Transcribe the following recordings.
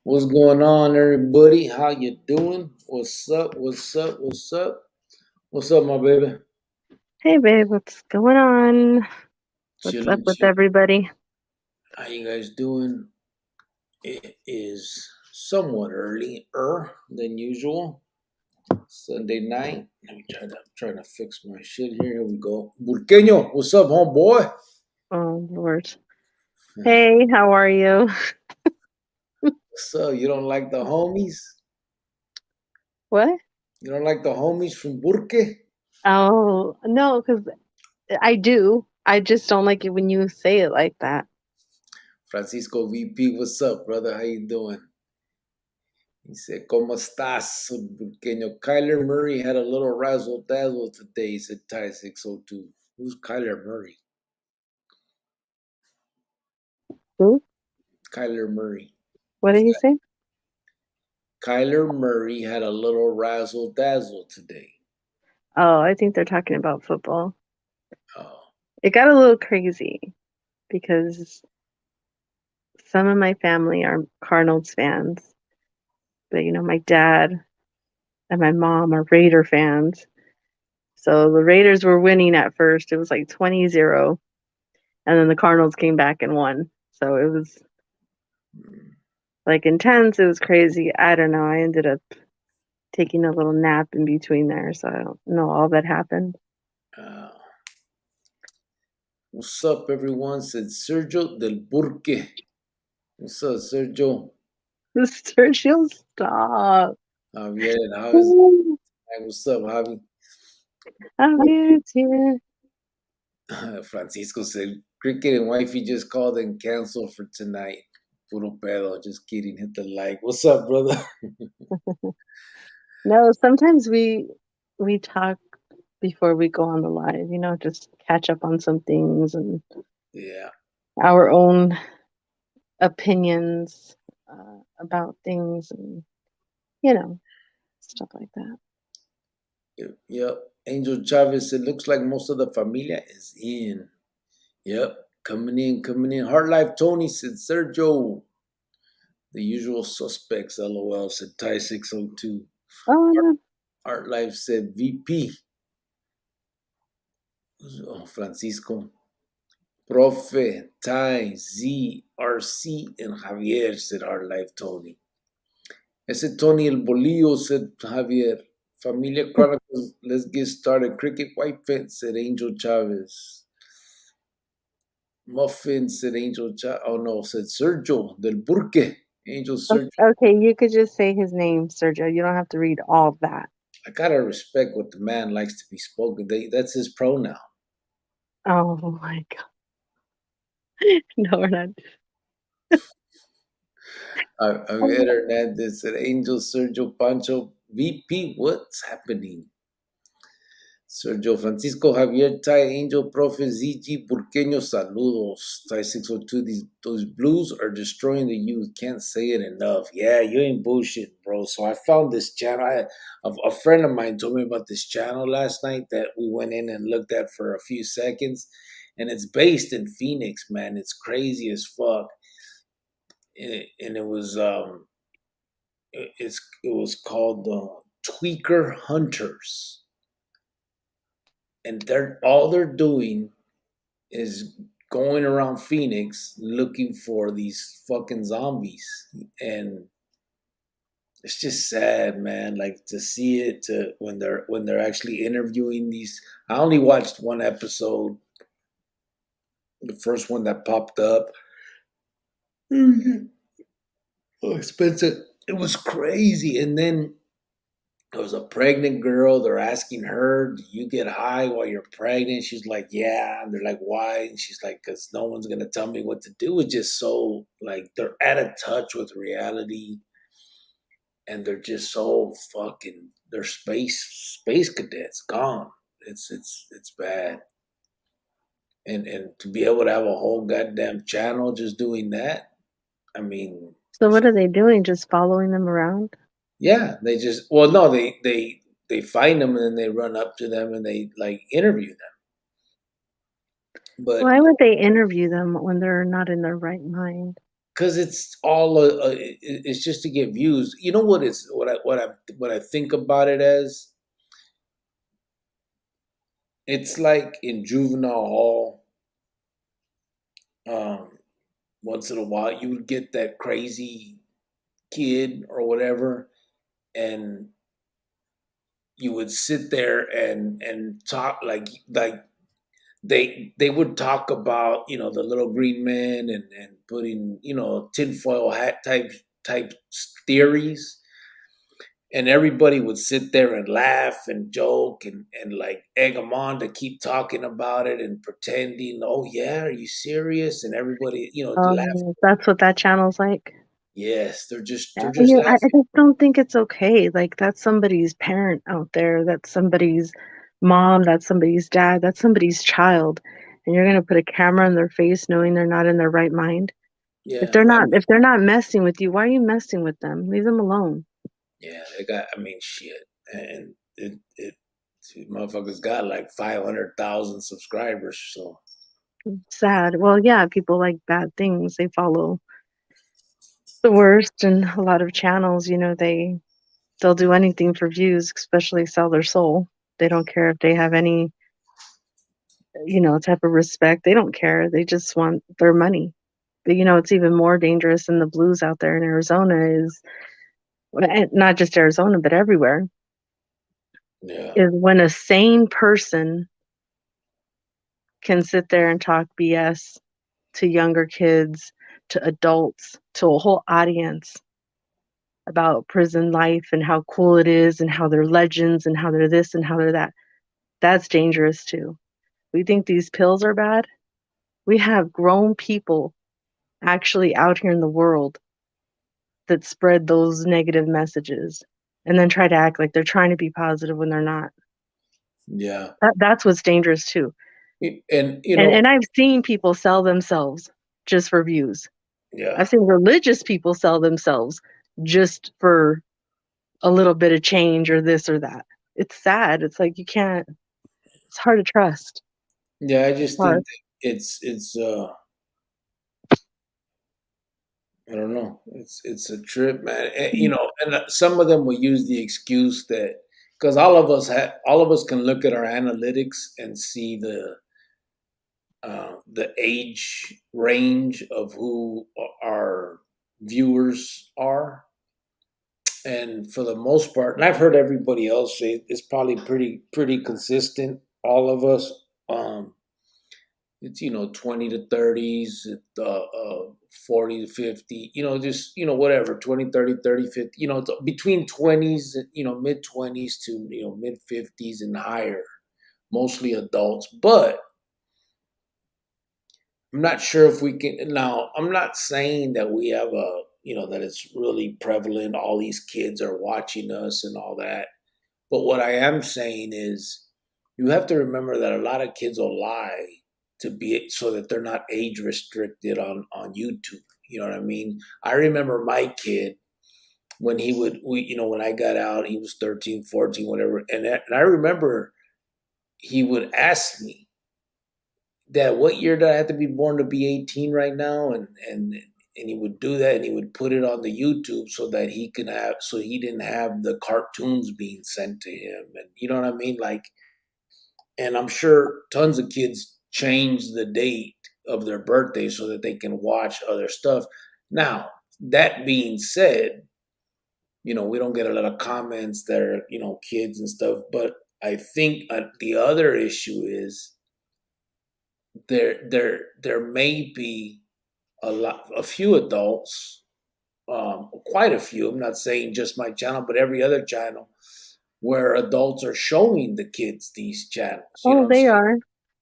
What's going on, everybody? How you doing? What's up? What's up? What's up? What's up, my baby? Hey babe, what's going on? What's up Chilling, with chilling. everybody? How you guys doing? It is somewhat earlier than usual. Sunday night. Let me try to fix my shit here. Here we go. Burqueño, what's up, homeboy? Oh Lord. Hey, how are you? What's up? You don't like the homies? What? You don't like the homies from Burque? Oh, no, because I do. I just don't like it when you say it like that. Francisco VP, what's up, brother? How you doing? He said, ¿Cómo estás, pequeño? Kyler Murray had a little razzle dazzle today, said Ty 602. Who's Kyler Murray? Who? Kyler Murray. What did he say? Kyler Murray had a little razzle dazzle today. Oh, I think they're talking about football. Oh, It got a little crazy because some of my family are Cardinals fans, but my dad and my mom are Raider fans. So the Raiders were winning at first. It was like 20-0. And then the Cardinals came back and won. So it was like intense. It was crazy. I don't know. I ended up taking a little nap in between there, so I don't know all that happened. uh, what's up, everyone? Said Sergio del Burque. What's up, Sergio? Sergio, stop. Javier and Javi's. What's up, Javi? Javier's here. Francisco said, Cricket and Wifey just called and canceled for tonight. Puro pedo. Just kidding. Hit the like. What's up, brother? No, sometimes we talk before we go on the live, just catch up on some things and Yeah. our own opinions about things and stuff like that. Yep. Angel Chavez said, looks like most of the familia is in. Yep. Coming in, coming in. Heart Life Tony said, Sergio. The usual suspects, LOL, said Ty 602. Oh Heart, no. Heart Life said VP. Oh, Francisco. Profe, Ty, Z, RC, and Javier, said Heart Life Tony. Ese Tony el Bolillo, said Javier. Familia Chronicles, let's get started. Cricket White Fence, said Angel Chavez. Muffin, said Angel Chavez. Oh no, said Sergio del Burque. Angel Sergio. Okay, you could just say his name, Sergio. You don't have to read all that. I gotta respect what the man likes to be spoken. That's his pronoun. Oh my God. No, we're not. Javier Hernandez said Angel Sergio Pancho VP. What's happening? Sergio Francisco Javier Ty Angel Profe ZG Burqueño Saludos. Ty 602. Those blues are destroying the youth. Can't say it enough. Yeah, you ain't bullshit, bro. So I found this channel. A friend of mine told me about this channel last night that we went in and looked at for a few seconds. And it's based in Phoenix, man. It's crazy as fuck. And it was it was called Tweaker Hunters, and they're doing is going around Phoenix looking for these fucking zombies, and it's just sad, man. Like to see it to when they're actually interviewing these. I only watched one episode, the first one that popped up. Oh, expensive. It was crazy, and then there was a pregnant girl. They're asking her, "Do you get high while you're pregnant?" She's like, "Yeah." And they're like, "Why?" And she's like, "Because no one's gonna tell me what to do." It's just so like they're out of touch with reality, and they're just so fucking. They're space cadets gone. It's bad. And to be able to have a whole goddamn channel just doing that, I mean, So what are they doing? Just following them around? yeah, they just well no, they find them and then they run up to them and they like interview them. But Why would they interview them when they're not in their right mind? because it's all it's just to get views. You know what it's what I think about it as. It's like in juvenile hall. Um, Once in a while, you would get that crazy kid or whatever, and you would sit there and talk like they would talk about the little green man and putting tinfoil hat type theories, and everybody would sit there and laugh and joke and like egg them on to keep talking about it and pretending, oh yeah, are you serious? And everybody laugh. That's what that channel's like. Yes, they're And, just I laughing. just don't think it's okay. Like, that's somebody's parent out there. That's somebody's mom. That's somebody's dad. That's somebody's child. And you're gonna put a camera in their face knowing they're not in their right mind. If Yeah, they're not if they're not messing with you, why are you messing with them? Leave them alone. yeah, they got. I mean, shit, and it motherfuckers got like 500,000 subscribers. So Sad. Well, yeah, people like bad things. They follow the worst, and a lot of channels, they'll do anything for views, especially sell their soul. They don't care if they have any, type of respect. They don't care. They just want their money. But it's even more dangerous in the blues out there in Arizona is, and not just Arizona, but everywhere, yeah, is when a sane person can sit there and talk BS to younger kids, to adults, to a whole audience about prison life and how cool it is and how they're legends and how they're this and how they're that. That's dangerous too. We think these pills are bad. We have grown people actually out here in the world that spread those negative messages and then try to act like they're trying to be positive when they're not. yeah, That's what's dangerous too. and And I've seen people sell themselves just for views. yeah, I've seen religious people sell themselves just for a little bit of change or this or that. It's sad. It's like you can't, it's hard to trust. yeah. I just Hard. think that it's I don't know. It's a trip, man. And some of them will use the excuse that because all of us can look at our analytics and see the age range of who our viewers are, and for the most part, and I've heard everybody else say it's probably pretty consistent. All of us, it's 20 to 30s, 40 to 50, just whatever 20, 30, 30, 50. It's between 20s, mid 20s to mid 50s and higher, mostly adults. But I'm not sure if we can now. I'm not saying that we have a that it's really prevalent. All these kids are watching us and all that. But what I am saying is, you have to remember that a lot of kids will lie to be so that they're not age restricted on YouTube. You know what I mean? I remember my kid when he would when I got out, he was 13, 14, whatever, and I remember he would ask me, Dad, what year did I have to be born to be 18 right now? And he would do that and he would put it on the YouTube so that he didn't have the cartoons being sent to him. And you know what I mean? Like, and I'm sure tons of kids change the date of their birthday so that they can watch other stuff. Now, that being said, we don't get a lot of comments that are, kids and stuff, but I think the other issue is there may be a few adults, quite a few. I'm not saying just my channel, but every other channel where adults are showing the kids these channels. You know Oh, what I'm they saying? are.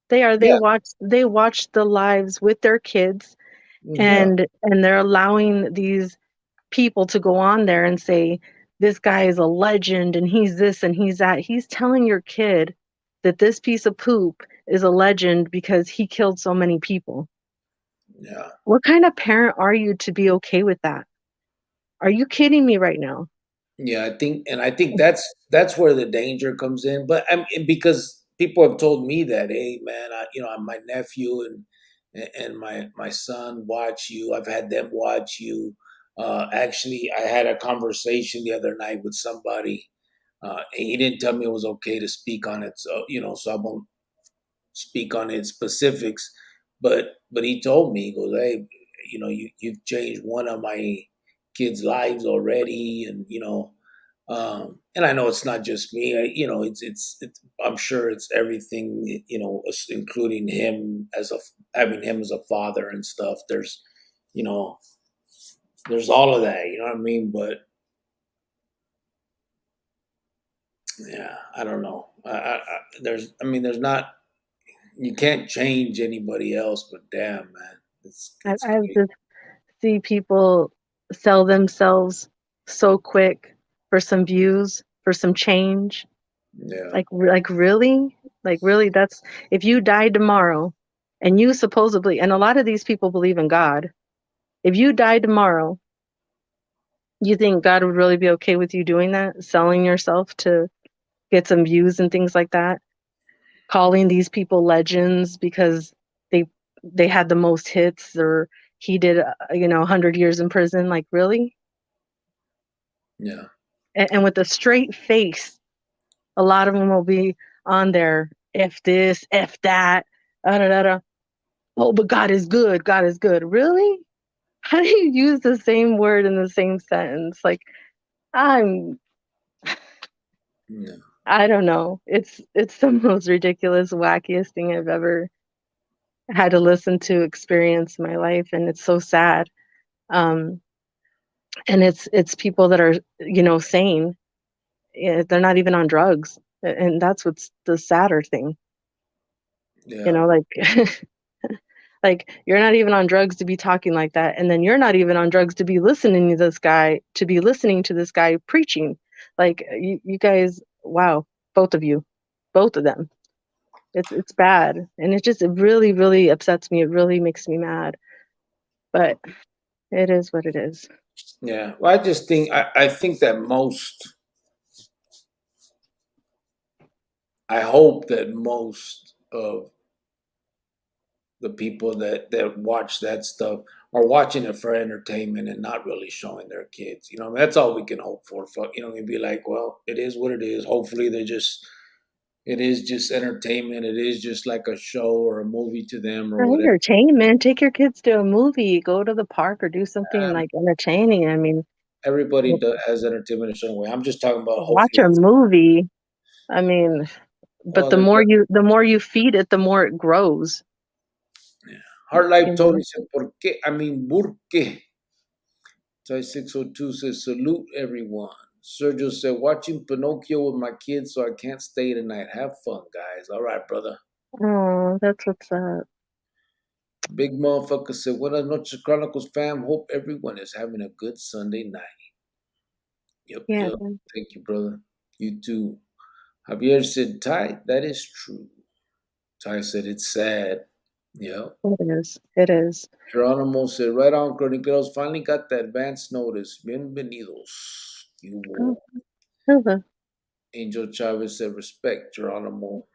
They are. Yeah, They watch the lives with their kids, yeah, and they're allowing these people to go on there and say this guy is a legend and he's this and he's that. He's telling your kid that this piece of poop is a legend because he killed so many people. yeah, What kind of parent are you to be okay with that? Are you kidding me right now? yeah. I think that's where the danger comes in. But because people have told me that, hey, man, I'm my nephew and my son watch you. I've had them watch you. Actually, I had a conversation the other night with somebody. And he didn't tell me it was okay to speak on it, so so I won't speak on its specifics. But he told me, he goes, "Hey, you've changed one of my kids' lives already, and and I know it's not just me. It's I'm sure it's everything, including him as a having him as a father and stuff. You know, there's all of that. You know what I mean? But yeah, I don't know. There's not. You can't change anybody else, but damn, man, it's I crazy. just see people sell themselves so quick for some views, for some change. Yeah, Like really? Like really, that's if you died tomorrow and you supposedly, and a lot of these people believe in God. If you died tomorrow, you think God would really be okay with you doing that? Selling yourself to get some views and things like that? Calling these people legends because they they had the most hits or he did 100 years in prison, like really? yeah, And with a straight face, a lot of them will be on there, F this, F that, da, da, da, da. Oh, but God is good. God is good. Really? How do you use the same word in the same sentence? Like, I'm, yeah, I don't know. It's the most ridiculous, wackiest thing I've ever had to listen to, experience in my life, and it's so sad. Um, and it's people that are, sane. They're not even on drugs, and that's what's the sadder thing. yeah, Like like you're not even on drugs to be talking like that, and then you're not even on drugs to be listening to this guy preaching. Like you guys, wow, both of you, both of them. It's bad, and it really really upsets me. It really makes me mad, but it is what it is. yeah. Well, I think that I hope that most of the people that watch that stuff are watching it for entertainment and not really showing their kids. That's all we can hope for. We'd be like, well, it is what it is. Hopefully, it is just entertainment. It is just like a show or a movie to them or For whatever. entertainment, take your kids to a movie, go to the park, or do something like entertaining. I mean, Everybody has entertainment in a certain way. I'm just talking about watch hopefully a it's movie. I mean, but well, there's that, the more you feed it, the more it grows. yeah. Heart Life You Tony know. said, ¿Por qué? I mean, ¿por qué? Ty 602 says, salute everyone. Sergio said, watching Pinocchio with my kids, so I can't stay tonight. Have fun, guys. All right, brother. Oh, that's what's up. Big motherfucker said, Buenas noches, Chronicles fam. Hope everyone is having a good Sunday night. Yep, Yeah, yep. Thank you, brother. You too. Javier said, Ty, that is true. Ty said, it's sad. Yep. it is. It is. Geronimo said, right on, Chronicles. Finally got the advance notice. Bienvenidos. You Oh, will. hello. Angel Chavez said, respect, Geronimo.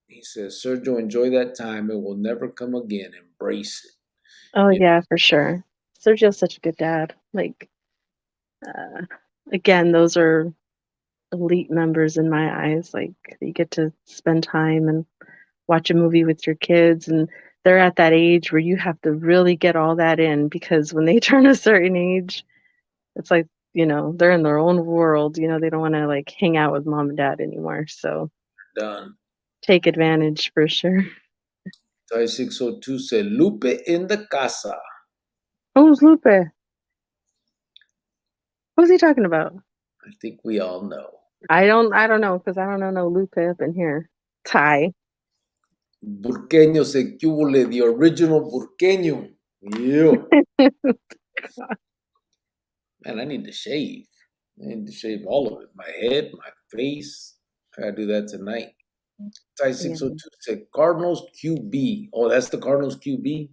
He says, Sergio, enjoy that time. It will never come again. Embrace it. Oh Yeah, yeah, for sure. Sergio's such a good dad. Like, uh, again, those are elite members in my eyes. Like, you get to spend time and watch a movie with your kids, and they're at that age where you have to really get all that in because when they turn a certain age, it's like, they're in their own world. They don't want to like hang out with mom and dad anymore. So done. take advantage for sure. Thai 602 said, Lupe in the casa. Who's Lupe? Who's he talking about? I think we all know. I don't know because I don't know no Lupe up in here. Ty. Burqueño se cubole, the original Burqueño. Yeah. Man, I need to shave. I need to shave all of it. My head, my face. I gotta do that tonight. Thai Yeah, 602 said, Cardinals QB. Oh, that's the Cardinals QB?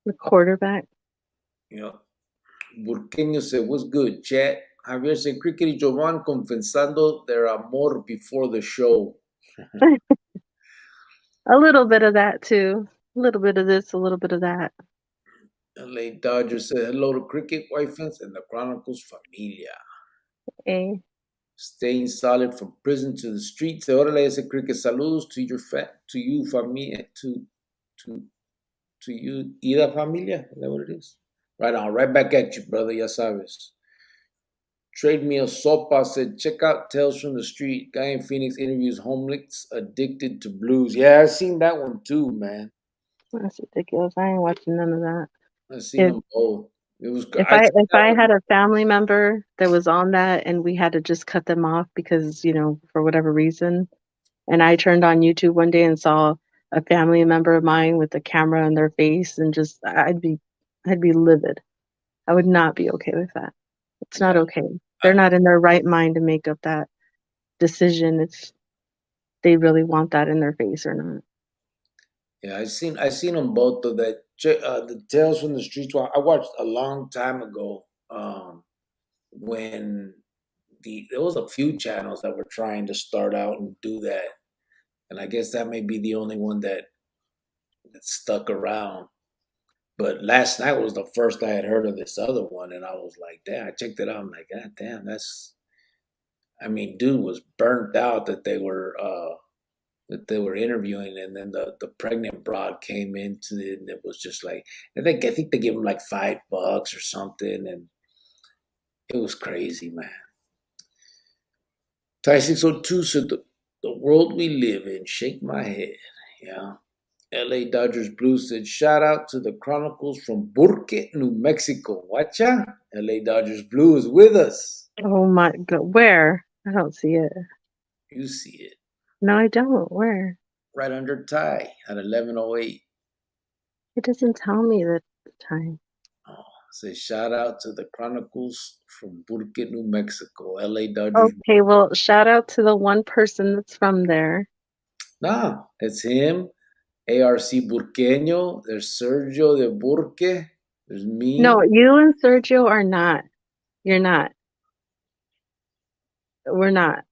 the quarterback. Yeah. Burqueño said, what's good, chat? Javier said, Cricket y Jovan confesando their amor before the show. A little bit of that too. A little bit of this, a little bit of that. LA Dodgers said hello to Cricket, White Fence, and the Chronicles Familia. Eh? Staying solid from prison to the streets. Órale ese Cricket. Saludos to to you, familia, to to you, Ida familia. Is that what it is? Right on, right back at you, brother. Ya sabes. Trade Meal Sopa said, check out Tales from the Street. Guy in Phoenix interviews homeless addicted to blues. Yeah, I seen that one too, man. That's ridiculous. I ain't watching none of that. I seen If them both. It was if I I seen if that I one. had a family member that was on that and we had to just cut them off because, for whatever reason, and I turned on YouTube one day and saw a family member of mine with a camera in their face and just I'd be livid. I would not be okay with that. It's not Yeah, okay. I, They're not in their right mind to make up that decision if they really want that in their face or not. yeah. I seen them both. Though that the Tales from the Streets one I watched a long time ago. When there was a few channels that were trying to start out and do that, and I guess that may be the only one that stuck around. But last night was the first I had heard of this other one, and I was like, damn, I checked it out. I'm like, God damn, I mean, dude was burnt out that they were interviewing, and then the pregnant broad came into it, and it was just like, I think they gave him like $5 or something, and it was crazy, man. Ty 602 said the world we live in, shake my head. Yeah. LA Dodgers Blues said, shout out to the Chronicles from Burke, New Mexico. Watcha? LA Dodgers Blue is with us. Oh my god, where? I don't see it. You see it. No, I don't. Where? Right under Ty at 11:08. It doesn't tell me the time. Oh, say shout out to the Chronicles from Burke, New Mexico. LA Dodgers. Okay, well, shout out to the one person that's from there. Nah, it's him. ARC Burqueño. There's Sergio de Burque. There's No, me. you and Sergio are not. You're not. We're not.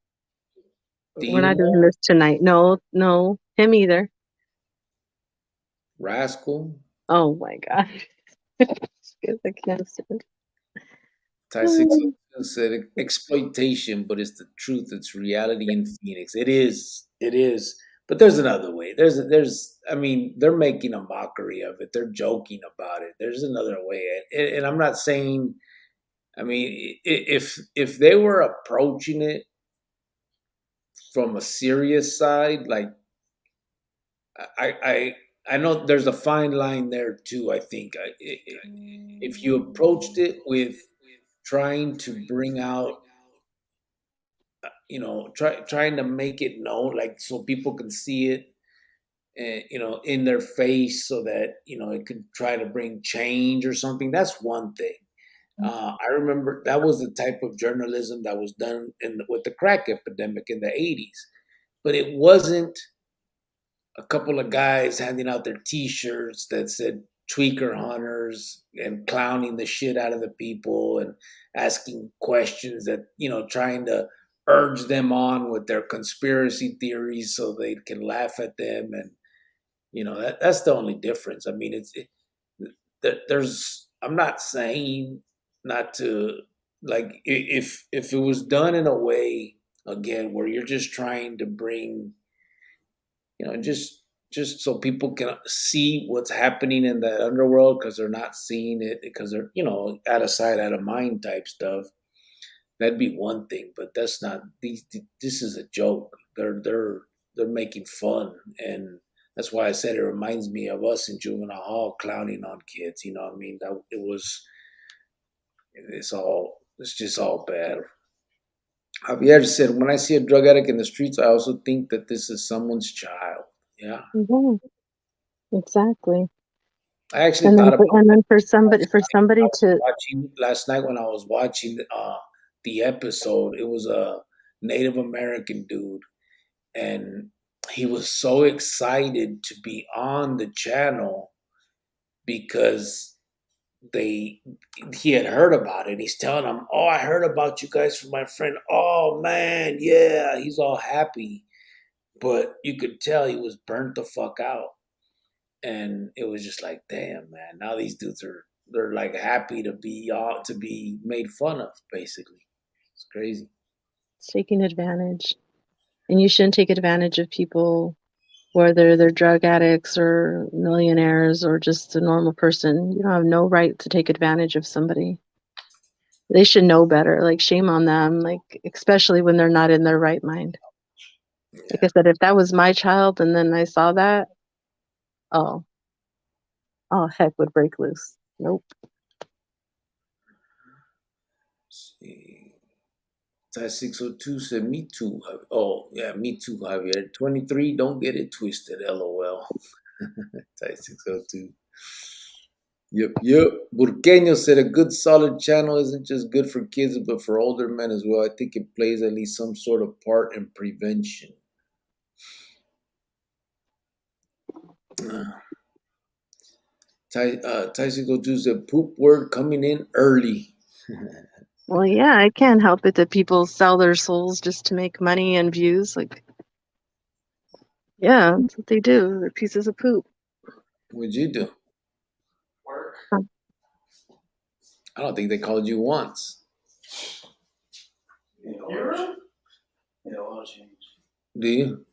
We're not doing Timo. this tonight. No, no, him either. Rascal. Oh my God. I can't stand. Ty 602 said exploitation, but it's the truth. It's reality in Phoenix. It is. It is. But there's another way. I mean, they're making a mockery of it. They're joking about it. There's another way. And I'm not saying, I mean, if they were approaching it from a serious side, like I I I know there's a fine line there too. I think if you approached it with trying to bring out, trying to make it known, like so people can see it, in their face, so that it could try to bring change or something. That's one thing. I remember that was the type of journalism that was done with the crack epidemic in the '80s, but it wasn't a couple of guys handing out their T-shirts that said "tweaker hunters" and clowning the shit out of the people and asking questions that trying to urge them on with their conspiracy theories so they can laugh at them. And that's the only difference. I mean, there's I'm not saying not to, like, if it was done in a way, again, where you're just trying to bring, just so people can see what's happening in the underworld, because they're not seeing it, because they're out of sight out of mind type stuff. That'd be one thing, but that's not these. This is a joke. They're making fun, and that's why I said it reminds me of us in juvenile hall clowning on kids. You know what I mean? That it was. It's just all bad. Javier said, "When I see a drug addict in the streets, I also think that this is someone's child." Yeah, Yeah, exactly. I actually And then thought for, about and that then for somebody last for night when I somebody was to watching last night when I was watching the episode. It was a Native American dude, and he was so excited to be on the channel because they he had heard about it. He's telling them, "Oh, I heard about you guys from my friend. Oh man, yeah." He's all happy, but you could tell he was burnt the fuck out. and it was just like, damn, man. Now these dudes they're like happy to be made fun of, basically. It's crazy. It's taking advantage. And you shouldn't take advantage of people, whether they're drug addicts or millionaires or just a normal person. You don't have no right to take advantage of somebody. They should know better. Like, shame on them, like, especially when they're not in their right mind. Like I Yeah. said, if that was my child and then I saw that, oh, oh, heck would break loose. Nope. See. Ty 602 said, "Me too." Oh, yeah, me too, Javier. 23, don't get it twisted. LOL. Ty 602. Yep, yep. Burqueño said, "A good solid channel isn't just good for kids, but for older men as well. I think it plays at least some sort of part in prevention." Uh, Ty 602 said, "Poop word coming in early." Well, yeah, I can't help it that people sell their souls just to make money and views. Like, yeah, that's what they do. They're pieces of poop. What'd you do? Huh. I don't think they called you once. Do you?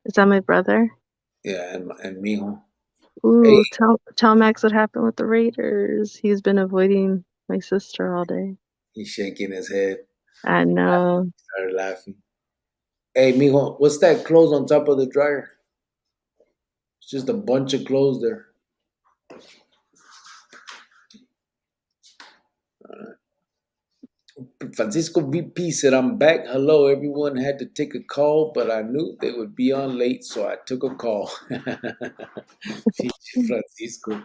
Is that my brother? Yeah, and Mijo. Hey, Ooh, tell Max what happened with the Raiders. He's been avoiding my sister all day. he's shaking his head. I know. Started laughing. Hey, Mijo, what's that clothes on top of the dryer? It's just a bunch of clothes there. Francisco VP said, "I'm back. Hello, everyone. Had to take a call, but I knew they would be on late, so I took a call." Francisco.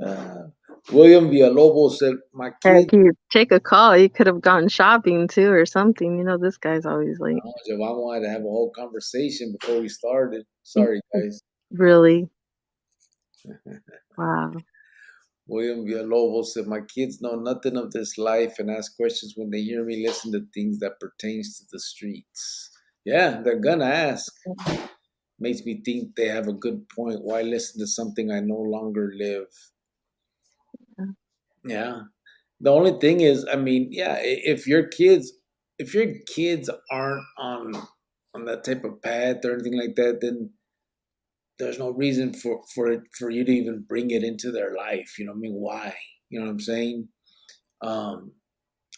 Uh, William Villalobos said, "My Heck, kid, you take a call. You could have gone shopping too or something. You know, this guy's always late. Javon wanted to have a whole conversation before we started. Sorry, guys." Really? Wow. William Villalobos said, "My kids know nothing of this life and ask questions when they hear me listen to things that pertains to the streets." Yeah, they're gonna ask. Makes me think they have a good point. Why listen to something I no longer live? Yeah. The only thing is, I mean, yeah, if your kids aren't on that type of path or anything like that, then there's no reason for you to even bring it into their life. You know what I mean? Why? You know what I'm saying? Um,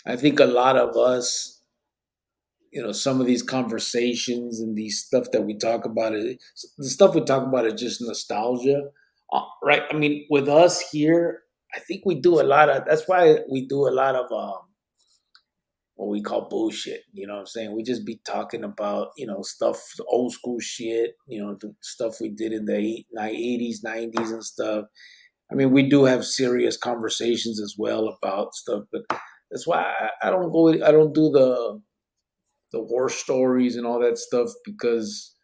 I think a lot of us, some of these conversations and these stuff that we talk about, the stuff we talk about is just nostalgia, right? I mean, with us here, I think we do a lot of. That's why we do a lot of what we call bullshit. You know what I'm saying? We just be talking about stuff, old school shit. The stuff we did in the 80s, 90s, and stuff. I mean, we do have serious conversations as well about stuff, but that's why I don't go. I don't do the war stories and all that stuff because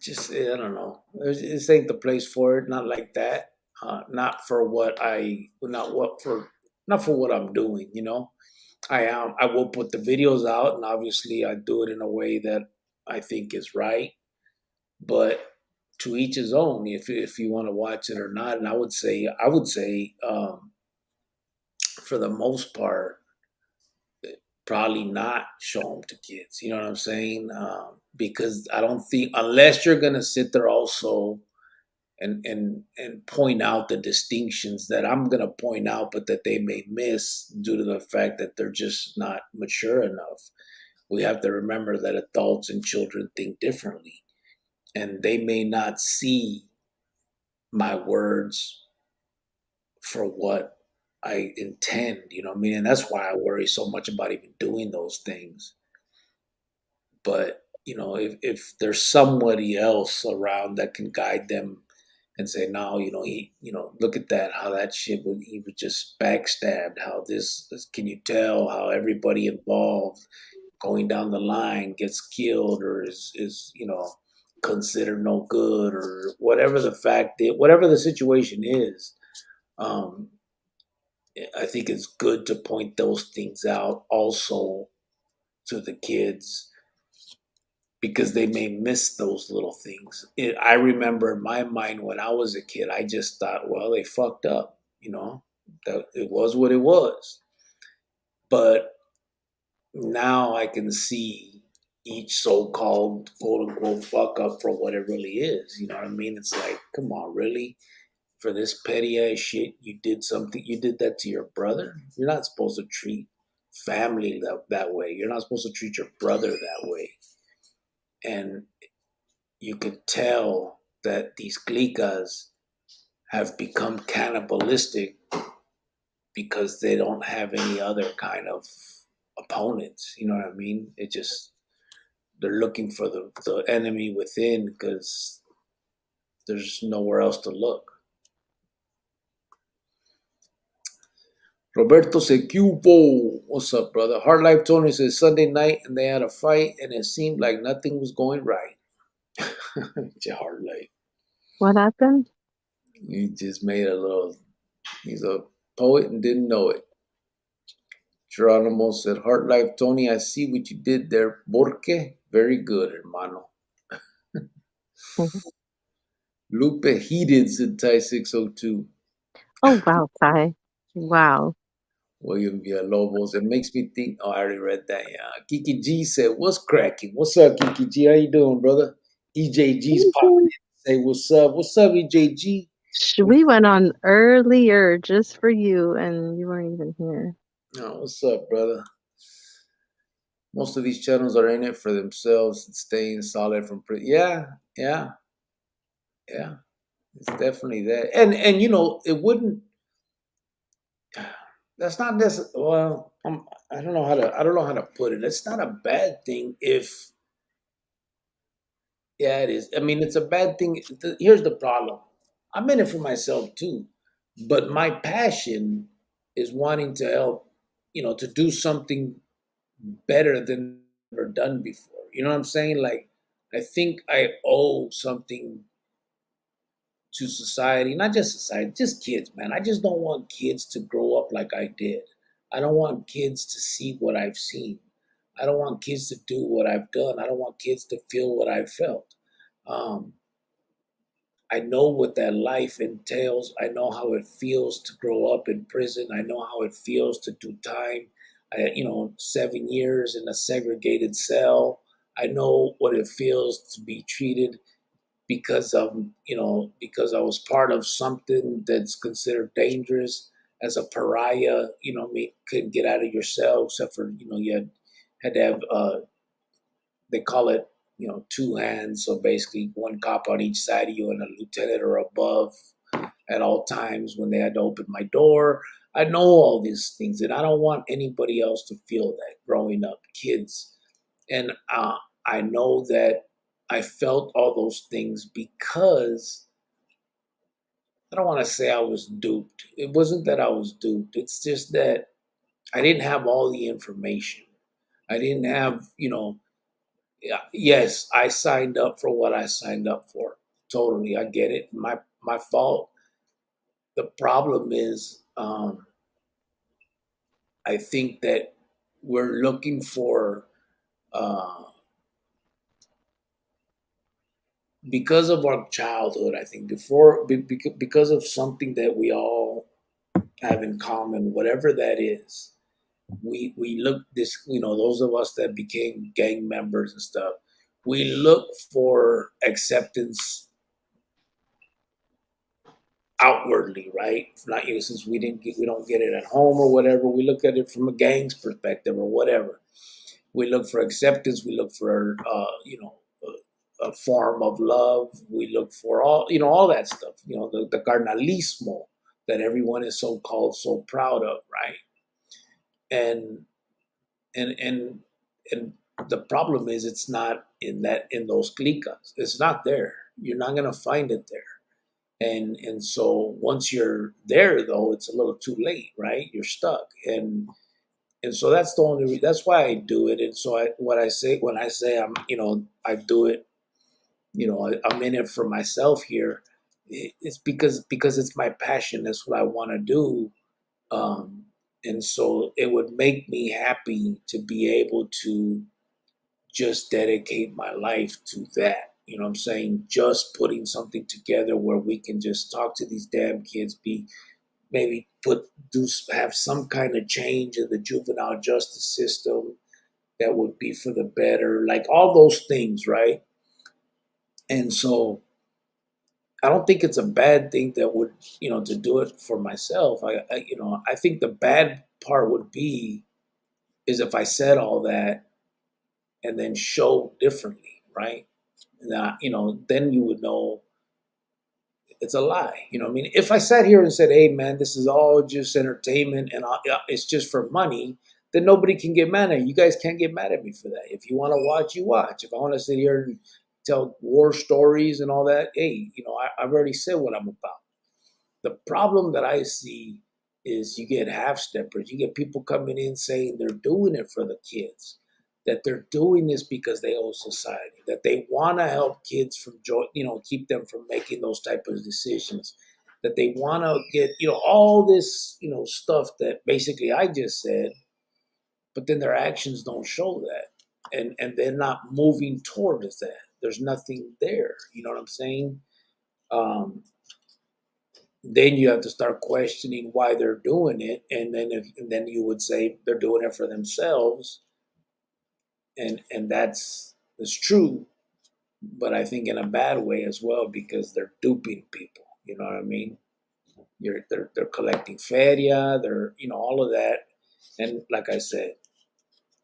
just I don't know. This ain't the place for it. Not like that. Not for what I not for what I'm doing. I will put the videos out, and obviously I do it in a way that I think is right. But to each his own. If you want to watch it or not, and I would say for the most part probably not show them to kids. You know what I'm saying? Because I don't think unless you're gonna sit there also and point out the distinctions that I'm gonna point out, but that they may miss due to the fact that they're just not mature enough. We have to remember that adults and children think differently, and they may not see my words for what I intend. You know what I mean? And that's why I worry so much about even doing those things. But if there's somebody else around that can guide them and say, no, look at that, how that shit he was just backstabbed, how this can you tell how everybody involved going down the line gets killed or is considered no good or whatever the fact is, whatever the situation is. um, I think it's good to point those things out also to the kids because they may miss those little things. I remember in my mind when I was a kid, I just thought, well, they fucked up, that it was what it was. But now I can see each so-called quote unquote fuck up for what it really is. You know what I mean? It's like, come on, really? For this petty ass shit, you did that to your brother? You're not supposed to treat family that way. You're not supposed to treat your brother that way. And you could tell that these cliques have become cannibalistic because they don't have any other kind of opponents. You know what I mean? They're looking for the enemy within because there's nowhere else to look. Roberto Secupo, what's up, brother? Hard Life Tony says Sunday night and they had a fight and it seemed like nothing was going right. It's a hard life. What happened? He just made a little. He's a poet and didn't know it. Geronimo said, Heart Life Tony, I see what you did there. Porque? Very good, hermano. Mhm. Lupe heated said Thai 602. Oh, wow, Ty. Wow. William Villalobos. It makes me think. Oh, I already read that. Yeah. Kiki G said, What's cracking? What's up, Kiki G? How you doing, brother? EJG's popping in. Say, What's up? What's up, EJG? We went on earlier just for you, and you weren't even here. Oh, what's up, brother? Most of these channels are in it for themselves and staying solid from. Yeah, yeah, yeah. It's definitely that. And it wouldn't. That's not necessarily. Well, I don't know how to. I don't know how to put it. It's not a bad thing if. Yeah, it is. I mean, it's a bad thing. Here's the problem. I'm in it for myself too, but my passion is wanting to help. To do something better than ever done before. You know what I'm saying? Like, I think I owe something to society, not just society, just kids, man. I just don't want kids to grow up like I did. I don't want kids to see what I've seen. I don't want kids to do what I've done. I don't want kids to feel what I've felt. Um, I know what that life entails. I know how it feels to grow up in prison. I know how it feels to do time. 7 years in a segregated cell. I know what it feels to be treated because I was part of something that's considered dangerous as a pariah. Couldn't get out of your cell except for you had to have they call it two hands, so basically one cop on each side of you and a lieutenant or above at all times when they had to open my door. I know all these things, and I don't want anybody else to feel that growing up, kids. And I know that I felt all those things because I don't want to say I was duped. It wasn't that I was duped. It's just that I didn't have all the information. I didn't have, yeah, yes, I signed up for what I signed up for. Totally, I get it. My fault. The problem is, I think that we're looking for uh, because of our childhood. I think because of something that we all have in common, whatever that is. We look this, those of us that became gang members and stuff. We look for acceptance outwardly, right? Not since we don't get it at home or whatever. We look at it from a gang's perspective or whatever. We look for acceptance. We look for a form of love. We look for all that stuff. The carnalismo that everyone is so called so proud of, right? And and and and the problem is it's not in those cliques. It's not there. You're not gonna find it there. And so once you're there though, it's a little too late, right? You're stuck. And so that's the that's why I do it. And so what I say when I say I do it, I'm in it for myself here. It's because it's my passion. That's what I want to do. Um, and so it would make me happy to be able to just dedicate my life to that. You know what I'm saying? Just putting something together where we can just talk to these damn kids, be maybe have some kind of change in the juvenile justice system that would be for the better, like all those things, right? And so I don't think it's a bad thing that would, to do it for myself. I think the bad part would be is if I said all that and then showed differently, right? That, then you would know it's a lie. You know what I mean? If I sat here and said, hey, man, this is all just entertainment and it's just for money, then nobody can get mad at you. You guys can't get mad at me for that. If you want to watch, you watch. If I want to sit here and tell war stories and all that, hey, I've already said what I'm about. The problem that I see is you get half steppers. You get people coming in saying they're doing it for the kids, that they're doing this because they owe society, that they want to help kids from keep them from making those type of decisions, that they want to get all this stuff that basically I just said, but then their actions don't show that, and they're not moving towards that. There's nothing there. You know what I'm saying? Um, then you have to start questioning why they're doing it, and then you would say they're doing it for themselves, and that's true, but I think in a bad way as well because they're duping people. You know what I mean? They're collecting feria, they're all of that, and like I said,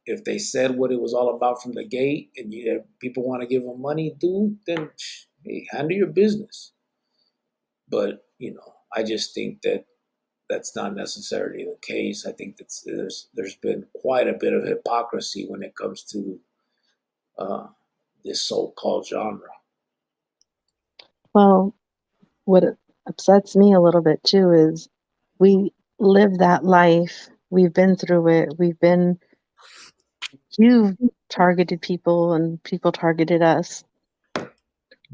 if they said what it was all about from the gate, and people want to give them money, dude, then hey, handle your business. But I just think that that's not necessarily the case. I think that there's been quite a bit of hypocrisy when it comes to uh, this so-called genre. Well, what upsets me a little bit too is we live that life. We've been through it. You've targeted people and people targeted us.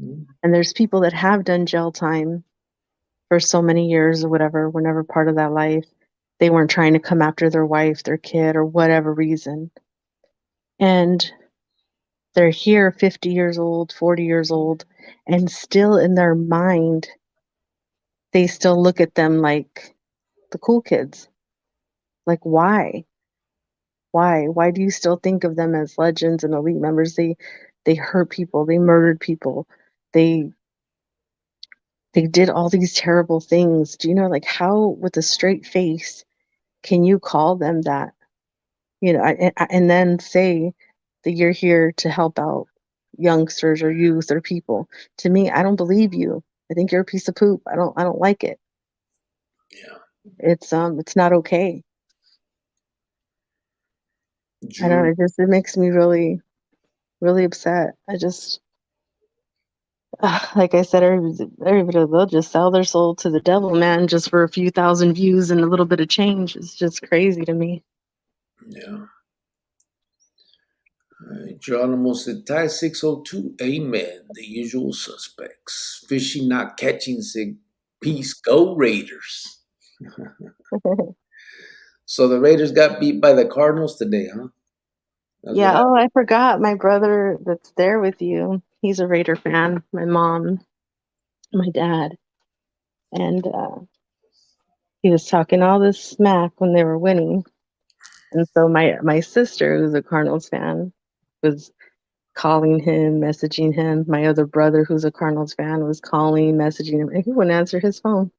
Mm-hmm. And there's people that have done jail time for so many years or whatever, were never part of that life. They weren't trying to come after their wife, their kid, or whatever reason. And they're here 50 years old, 40 years old, and still in their mind, they still look at them like the cool kids. Like, why? Why do you still think of them as legends and elite members? They hurt people, they murdered people, they they did all these terrible things. Do you know, like, how with a straight face can you call them that? And then say that you're here to help out youngsters or youth or people. To me, I don't believe you. I think you're a piece of poop. I don't like it. Yeah, It's not okay. I don't know, Drew. it makes me really, really upset. Like I said, everybody, they'll just sell their soul to the devil, man, just for a few thousand views and a little bit of change. It's just crazy to me. Yeah. All right. Geronimo said, tie 602. Amen. The usual suspects. Fishing, not catching. Said, peace. Go Raiders. So the Raiders got beat by the Cardinals today, huh? That's what Yeah, happened. oh, I forgot my brother that's there with you. He's a Raider fan. My mom, my dad, and he was talking all this smack when they were winning. And so my sister, who's a Cardinals fan, was calling him, messaging him. My other brother, who's a Cardinals fan, was calling, messaging him, and he wouldn't answer his phone.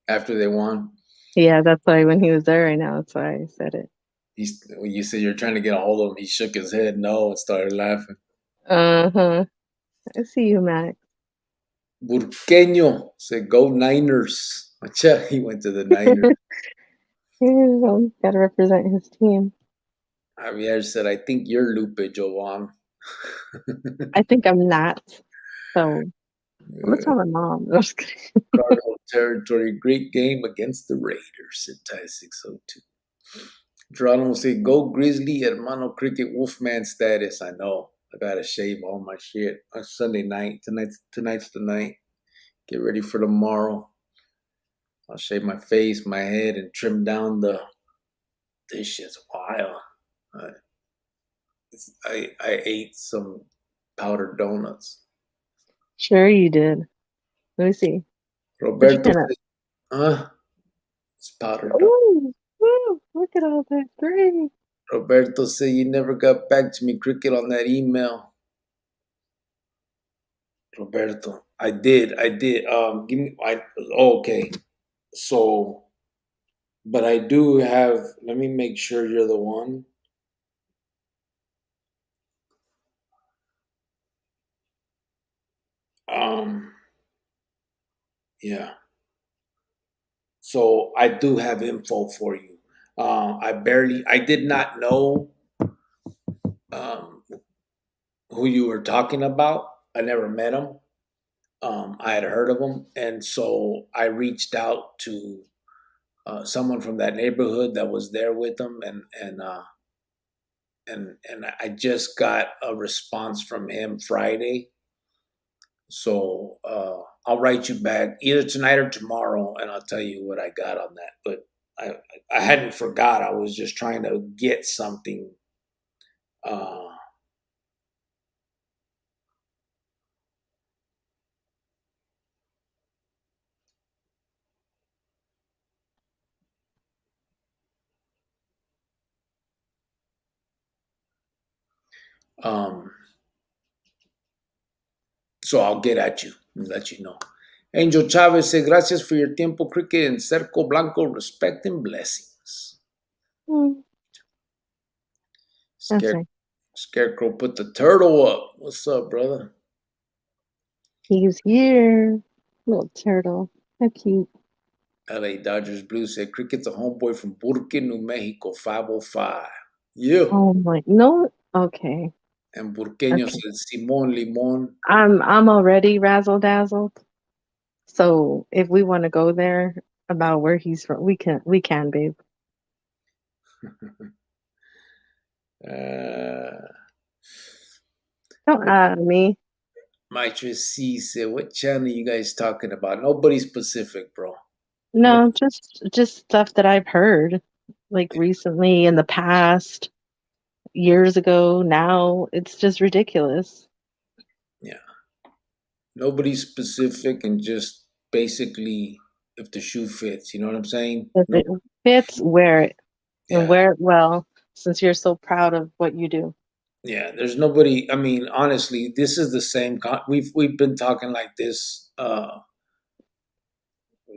After they won, Yeah, that's why when he was there right now, that's why I said it. when you said you're trying to get a hold of him, he shook his head no and started laughing. Uh-huh. I see you, Max. Burqueño said, go Niners. Macha, he went to the Niners. Gotta represent his team. Javier said, I think you're Lupe Jovan. I think I'm not. So I'm gonna tell my mom. No, just kidding. Cardinal territory, great game against the Raiders, said Ty 602. Geronimo said, go Grizzly, hermano cricket wolfman status. I know. I gotta shave all my shit on Sunday night. Tonight's the night. Get ready for tomorrow. I'll shave my face, my head, and trim down the. This shit's wild. Uh, I ate some powdered donuts. Sure you did. Let me see. What you Roberto kind of? said, huh? It's powdered donut. Oh, look at all that. Great. Roberto said you never got back to me, Cricket, on that email. Roberto, I did. Give me. Okay. So, but I do have. Let me make sure you're the one. Um, yeah. So I do have info for you. I did not know um, who you were talking about. I never met him. I had heard of him, and so I reached out to someone from that neighborhood that was there with him, and I just got a response from him Friday. So I'll write you back either tonight or tomorrow, and I'll tell you what I got on that. But I I hadn't forgot. I was just trying to get something. Uh, um, so I'll get at you and let you know. Angel Chavez say, gracias for your tiempo, Cricket and Cerco Blanco. Respect and blessings. Mm, that's Scare, right. Scarecrow put the turtle up. What's up, brother? He's here. Little turtle. How cute. LA Dodgers Blue said, Cricket's a homeboy from Burque, New Mexico, 505. Yeah. Oh my. No. Okay. And Burqueño Okay. said, Simón Limón. I'm already razzle dazzled. So if we want to go there about where he's from, we can, babe. Uh, Don't add me. Mitra C said, what channel you guys talking about? Nobody specific, bro. No. No, just stuff that I've heard, like recently in the past, years ago. Now it's just ridiculous. Yeah. Nobody specific and just basically if the shoe fits. You know what I'm saying? If No. it fits, wear it and Yeah. wear it well. Since you're so proud of what you do. Yeah. There's nobody. I mean, honestly, this is the same. We've been talking like this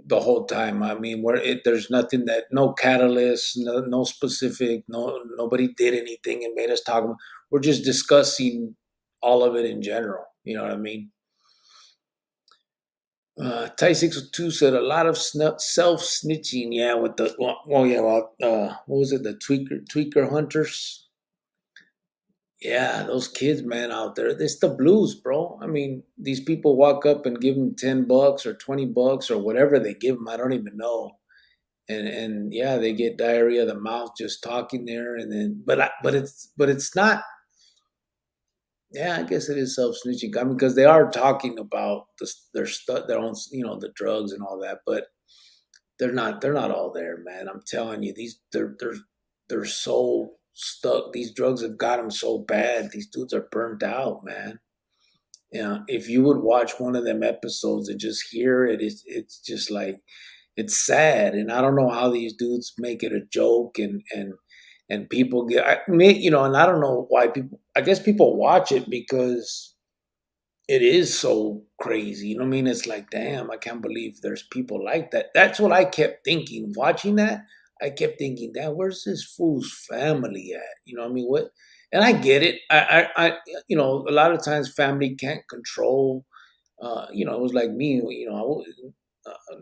the whole time. I mean, there's nothing that no catalyst, no specific, nobody did anything and made us talk. We're just discussing all of it in general. You know what I mean? Ty 602 said a lot of self snitching. Yeah, with the yeah, well, what was it? The tweaker hunters. Yeah, those kids, man, out there. It's the blues, bro. I mean, these people walk up and give them $10 or $20 or whatever they give them. I don't even know. And yeah, they get diarrhea of the mouth just talking there, and then but it's not. Yeah, I guess it is self snitching. I mean, because they are talking about their stuff, their own, the drugs and all that, but they're not all there, man. I'm telling you, they're so stuck. These drugs have got them so bad. These dudes are burnt out, man. Yeah, if you would watch one of them episodes and just hear it, it's just like it's sad, and I don't know how these dudes make it a joke, and people get, and I don't know why people. I guess people watch it because it is so crazy. You know what I mean? It's like, damn, I can't believe there's people like that. That's what I kept thinking watching that. I kept thinking, damn, where's this fool's family at? You know what I mean? What? And I get it. A lot of times family can't control. It was like me.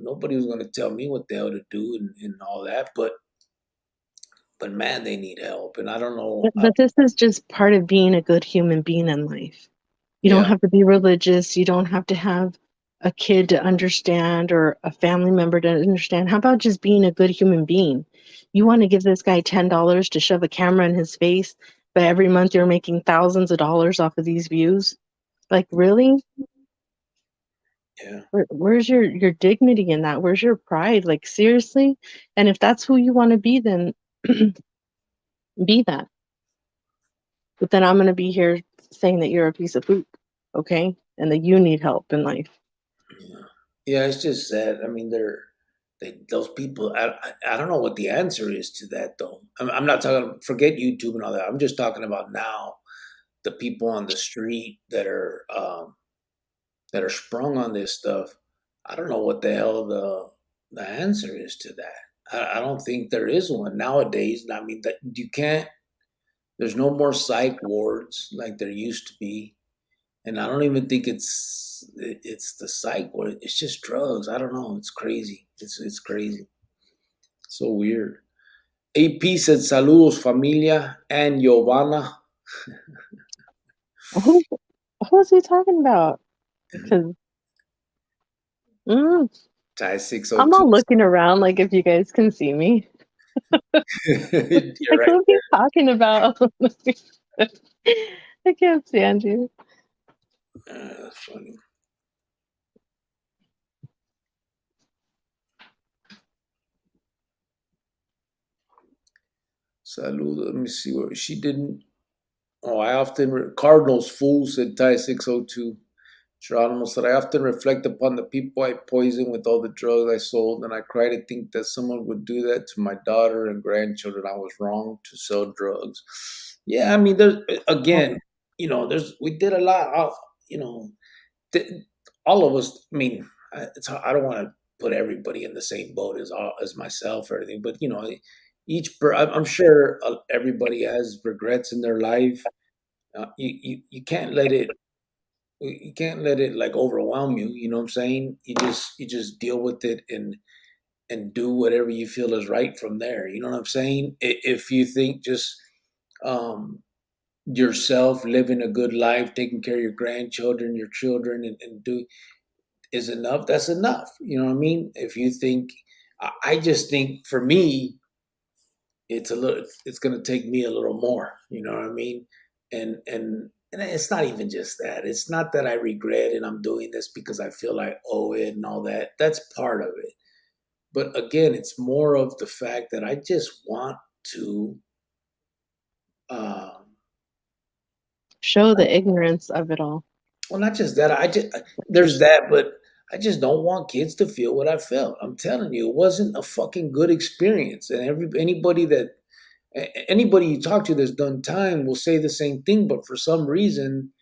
Nobody was going to tell me what the hell to do and all that. But man, they need help, and I don't know. But this is just part of being a good human being in life. You don't Yeah, have to be religious. You don't have to have a kid to understand or a family member to understand. How about just being a good human being? You want to give this guy $10 to shove a camera in his face, but every month you're making thousands of dollars off of these views? Like, really? yeah. Where's your dignity in that? Where's your pride? Like, seriously? And if that's who you want to be, then be that. but then I'm going to be here saying that you're a piece of poop, okay? And that you need help in life. Yeah, yeah, it's just sad. I mean, those people. I don't know what the answer is to that though. I'm not talking. Forget YouTube and all that. I'm just talking about now the people on the street that are sprung on this stuff. I don't know what the hell the answer is to that. I don't think there is one nowadays. I mean, that you can't. There's no more psych wards like there used to be, and I don't even think it's the psych ward. It's just drugs. I don't know. It's crazy. It's crazy. So weird. AP said saludos familia and Giovanna. Who who is he talking about? Because mm, Thai I'm 602. all looking around like if you guys can see me. You're Like right who is he talking about? I can't stand you. there. That's funny. Salud. Let me see what she didn't. Oh, I often Cardinals fool said Thai 602. Geronimo said, I often reflect upon the people I poisoned with all the drugs I sold, and I cry to think that someone would do that to my daughter and grandchildren. I was wrong to sell drugs. Yeah, I mean, there's again, there's we did a lot. You know, th- all of us. I mean, I don't want to put everybody in the same boat as myself or anything, but I'm sure everybody has regrets in their life. You can't let it like overwhelm you. You know what I'm saying? You just deal with it and do whatever you feel is right from there. You know what I'm saying? If you think just um, yourself living a good life, taking care of your grandchildren, your children, and do is enough, that's enough. You know what I mean? If you think, I just think for me, it's going to take me a little more. You know what I mean? And it's not even just that. It's not that I regret and I'm doing this because I feel I owe it and all that. That's part of it. But again, it's more of the fact that I just want to. Um, Show the ignorance of it all. well, not just that. There's that, but I just don't want kids to feel what I felt. I'm telling you, it wasn't a fucking good experience. And anybody you talk to that's done time will say the same thing. But for some reason,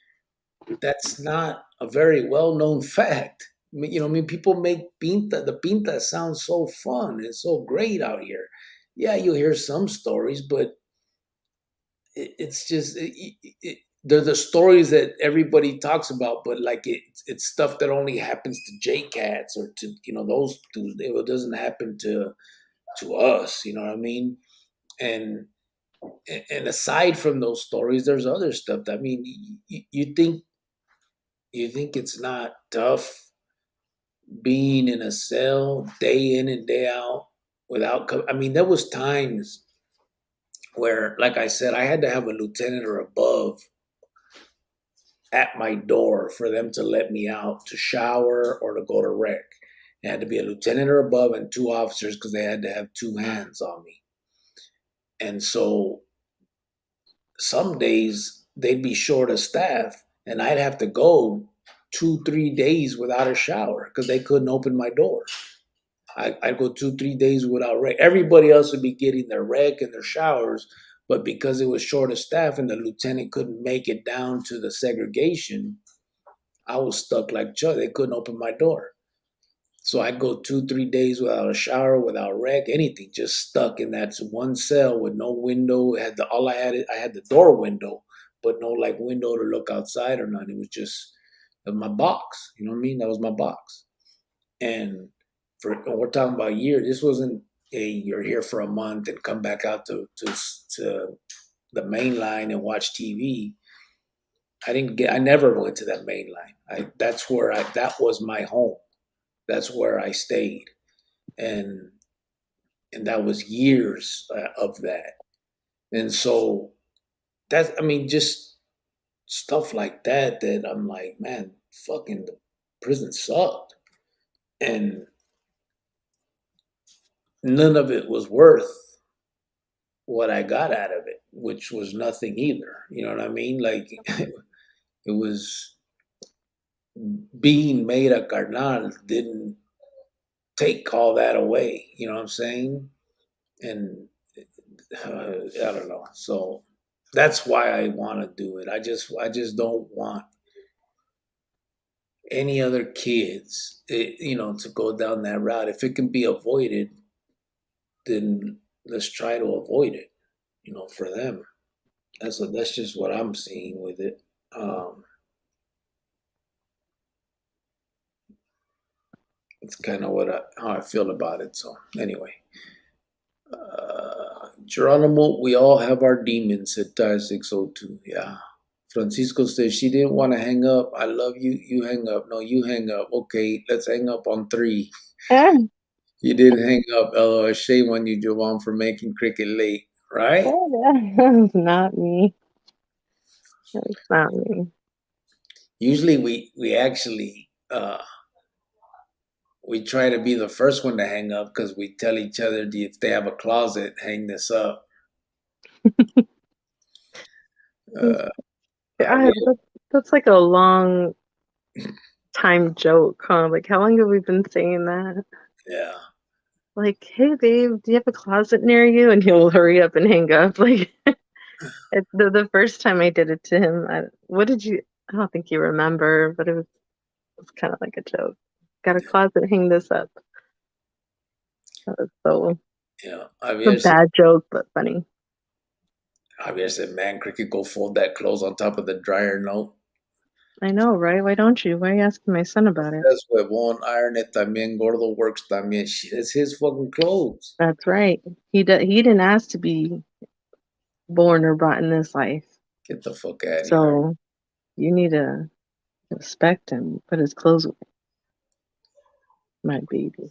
that's not a very well known fact. I mean, people make the pinta sound so fun and so great out here. Yeah, you hear some stories, but it's just they're the stories that everybody talks about, but like it's stuff that only happens to J cats or to those dudes. It doesn't happen to us. You know what I mean? And and aside from those stories, there's other stuff. I mean, you think it's not tough being in a cell day in and day out without. I mean, there was times where, like I said, I had to have a lieutenant or above at my door for them to let me out to shower or to go to rec. It had to be a lieutenant or above and two officers because they had to have two hands on me. And so some days they'd be short of staff and I'd have to go 2, 3 days without a shower because they couldn't open my door. I'd go 2, 3 days without rec. Everybody else would be getting their rec and their showers, but because it was short of staff and the lieutenant couldn't make it down to the segregation, I was stuck like Chuck. They couldn't open my door. So I'd go 2, 3 days without a shower, without rec, anything, just stuck in that one cell with no window. It had I had the door window, but no like window to look outside or nothing. It was just my box. You know what I mean? That was my box. And we're talking about years. This wasn't you're here for a month and come back out to the main line and watch TV. I never went to that main line. That was my home. That's where I stayed. And that was years of that. And so I mean, just stuff like that I'm like, man, fucking the prison sucked. And none of it was worth what I got out of it, which was nothing either. You know what I mean? Like it was being made a carnal didn't take all that away. You know what I'm saying? And I don't know. So that's why I want to do it. I just don't want any other kids, to go down that route. If it can be avoided, then let's try to avoid it. For them. That's just what I'm seeing with it. Um, it's kind of how I feel about it. So anyway, Geronimo, we all have our demons, said Ty 602. Yeah. Francisco says she didn't want to hang up. I love you. You hang up. No, you hang up. Okay, let's hang up on three. Ah, You didn't hang up. LOL. Shame on you, Jovan, for making cricket late. Right? it's not me. It's not me. Usually we actually we try to be the first one to hang up because we tell each other if they have a closet, hang this up. Uh, God, Javier, that's like a long time joke, huh? Like, how long have we been saying that? yeah, Like, hey, babe, do you have a closet near you? And he'll hurry up and hang up. Like, the first time I did it to him, what did you? I don't think you remember, but it was kind of like a joke. Got a closet, hang this up. That was so yeah. a bad joke, but funny. Javier said, man, cricket, go fold that clothes on top of the dryer. No, I know, right? Why don't you? Why are you asking my son about it? that's huevón, iron it también, gordo works también. Shit, it's his fucking clothes. That's right. He didn't ask to be born or brought in this life. Get the fuck out of here. So you need to respect him. Put his clothes away, my baby.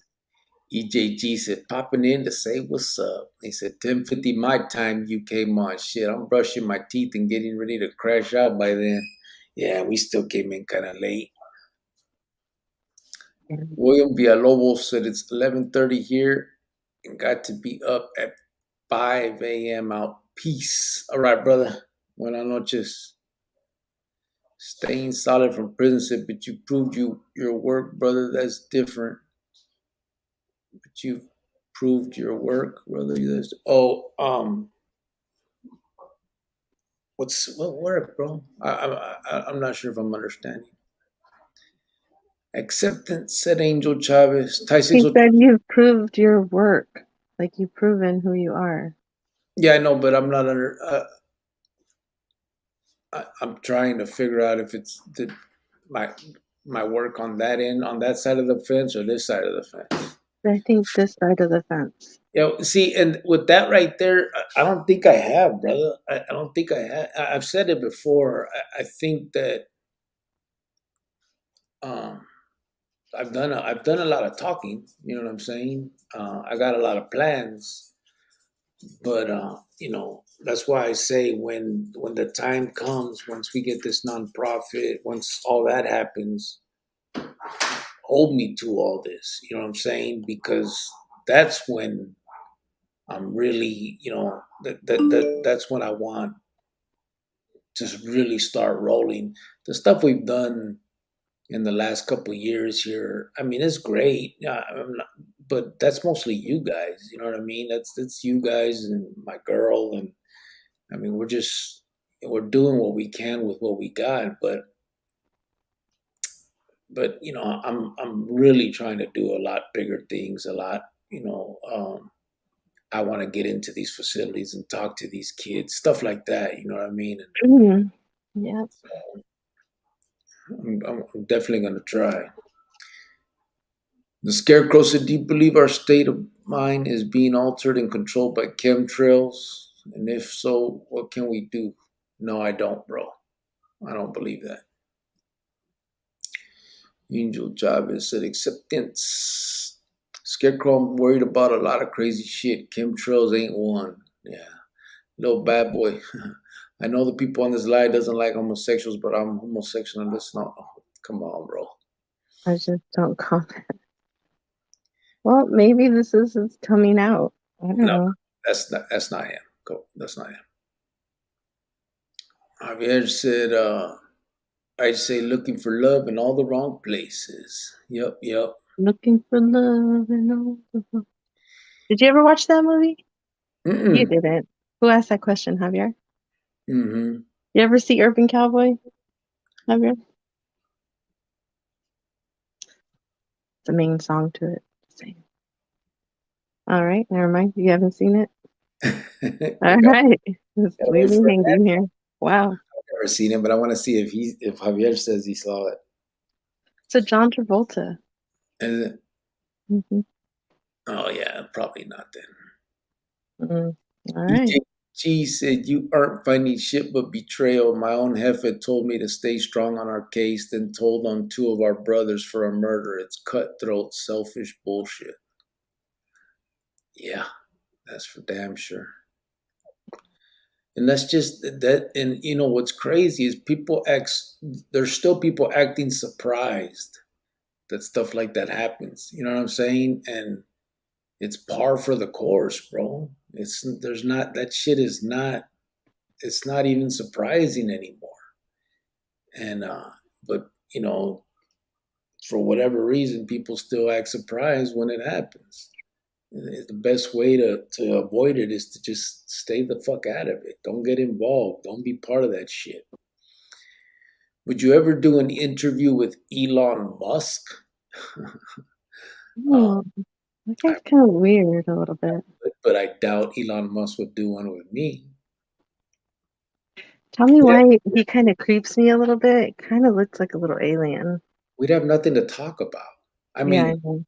EJG said, popping in to say what's up. He said, 10:50 my time, you came on. Shit, I'm brushing my teeth and getting ready to crash out by then. Yeah, we still came in kind of late. And William Villalobos said it's 11:30 here and got to be up at 5 a.m. out. Peace. All right, brother. Buenas noches. Staying solid from prison said, but you proved your work, brother. That's different. But you've proved your work, brother. What work, bro? I'm not sure if I'm understanding. Acceptance, said Angel Chavez. Ty he 602. said you've proved your work. Like you've proven who you are. Yeah, I know, but I'm not under. I'm trying to figure out if it's my my work on that end, on that side of the fence, or this side of the fence. I think this side of the fence. See, and with that right there, I don't think I have, brother. I don't think I have. I've said it before. I think that um, I've done a lot of talking. You know what I'm saying? I got a lot of plans, but that's why I say when the time comes, once we get this nonprofit, once all that happens, hold me to all this. You know what I'm saying? Because that's when I'm really, that's when I want to really start rolling. The stuff we've done in the last couple of years here, I mean, it's great. Yeah, but that's mostly you guys. You know what I mean? That's you guys and my girl, and I mean, we're doing what we can with what we got, but I'm really trying to do a lot bigger things, a lot. I want to get into these facilities and talk to these kids, stuff like that. You know what I mean? And Mhm. Yeah. I'm definitely going to try. The Scarecrow said, do you believe our state of mind is being altered and controlled by chemtrails? And if so, what can we do? No, I don't, bro. I don't believe that. Angel Chavez said, acceptance. Scarecrow, I'm worried about a lot of crazy shit. Chemtrails ain't one. Yeah. Little bad boy. I know the people on this line doesn't like homosexuals, but I'm homosexual and that's not. Come on, bro. I just don't comment. Well, maybe this is his coming out. I don't No, know. that's not him. That's not him. Javier said, I'd say looking for love in all the wrong places. Yep, yep. Looking for love and all the. Did you ever watch that movie? You Mm-mm. didn't. Who asked that question, Javier? Mm-hmm. You ever see Urban Cowboy, Javier? The main song to it. Same. All right, never mind. You haven't seen it? We All got right. Just to leave wait me for it. hanging here. Wow. I've never seen it, but I want to see if Javier says he saw it. So John Travolta. Is it? Hmm. Oh yeah, probably not then. Mm. All right. EJG said, "You aren't finding shit but betrayal. My own jefe told me to stay strong on our case, then told on two of our brothers for a murder. It's cutthroat, selfish bullshit." Yeah, that's for damn sure. And that's just that. And you know what's crazy is people act. There's still people acting surprised that stuff like that happens. You know what I'm saying? And it's par for the course, bro. There's not that shit is not. It's not even surprising anymore. And but you know, for whatever reason, people still act surprised when it happens. The best way to avoid it is to just stay the fuck out of it. Don't get involved. Don't be part of that shit. Would you ever do an interview with Elon Musk? uh, Oh, that I guy's kind of weird a little bit. would, but I doubt Elon Musk would do one with me. Tell me Yeah, why he kind of creeps me a little bit. It kind of looks like a little alien. we'd have nothing to talk about. I Yeah, I mean, know.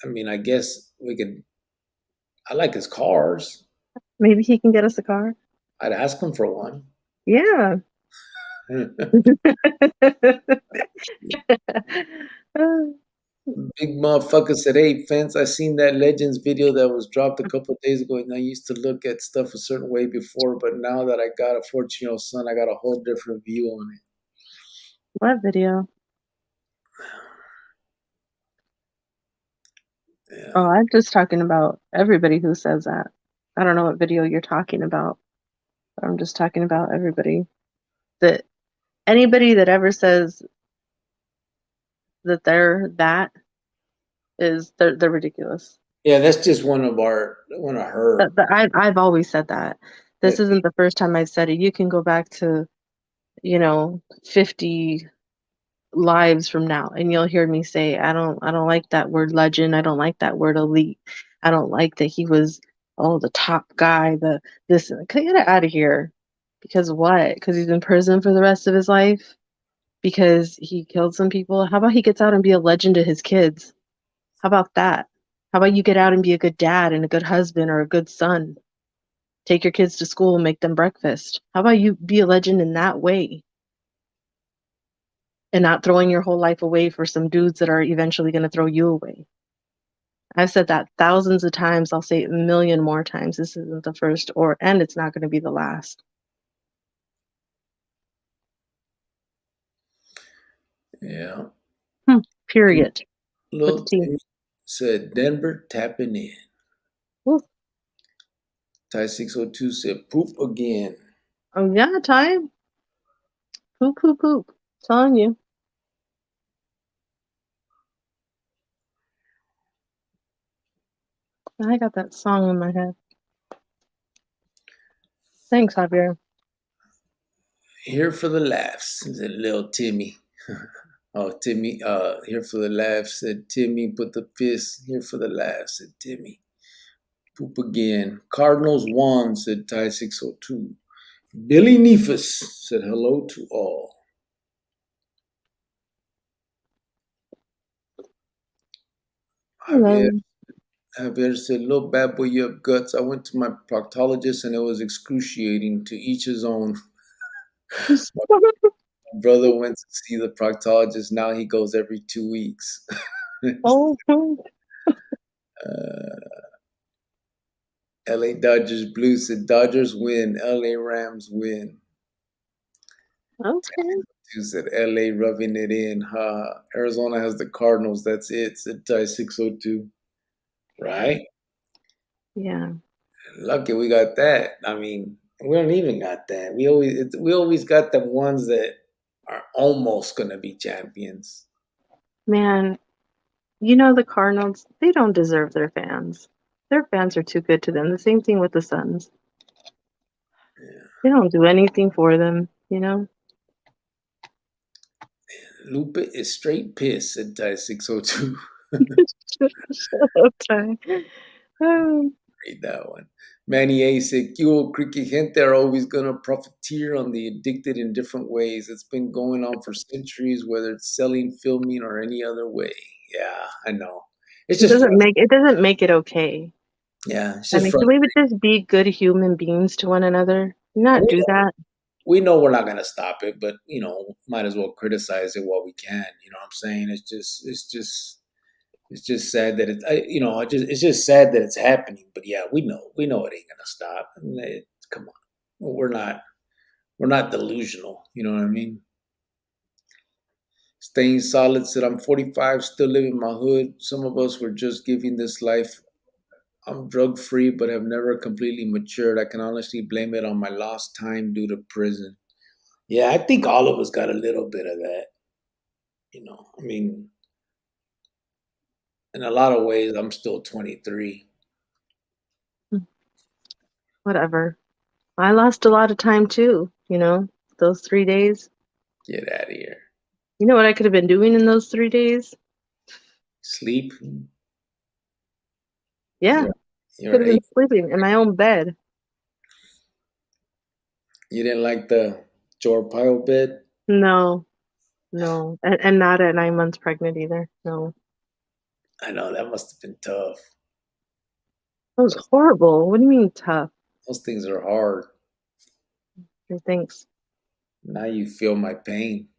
I mean, I guess we could. I like his cars. Maybe he can get us a car. I'd ask him for one. Yeah. Big motherfucker said, "Hey, fence, I seen that Legends video that was dropped a couple of days ago, and I used to look at stuff a certain way before, but now that I got a 14-year-old son, I got a whole different view on it." What video? Yeah. Oh, I'm just talking about everybody who says that. I don't know what video you're talking about. I'm just talking about everybody that anybody that ever says that they're that is they're ridiculous. Yeah, that's just one of her. I've always said that. This That isn't the first time I've said it. You can go back to, 50 lives from now and you'll hear me say I don't like that word legend. I don't like that word elite. I don't like that he was the top guy, the this get it out of here. Because what? Because he's in prison for the rest of his life? Because he killed some people? How about he gets out and be a legend to his kids? How about that? How about you get out and be a good dad and a good husband or a good son? Take your kids to school and make them breakfast. How about you be a legend in that way and not throwing your whole life away for some dudes that are eventually going to throw you away? I've said that thousands of times. I'll say it a million more times. This isn't the first and it's not going to be the last. yeah. Hmm. And Period. With the little T. Timmy said Denver tapping in. Ooh. Ty 602 said poop again. Oh yeah, time. Poop, poop, poop. Telling you. I got that song in my head. Thanks, Javier. Here for the laughs, said little Timmy. Oh, Timmy, here for the laughs, said Timmy. Put the fist here for the laughs, said Timmy. Poop again. Cardinals won, said Ty 602. Billy Neefus said hello to all. Javier, Hello. Javier said, little bad boy, you have guts. I went to my proctologist and it was excruciating. To each his own. My brother went to see the proctologist. Now he goes every 2 weeks. Oh, LA Dodgers Blue said Dodgers win. LA Rams win. okay. Two said LA rubbing it in. Ha. Arizona has the Cardinals. That's it. Said Ty 602. Right? Yeah. Lucky we got that. I mean, we don't even got that. We always got the ones that are almost gonna be champions. Man, the Cardinals, they don't deserve their fans. Their fans are too good to them. The same thing with the Suns. Yeah. They don't do anything for them. Lupe is straight pissed, said Ty 602. Shut up, Ty. Oh, Read that one. Manny A said, "Cubo Creaky gente are always gonna profiteer on the addicted in different ways. It's been going on for centuries, whether it's selling, filming, or any other way." Yeah, I know. It's it just doesn't frustrating. make it doesn't make it okay. Yeah, it's I just mean, can we frustrating. just be good human beings to one another? And Not do that. we know we're not gonna stop it, but might as well criticize it while we can. You know what I'm saying? It's just sad that it's just sad that it's happening. But yeah, we know it ain't gonna stop. I mean, come on, we're not delusional. You know what I mean? Staying solid said, "I'm 45, still living my hood. Some of us were just giving this life. I'm drug free, but have never completely matured. I can honestly blame it on my lost time due to prison." Yeah, I think all of us got a little bit of that. I mean, in a lot of ways, I'm still 23. Whatever. I lost a lot of time too, those 3 days. Get out of here. You know what I could have been doing in those 3 days? Sleep. Yeah, You're, could you're have been eight. sleeping in my own bed. You didn't like the Jor pile bed? No, no. And not at 9 months pregnant either. No. I know that must have been tough. That was horrible. What do you mean tough? Those things are hard. Thanks. Now you feel my pain.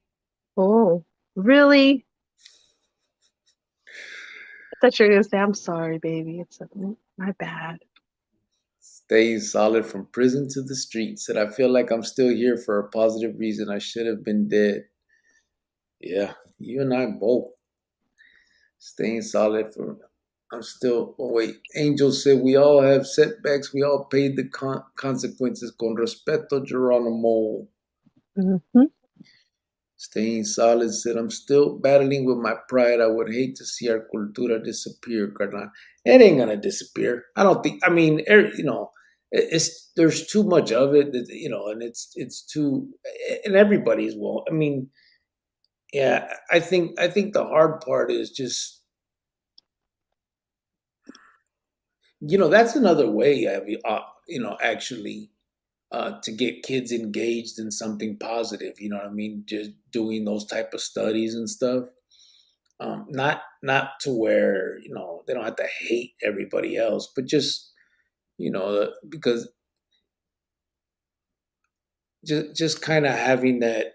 Oh, really? I thought you were gonna say, I'm sorry, baby. It's my bad. Staying solid from prison to the streets. Said, "I feel like I'm still here for a positive reason. I should have been dead." Yeah, you and I both. Staying solid for. I'm still. Oh wait, Angel said we all have setbacks. We all paid the consequences. Con respeto, Geronimo. Hmm. Staying solid said, "I'm still battling with my pride. I would hate to see our cultura disappear, carnal." It ain't gonna disappear. I don't think. I mean, it's there's too much of it, and it's too, and everybody's well. I mean, yeah, I think the hard part is just, that's another way. Actually, to get kids engaged in something positive. You know what I mean? Just doing those type of studies and stuff. Not to where they don't have to hate everybody else, but just because just kind of having that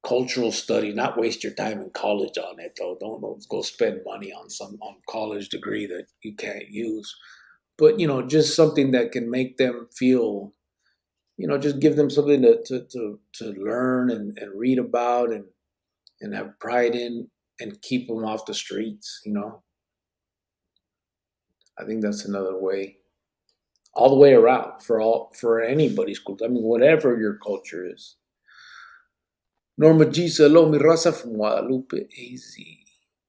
cultural study, not waste your time in college on it though. Don't go spend money on some on college degree that you can't use, but just something that can make them feel, just give them something to learn and read about and have pride in, and keep them off the streets. I think that's another way, all the way around, for anybody's culture. I mean, whatever your culture is. Norma G said, "Hello, mi raza from Guadalupe, AZ."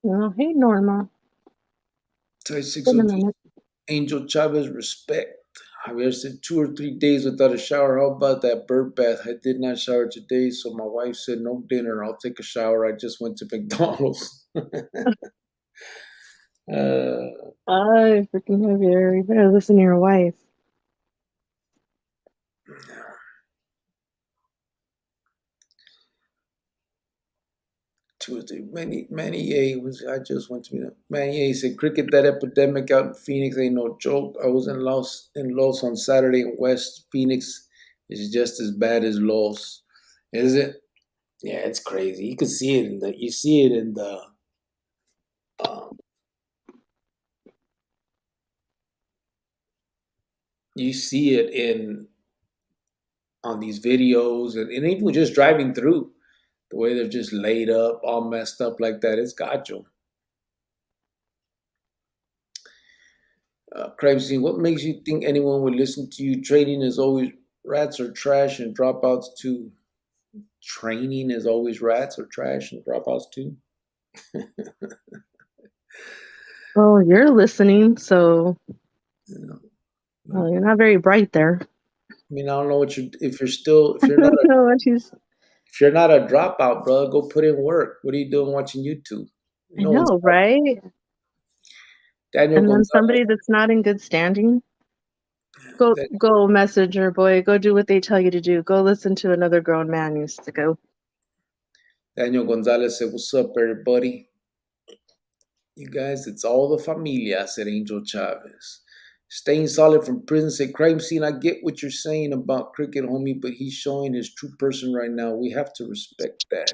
Oh, hey, Norma. Ty It's been a 602, minute. Angel Chavez, respect. Javier said 2 or 3 days without a shower. How about that bird bath? I did not shower today, so my wife said no dinner. I'll take a shower. I just went to McDonald's. uh, I freaking Javier. You better listen to your wife. 2 or 3. Manny A was. I just went to Manny A said, "Cricket, that epidemic out in Phoenix ain't no joke. I was in Los on Saturday in West Phoenix. It's just as bad as Los. Is it? Yeah, it's crazy. You can see it you see it in the um, you see it in on these videos, and even just driving through, the way they're just laid up, all messed up like that. It's got you. Crime scene. What makes you think anyone would listen to you? Training is always rats or trash, and dropouts too. Training is always rats or trash, and dropouts too. Oh, you're listening, so You know, well, you're not very bright there. I mean, I don't know what you if you're still I don't know what he's. if you're not a dropout, bro. Go put in work. What are you doing watching YouTube? I No one's know, right? Daniel And then Gonzalez. somebody that's not in good standing. Go, messenger boy. Go do what they tell you to do. Go listen to another grown man used to go. Daniel Gonzalez said, "What's up, everybody? You guys, it's all the familia," said Angel Chavez. Staying solid from prison, said crime scene. I get what you're saying about Cricket, homie, but he's showing his true person right now. We have to respect that.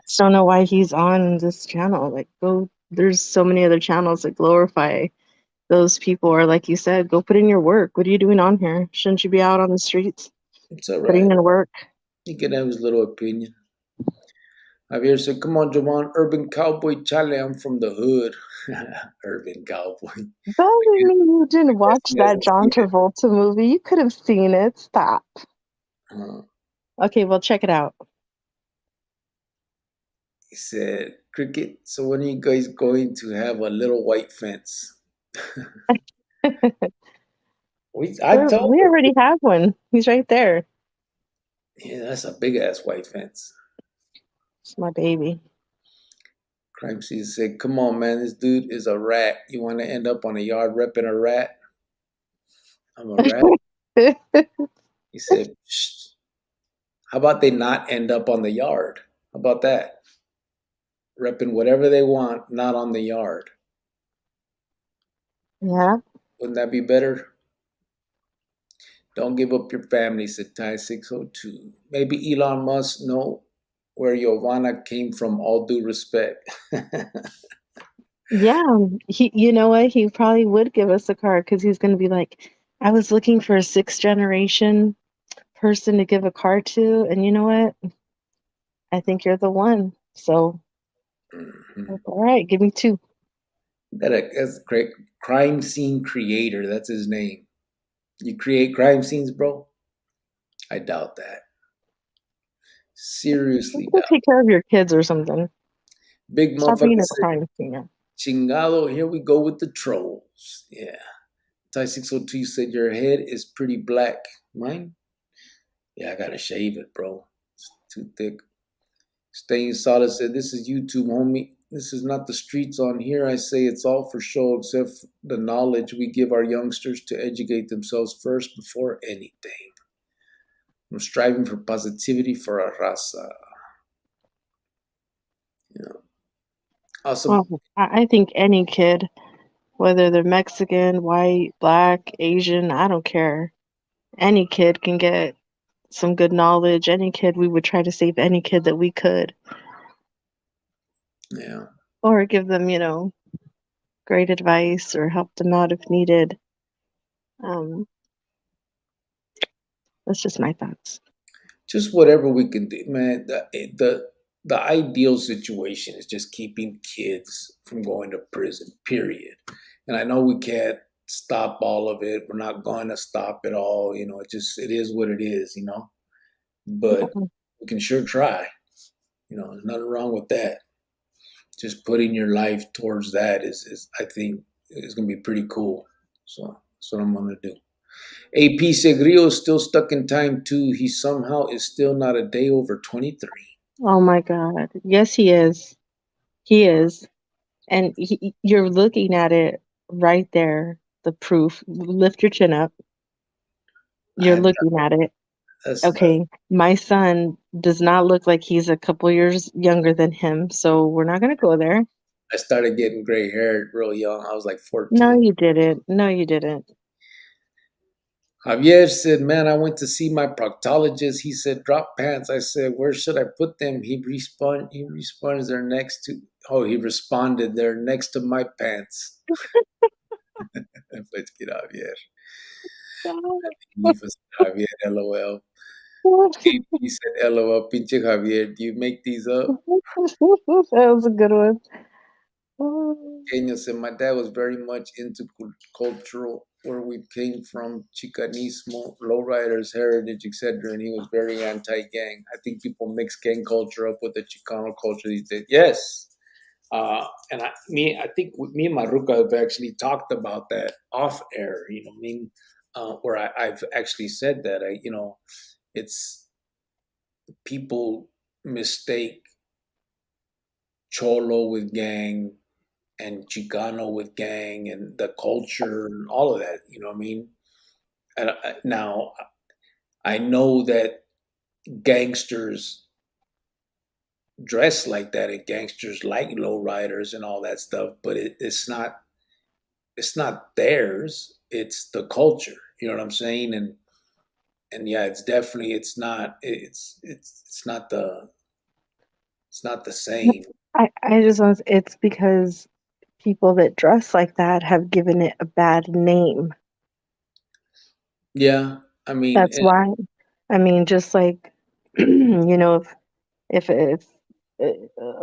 Just don't know why he's on this channel. Like, go. There's so many other channels that glorify those people, or like you said, go put in your work. What are you doing on here? Shouldn't you be out on the streets It's all putting right. in work? He can have his little opinion. Javier said, "Come on, Javon, urban cowboy Chale. I'm from the hood." Urban cowboy. Doesn't mean you didn't Yes, watch he that hasn't John seen it. Travolta movie. You could have seen it. Stop. Uh, Okay, well, check it out. he said, Cricket, so when are you guys going to have a little white fence? I told We him, already have one. He's right there. yeah, that's a big ass white fence. It's my baby. Crime Scene said, come on, man, this dude is a rat. You want to end up on a yard repping a rat? I'm a rat. He said, Psst. How about they not end up on the yard? How about that? Repping whatever they want, not on the yard. Yeah. Wouldn't that be better? Don't give up your family, said Ty 602. Maybe Elon Musk know where Giovanna came from, all due respect. Yeah. You know what? He probably would give us a card because he's going to be like, I was looking for a sixth generation person to give a card to. And you know what? I think you're the one. So, Mhm. like, all right, give me two. That's great. Crime scene creator, that's his name. You create crime scenes, bro? I doubt that. Seriously Go doubt. take care of your kids or something. Big Stop motherfucker being a said, crime singer. chingado, here we go with the trolls. Yeah. Ty 602 said, your head is pretty black. Mine? Yeah, I gotta shave it, bro. It's too thick. Staying solid said, this is YouTube, homie. This is not the streets on here. I say it's all for show, except the knowledge we give our youngsters to educate themselves first before anything. I'm striving for positivity for our raza. You know, awesome. Well, I think any kid, whether they're Mexican, white, black, Asian, I don't care. Any kid can get some good knowledge. Any kid, we would try to save any kid that we could, Yeah. or give them, great advice or help them out if needed. Um, that's just my thoughts. Just whatever we can do, man. The ideal situation is just keeping kids from going to prison. Period. And I know we can't stop all of it. We're not going to stop it all. It is what it is. But Yeah. we can sure try. There's nothing wrong with that. Just putting your life towards that is I think is going to be pretty cool. So that's what I'm going to do. AP Segrio is still stuck in time too. He somehow is still not a day over 23. Oh my God. Yes, he is. He is. And you're looking at it right there, the proof. Lift your chin up. You're I looking at it. that's not. Okay, my son does not look like he's a couple years younger than him, so we're not going to go there. I started getting gray hair real young. I was like No, 14. you didn't. No, you didn't. Javier said, "Man, I went to see my proctologist. He said, drop pants. I said, where should I put them? He responds, they're next to. Oh, he responded, they're next to my pants." Let's get Javier. He was Javier, LOL. He said, LOL, pinche Javier. Do you make these up? That was a good one. Mm. Kenya said my dad was very much into cultural where we came from, Chicanismo, lowriders, heritage, etc. And he was very anti-gang. I think people mix gang culture up with the Chicano culture these days. Yes, I think me and Maruka have actually talked about that off air. You know, I mean, where I've actually said that it's people mistake cholo with gang and Chicano with gang and the culture and all of that. You know what I mean? And now I know that gangsters dress like that and gangsters like lowriders and all that stuff, but it's not theirs. It's the culture. You know what I'm saying? And yeah, it's definitely it's not the same. I just want it's because people that dress like that have given it a bad name. Yeah, I mean, That's why. I mean, just like, if a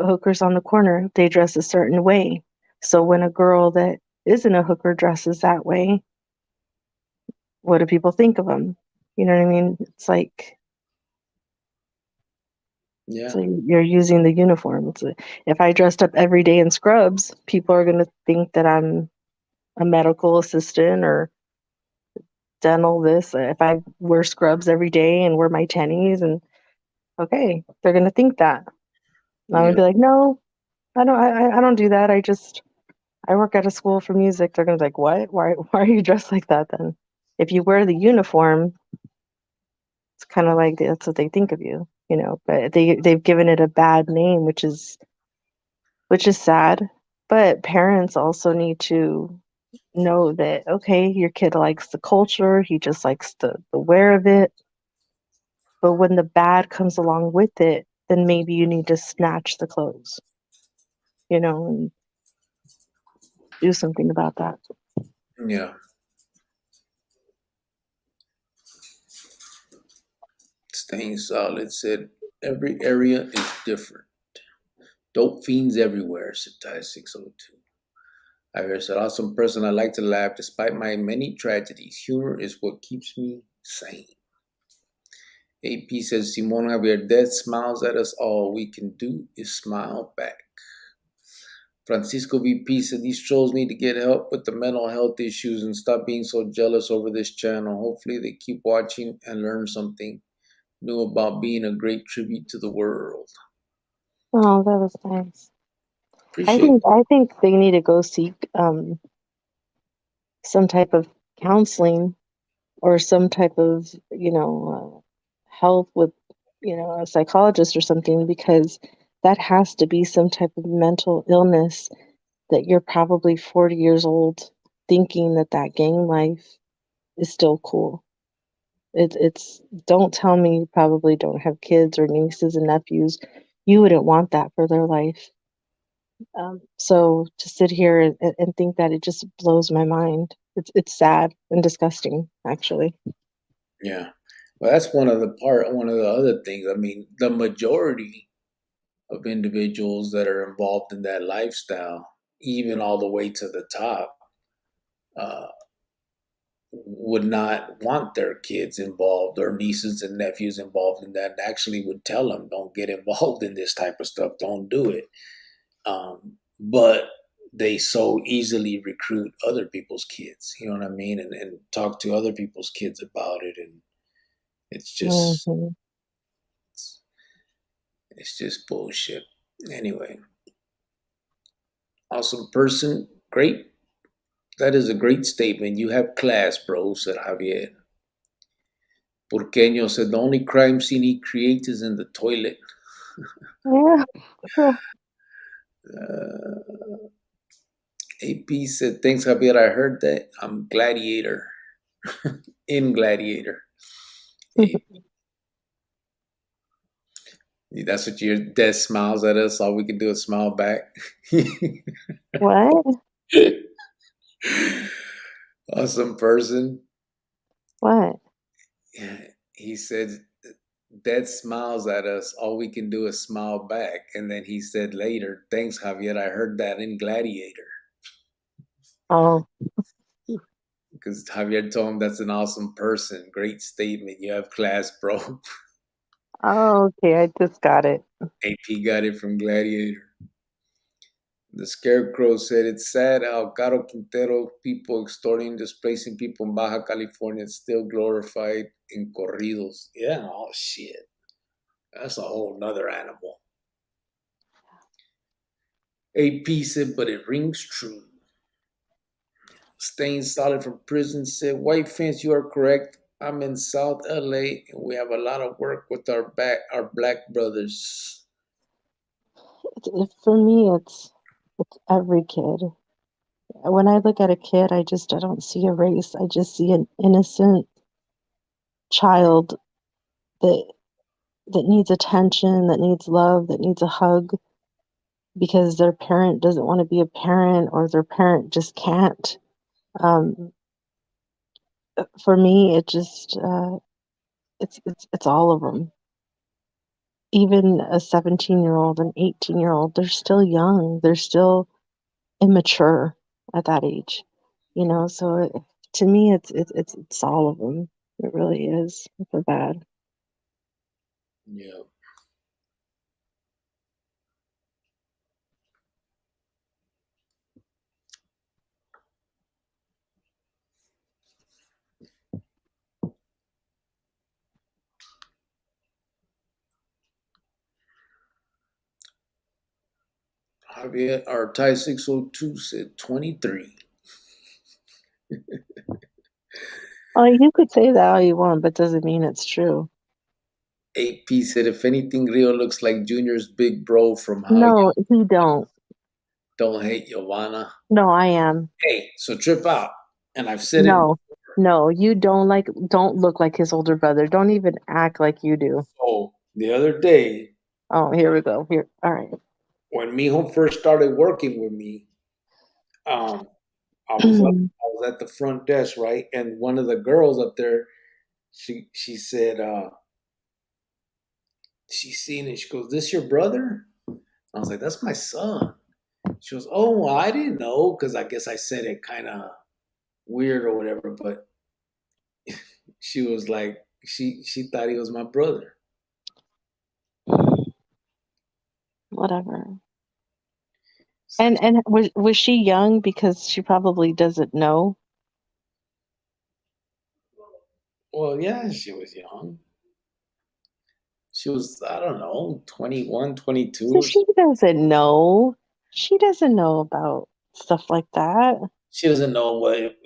hooker's on the corner, they dress a certain way. So when a girl that isn't a hooker dresses that way, what do people think of them? You know what I mean? yeah, So you're using the uniform. If I dressed up every day in scrubs, people are going to think that I'm a medical assistant or dental this. If I wear scrubs every day and wear my tennies, and okay, they're going to think that. And I'm going yeah, to be like, no, I don't do that. I work at a school for music. They're going to be like, what? Why are you dressed like that then? If you wear the uniform, it's kind of like that's what they think of you, but they've given it a bad name, which is sad. But parents also need to know that, okay, your kid likes the culture, he just likes the wear of it. But when the bad comes along with it, then maybe you need to snatch the clothes, and do something about that. yeah. Staying solid said every area is different. Dope fiends everywhere, Satai 602. I said, awesome person. I like to laugh despite my many tragedies. Humor is what keeps me sane. AP says, Simon Javier, death smiles at us all. We can do is smile back. Francisco VP said, these trolls need to get help with the mental health issues and stop being so jealous over this channel. Hopefully, they keep watching and learn something new about being a great tribute to the world. Oh, that was nice. I Appreciate think I think they need to go seek some type of counseling or some type of help with a psychologist or something, because that has to be some type of mental illness, that you're probably 40 years old thinking that gang life is still cool. It's don't tell me you probably don't have kids or nieces and nephews. You wouldn't want that for their life. So to sit here and think that, it just blows my mind. It's sad and disgusting, actually. Yeah. Well, that's one of the other things. I mean, the majority of individuals that are involved in that lifestyle, even all the way to the top, uh, would not want their kids involved or nieces and nephews involved in that, and actually would tell them, don't get involved in this type of stuff, don't do it. But they so easily recruit other people's kids, you know what I mean? And talk to other people's kids about it. And it's just, Hmm. it's just bullshit. Anyway, awesome person. Great. That is a great statement. You have class, bro, said Javier. Porqueño said the only crime scene he creates is in the toilet. Yeah. Uh, AP said, thanks, Javier. I heard that. I'm Gladiator. In Gladiator. AP. That's what your dead smiles at us. All we can do is smile back. What? Awesome person. What? He said dead smiles at us. All we can do is smile back. And then he said later, "Thanks, Javier. I heard that in Gladiator." Oh, Because Javier told him that's an awesome person. Great statement. You have class, bro. oh, okay. I just got it. AP got it from Gladiator. The Scarecrow said, "It's sad how Caro Quintero people extorting, displacing people in Baja California is still glorified in corridos." Yeah, oh shit. That's a whole nother animal. AP said, "But it rings true." Staying solid from prison said, "White fans, you are correct. I'm in South LA and we have a lot of work with our black brothers." For me, it's every kid. When I look at a kid, I don't see a race. I just see an innocent child that needs attention, that needs love, that needs a hug because their parent doesn't want to be a parent or their parent just can't. Um, for me, it's all of them. Even a 17-year-old, an 18-year-old, they're still young. They're still immature at that age, So to me, it's all of them. It really is. For bad. Yeah. Javier, our Thai 602 said 23. Oh, you could say that all you want, but doesn't mean it's true. AP said, "If anything, Rio looks like Junior's big bro from How You No, he don't. Don't Hate Giovanna." No, I am. Hey, so trip out. And I've said it No, no, you don't look like his older brother. Don't even act like you do. before. The other day, Oh, here we go. Here, all right. when Mijo first started working with me, um, I was at the front desk, right? And one of the girls up there, she said, she seen it. She goes, "This your brother?" I was like, "That's my son." She goes, "Oh, well, I didn't know because I guess I said it kind of weird or whatever." But she was like, she thought he was my brother. Whatever. Such. And was she young because she probably doesn't know? Well, yeah, she was young. She was, I don't know, 21, 22 So or she something. doesn't know. She doesn't know about stuff like that. She doesn't know what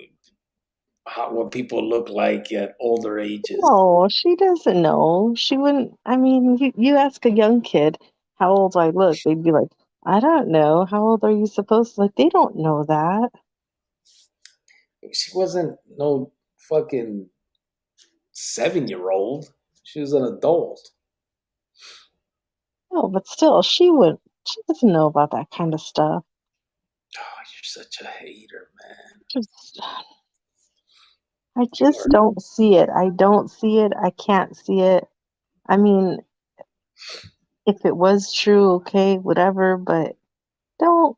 people look like at older ages. No, she doesn't know. She wouldn't. I mean, you ask a young kid how old I look, they'd be like, I don't know. How old are you supposed to? Like, they don't know that. She wasn't no fucking 7-year-old. She was an adult. No, but still, she would. She doesn't know about that kind of stuff. Oh, you're such a hater, man. Just, I You just are. don't see it. I don't see it. I can't see it. I mean, if it was true, okay, whatever, but don't.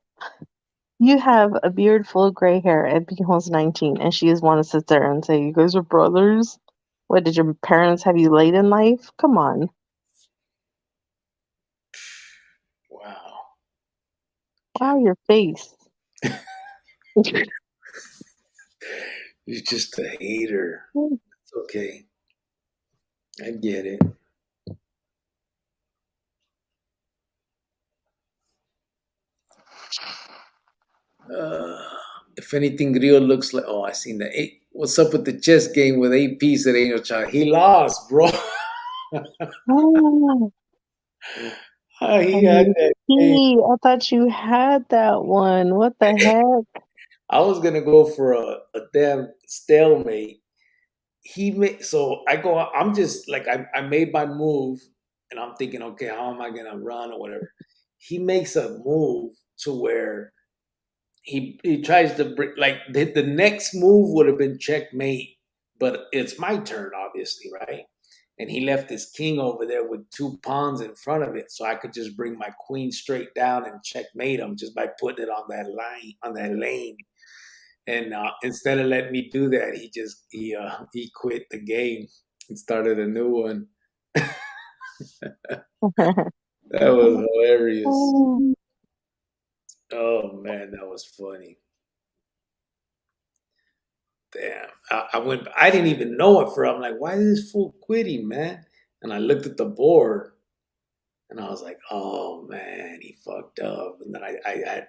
You have a beard full of gray hair and Pico's 19, and she just want to sit there and say, You guys are brothers? What, did your parents have you late in life? Come on. Wow. Wow, Can't. your face. You're just a hater. It's okay. I get it. Uh, if anything, Rio looks like. Oh, I seen that. Hey, what's up with the chess game with 8 pieces at Angel Child? He lost, bro. Oh, He had and that game. I thought you had that one. What the heck? I was gonna go for a damn stalemate. He made so I go. I'm just like I made my move, and I'm thinking, okay, how am I gonna run or whatever? He makes a move to where he tries to bring like the next move would have been checkmate, but it's my turn, obviously, right? and he left his king over there with two pawns in front of it, so I could just bring my queen straight down and checkmate him just by putting it on that line, on that lane. And instead of letting me do that, he quit the game and started a new one. That was hilarious. Oh man, that was funny. Damn. I went. I didn't even know it for. I'm like, why is this fool quitting, man? And I looked at the board, and I was like, oh man, he fucked up. And then I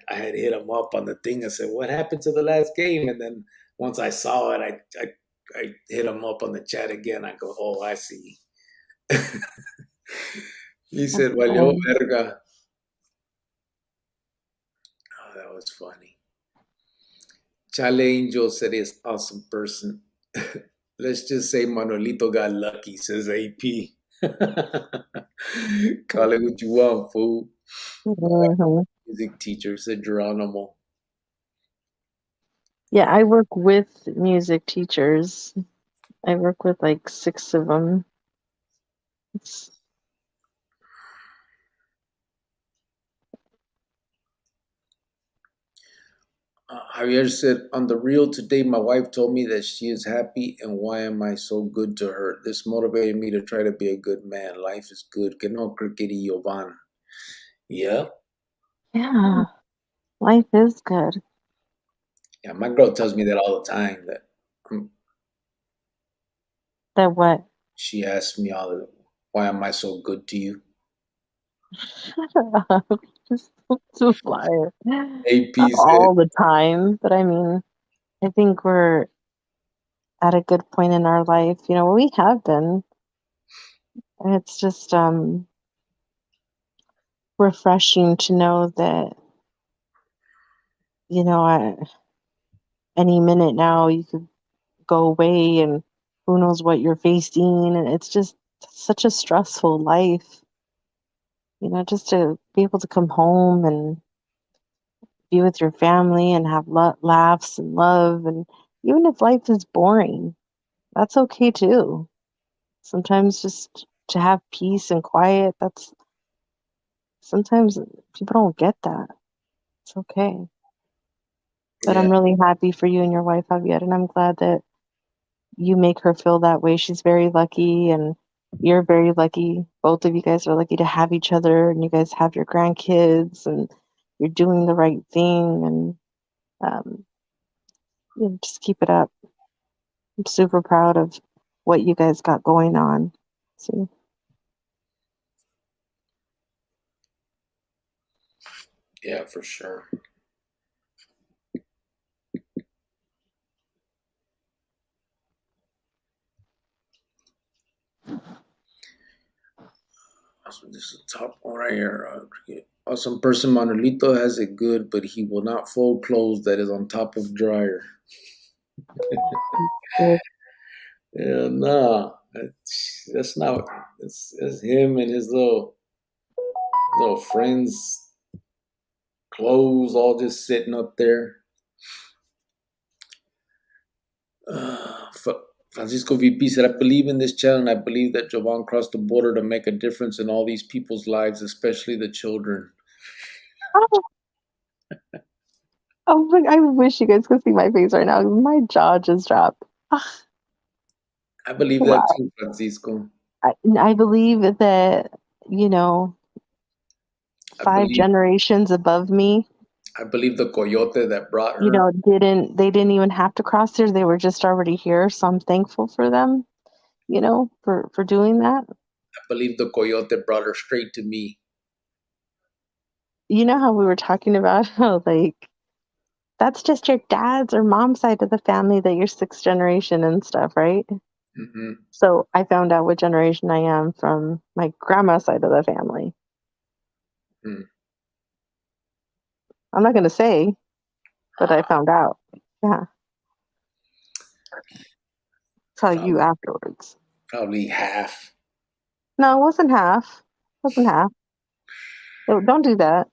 had hit him up on the thing. I said, what happened to the last game? And then once I saw it, I hit him up on the chat again. I go, oh, I see. He said, valió verga. Oh, that was funny. Chale Angel said he's an awesome person. Let's just say Manuelito got lucky, says AP. Call it what you want, fool. Mhm. Music teacher, said Geronimo. Yeah, I work with music teachers. I work with like 6 of them. Javier said, on the real today, my wife told me that she is happy, and why am I so good to her? This motivated me to try to be a good man. Life is good. Que no criquerillo van. Yeah. Yeah, life is good. Yeah, my girl tells me that all the time. That That what? she asks me all the, why am I so good to you? Shut up. Just to liar. AP Not said, all the time, but I mean, I think we're at a good point in our life. You know, we have been. And it's just refreshing to know that, you know, any minute now you could go away and who knows what you're facing. And it's just such a stressful life, you know, just to be able to come home and be with your family and have laughs and love. And even if life is boring, that's okay too. Sometimes just to have peace and quiet, that's sometimes people don't get that. It's okay. But yeah, I'm really happy for you and your wife, Javier, and I'm glad that you make her feel that way. She's very lucky, and you're very lucky. Both of you guys are lucky to have each other, and you guys have your grandkids, and you're doing the right thing, and you know, just keep it up. I'm super proud of what you guys got going on. See, yeah, for sure. This is the top one right here. Awesome person, Manuelito has it good, but he will not fold clothes that is on top of dryer. good. Yeah, nah, that's not. That's him and his little friends' clothes all just sitting up there. Francisco VP said, I believe in this channel and I believe that Jovan crossed the border to make a difference in all these people's lives, especially the children. Oh, oh I wish you guys could see my face right now. My jaw just dropped. Ah, I believe that wow. too, Francisco. I believe that, you know, I 5 generations above me, believe the coyote that brought you her. know, they didn't even have to cross here. They were just already here. So I'm thankful for them, you know, for doing that. I believe the coyote brought her straight to me. You know how we were talking about how like that's just your dad's or mom's side of the family that you're 6th generation and stuff, right? Hmm. So I found out what generation I am from my grandma's side of the family. Hmm. I'm not gonna say, but I found out. Yeah, tell you Probably, afterwards. probably half. No, it wasn't half. It wasn't half. Don't do that.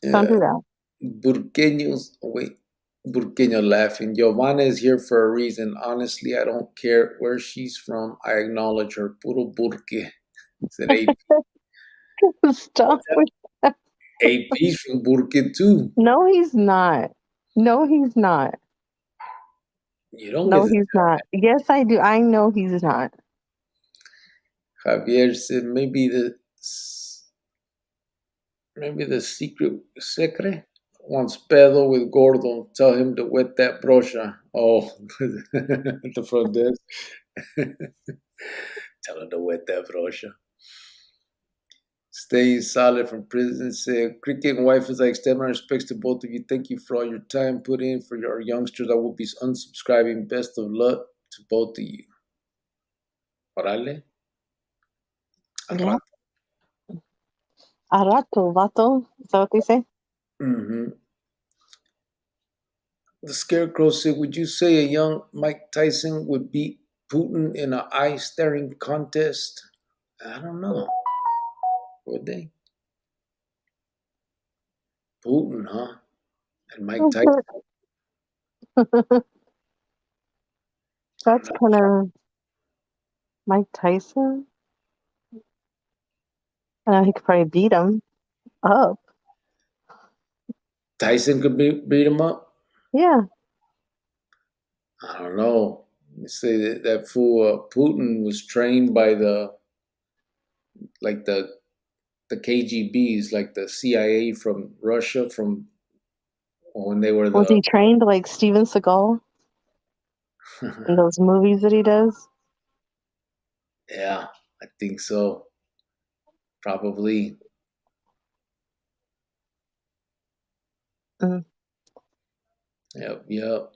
Don't Yeah, do that. Burqueños. Oh, wait. Burqueño laughing. Giovanna is here for a reason. Honestly, I don't care where she's from. I acknowledge her. Puro burque. Said AP. Stop with that. AP's from Burque too. No, he's not. No, he's not. You don't get No, to he's tell not. Yes, I do. I know he's not. Javier said maybe the secret wants pedo with gordo. Tell him to wet that brocha. Oh, the front desk. Tell him to wet that brocha. Stay solid from prison. Say, cricket and wife, as I extend my respects to both of you. Thank you for all your time put in for your youngsters. I will be unsubscribing. Best of luck to both of you. Orale. Al Yeah. rato. Arato, vato. Is that what they say? Mm-hmm. The Scarecrow said, would you say a young Mike Tyson would beat Putin in an eye staring contest? I don't know. Would they? Putin, huh? And Mike Tyson? I don't That's know. kind of Mike Tyson. He could probably beat him up. Tyson could beat him up? Yeah. I don't know. They say that fool Putin was trained by like the KGBs, like the CIA from Russia, from when they were Was the he trained like Steven Seagal in those movies that he does? yeah, I think so. Probably. Mm. Yep, yep.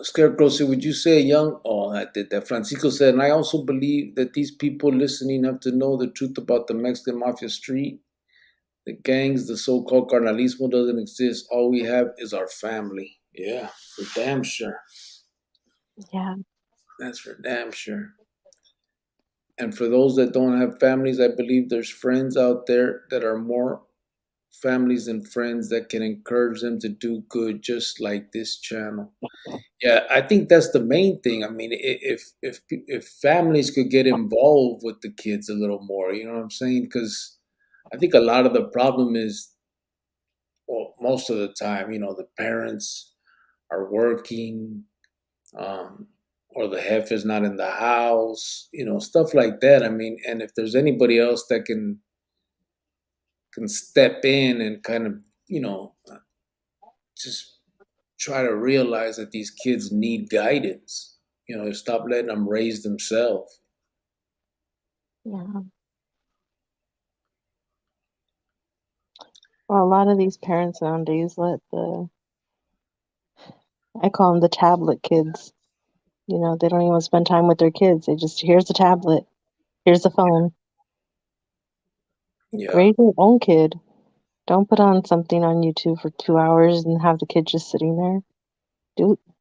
Scarecrow said, would you say a young, oh, I did that. Francisco said, and I also believe that these people listening have to know the truth about the Mexican Mafia Street. The gangs, the so called carnalismo doesn't exist. All we have is our family. Yeah, for damn sure. Yeah. That's for damn sure. And for those that don't have families, I believe there's friends out there that are more families and friends that can encourage them to do good, just like this channel. Yeah, I think that's the main thing. I mean, if families could get involved with the kids a little more, you know what I'm saying? Because I think a lot of the problem is, well, most of the time, the parents are working, um, or the hef is not in the house, stuff like that. I mean, and if there's anybody else that can step in and kind of, just try to realize that these kids need guidance. Stop letting them raise themselves. Yeah. Well, a lot of these parents nowadays I call them the tablet kids. They don't even spend time with their kids. They just, here's the tablet, here's the phone. Yeah, Raise your own kid. Don't put on something on YouTube for 2 hours and have the kid just sitting there.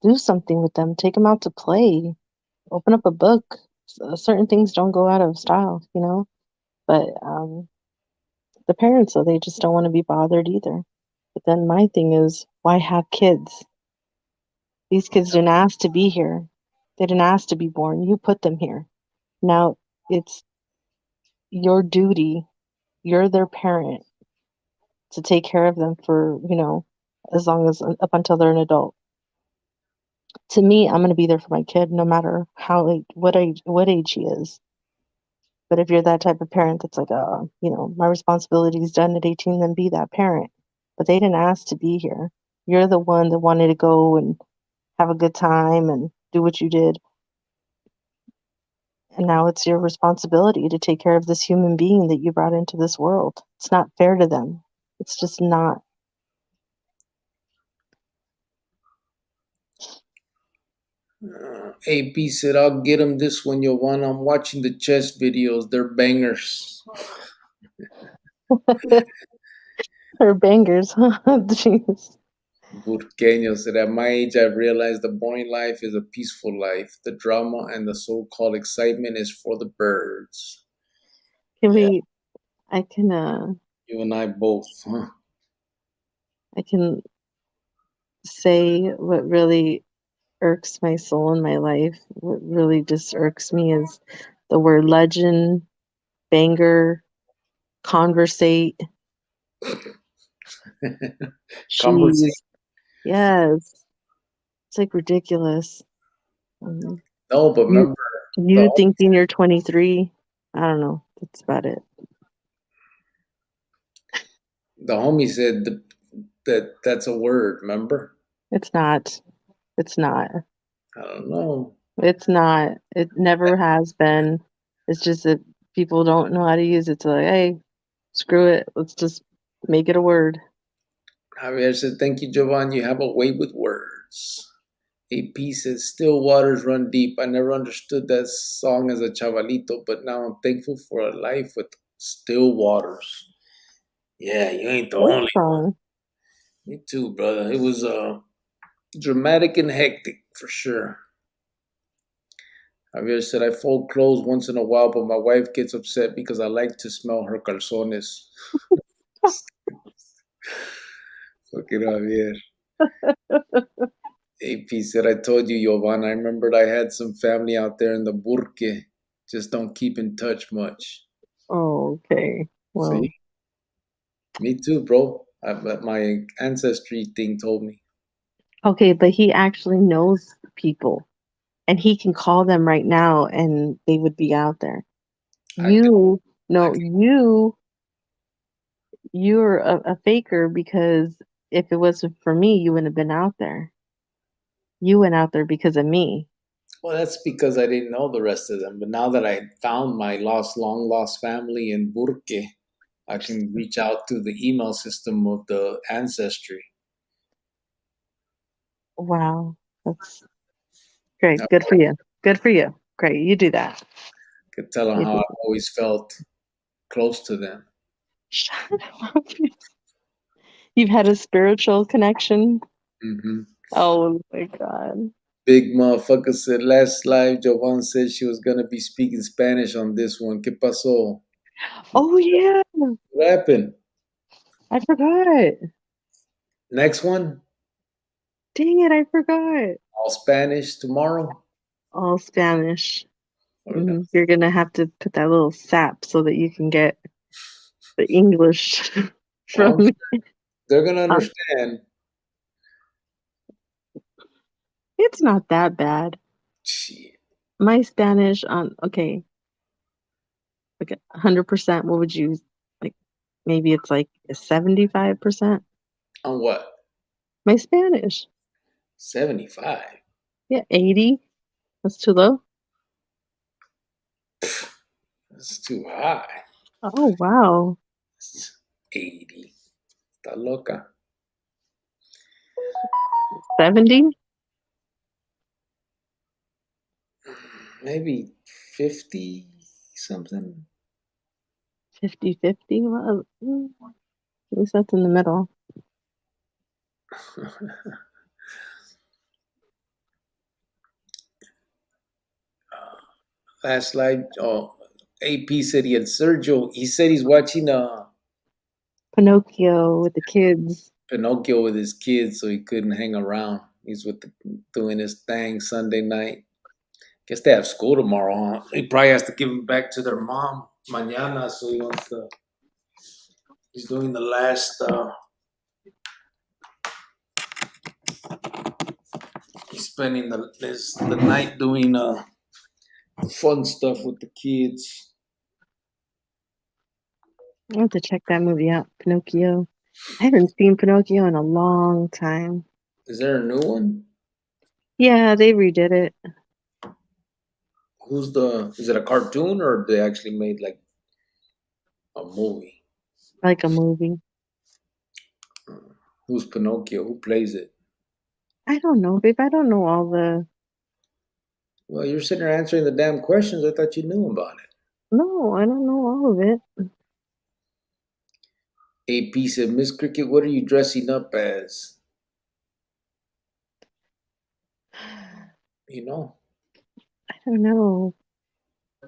Do something with them. Take them out to play. Open up a book. Certain things don't go out of style. But the parents, though, they just don't want to be bothered either. But then my thing is, why have kids? These kids didn't ask to be here. They didn't ask to be born. You put them here. Now it's your duty. You're their parent to take care of them for, as long as up until they're an adult. To me, I'm going to be there for my kid no matter how, like, what age he is. But if you're that type of parent that's like, my responsibility is done at 18, then be that parent. But they didn't ask to be here. You're the one that wanted to go and have a good time and do what you did. And now it's your responsibility to take care of this human being that you brought into this world. It's not fair to them. It's just not. AP said, I'll get them this one, Giovanna. I'm watching the chess videos. They're bangers. They're bangers, huh? Jeez. Burqueño said, at my age, I've realized the boring life is a peaceful life. The drama and the so called excitement is for the birds. Can Yeah. we I can You and I both, huh? I can say what really irks my soul in my life. What really just irks me is the word legend, banger, conversate, Conversation. cheese. Yes, it's like ridiculous. Um, No, but you remember you the thinking you're 23? I don't know. That's about it. the homie said that's a word. Remember? It's not. It's not. I don't know. It's not. It never has been. It's just that people don't know how to use it. So like, hey, screw it. Let's just make it a word. Javier said, "Thank you, Jovan. You have a way with words." AP says, "Still waters run deep. I never understood that song as a chavalito, but now I'm thankful for a life with still waters." Yeah, you ain't the What only one. song? Me too, brother. It was dramatic and hectic for sure. Javier said, "I fold clothes once in a while, but my wife gets upset because I like to smell her calzones." Fucking Javier. AP said, "I told you, Jovan. I remembered I had some family out there in the Burke. Just don't keep in touch much." Oh, okay. See? Well, Me too, bro. My ancestry thing told me. okay, but he actually knows people and he can call them right now and they would be out there. I can, You, I no, can, you're a faker because if it wasn't for me, you wouldn't have been out there. You went out there because of me. well, that's because I didn't know the rest of them. But now that I found my long lost family in Burke, I can reach out to the email system of the ancestry. Wow, that's great. I Good for you. Good for you. Great. You do that. could tell them You how do I've that. always felt close to them. Shut up. You've had a spiritual connection. Hmm. Oh my God. Big motherfucker said last live, Jovan said she was gonna be speaking Spanish on this one. ¿Qué pasó? Oh yeah. What happened? I forgot. Next one, Dang it, I forgot. all Spanish tomorrow. All Spanish. Or no? You're gonna have to put that little sap so that you can get the English Well, from I'm me. sure they're gonna Um, understand. it's not that bad. Shit. My Spanish on okay, like 100%. What would you like? Maybe it's like 75%. On what? My Spanish. 75. Yeah, 80. That's too low. That's too high. Oh wow. 80. Está loca. 70, Maybe 50 something. 50, 50. Well, at least that's in the middle. Last live. Oh, AP said he had Sergio. He said he's watching Pinocchio with the kids. Pinocchio with his kids, so he couldn't hang around. He's doing his thing Sunday night. Guess they have school tomorrow, huh? He probably has to give them back to their mom mañana, so he wants to. He's doing the last. He's spending the night doing fun stuff with the kids. I have to check that movie out. Pinocchio. I haven't seen Pinocchio in a long time. Is there a new one? Yeah, they redid it Who's the? Is it a cartoon or they actually made like a movie? like a movie. Who's Pinocchio? Who plays it? I don't know, babe. I don't know all the. Well, you're sitting there answering the damn questions. I thought you knew about it. No, I don't know all of it. AP said, Miss Cricket, what are you dressing up as? You know, I don't know.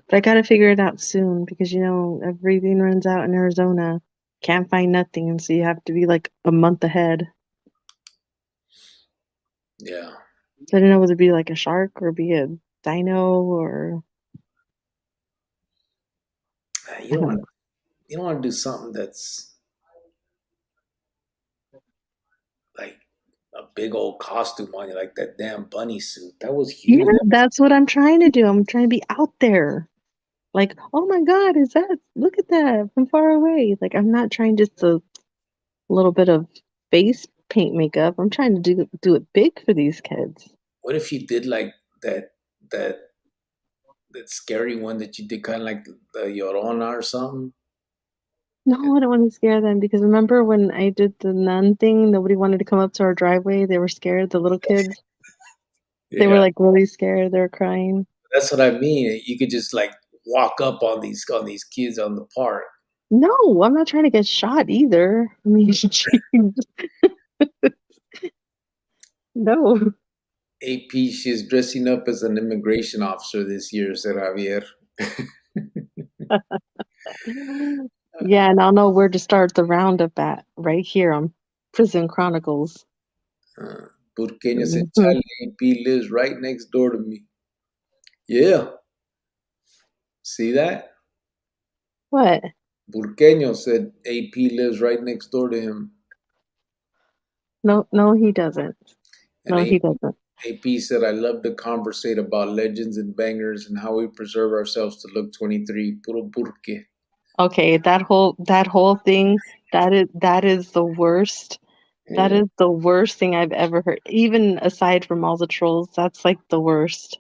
But I gotta figure it out soon because everything runs out in Arizona. Can't find nothing, and so you have to be like a month ahead. Yeah. So I didn't know whether it be like a shark or be a dino or You I don't don't want know. you don't want to do something that's like a big old costume on you, like that damn bunny suit. That was Yeah, huge. that's what I'm trying to do. I'm trying to be out there. Like, oh my God, look at that from far away. Like, I'm not trying just a little bit of face paint makeup. I'm trying to do it big for these kids. What if you did like that that scary one that you did, kind of like the Llorona or something? No, I don't want to scare them because remember when I did the nun thing, nobody wanted to come up to our driveway. They were scared, the little kids. They were Yeah, like really scared. They were crying. that's what I mean. You could just like walk up on these kids on the park. No, I'm not trying to get shot either. I mean, no. AP, she's dressing up as an immigration officer this year, said Javier. Yeah, and I'll know where to start the roundup at right here on Prison Chronicles. Uh, Burqueño said, Mhm. Charlie, AP lives right next door to me. Yeah, see that? What? Burqueño said AP lives right next door to him. No, no, he doesn't. And No, he doesn't. AP said, I love to conversate about legends and bangers and how we preserve ourselves to look 23. Puro burque. Okay, that whole thing, that is the worst. That Yeah. is the worst thing I've ever heard. Even aside from all the trolls, that's like the worst.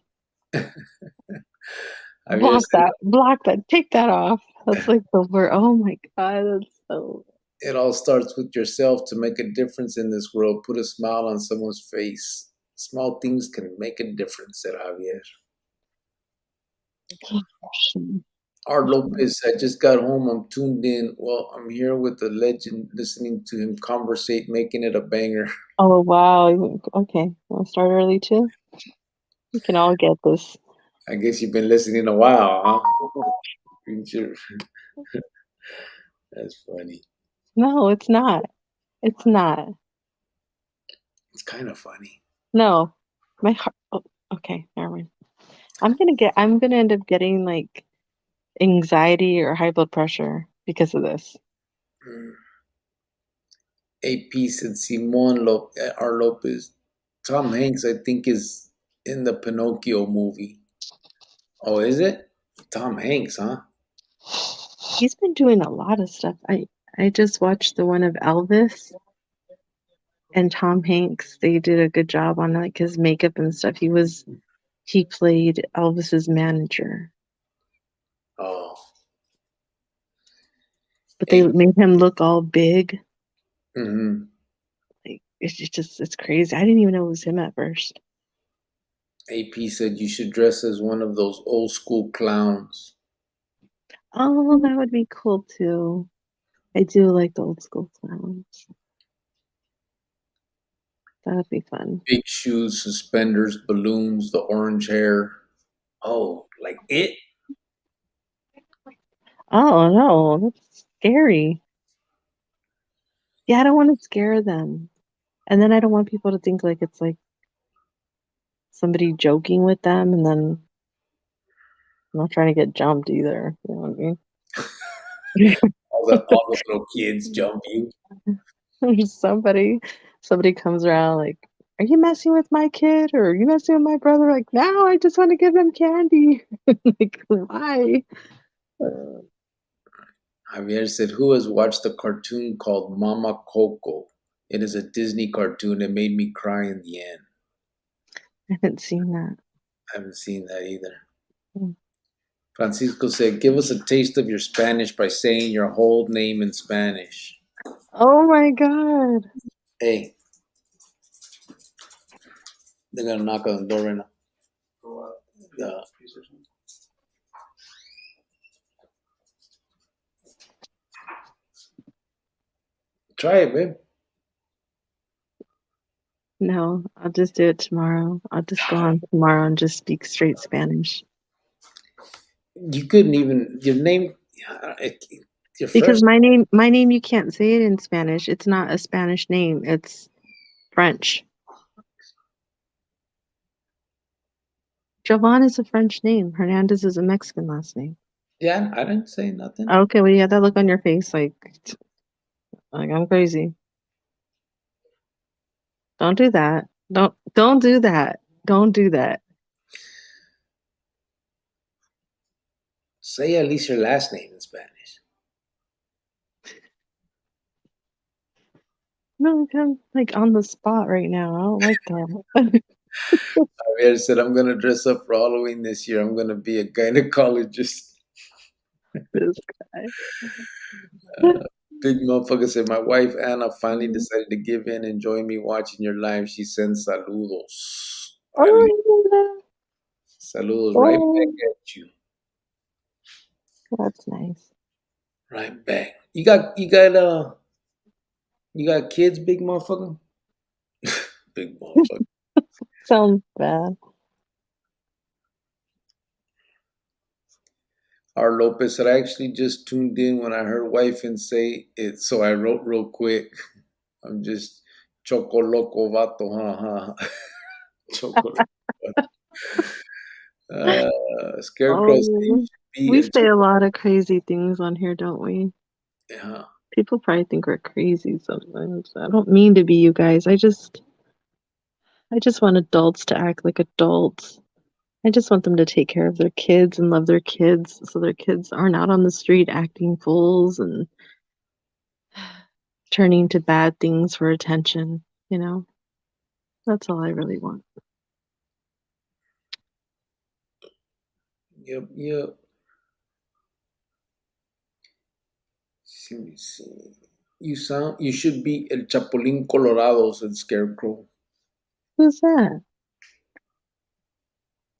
Javier said, Block that, take that off. That's like the worst. Oh my God, that's so. it all starts with yourself to make a difference in this world. Put a smile on someone's face. Small things can make a difference, said Javier. Art Lopez, I just got home. I'm tuned in. Well, I'm here with the legend, listening to him conversate, making it a banger. Oh wow. Okay, want to start early too? We can all get this. I guess you've been listening a while, huh? Sure. That's funny. No, it's not. It's not. It's kind of funny. No, my heart. Oh, okay, never mind. I'm gonna end up getting like anxiety or high blood pressure because of this. Mm. AP said Simon R. Lopez. Tom Hanks, I think, is in the Pinocchio movie. Oh, is it? Tom Hanks, huh? He's been doing a lot of stuff. I just watched the one of Elvis and Tom Hanks. They did a good job on like his makeup and stuff. He played Elvis's manager, Oh, but they AP, made him look all big. mhm. Like it's crazy. I didn't even know it was him at first. AP said you should dress as one of those old school clowns. Oh, that would be cool too. I do like the old school clowns. That would be fun. Big shoes, suspenders, balloons, the orange hair. Oh, like it? Oh no, that's scary. Yeah, I don't want to scare them. And then I don't want people to think like it's like somebody joking with them and then I'm not trying to get jumped either. You know what I mean? All the little kids jump you. Somebody comes around like, are you messing with my kid or are you messing with my brother? Like, no, I just want to give them candy. Like, why? Uh, Javier said, who has watched a cartoon called Mama Coco? It is a Disney cartoon. It made me cry in the end. I haven't seen that. I haven't seen that either. Mm. Francisco said, give us a taste of your Spanish by saying your whole name in Spanish. Oh my God. Hey, they're going to knock on the door right now. Uh, try it, babe. No, I'll just do it tomorrow. I'll just go on tomorrow and just speak straight Spanish. You couldn't even your name. Your Because first. my name, you can't say it in Spanish. It's not a Spanish name. It's French. Jovan is a French name. Hernandez is a Mexican last name. Yeah, I didn't say nothing. Okay, well, you had that look on your face, like I'm crazy. Don't do that. Don't do that. Don't do that. Say at least your last name in Spanish. No, I'm like on the spot right now. I don't like that. Javier said, "I'm gonna dress up for Halloween this year. I'm gonna be a gynecologist." This guy. Big motherfucker said, "My wife Anna finally Oh, decided to give in and join me watching your live. She sends saludos. Órale, oh, saludos right back oh, at you. that's nice. Right back. You got kids, big motherfucker? Big motherfucker. Sounds bad. R. Lopez said, I actually just tuned in when I heard wife and say it, so I wrote real quick. I'm just choco loco vato, huh? Choco loco. Scarecrow said, you Oh, should be we a say a lot of crazy things on here, don't we? yeah. People probably think we're crazy sometimes. I don't mean to be, you guys. I just want adults to act like adults. I just want them to take care of their kids and love their kids so their kids aren't out on the street acting fools and turning to bad things for attention, you know? That's all I really want. Yep. Let me see. You should be El Chapulín Colorado, said Scarecrow. Who's that?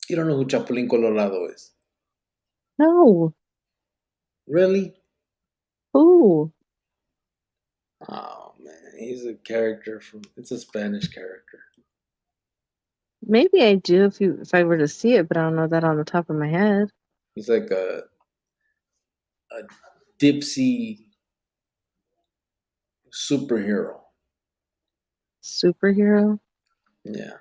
You don't know who Chapulín Colorado is. No. Really? Who? Oh man, he's a character it's a Spanish character. Maybe I do if I were to see it, but I don't know that on the top of my head. He's like a dipsy superhero. Superhero? Yeah.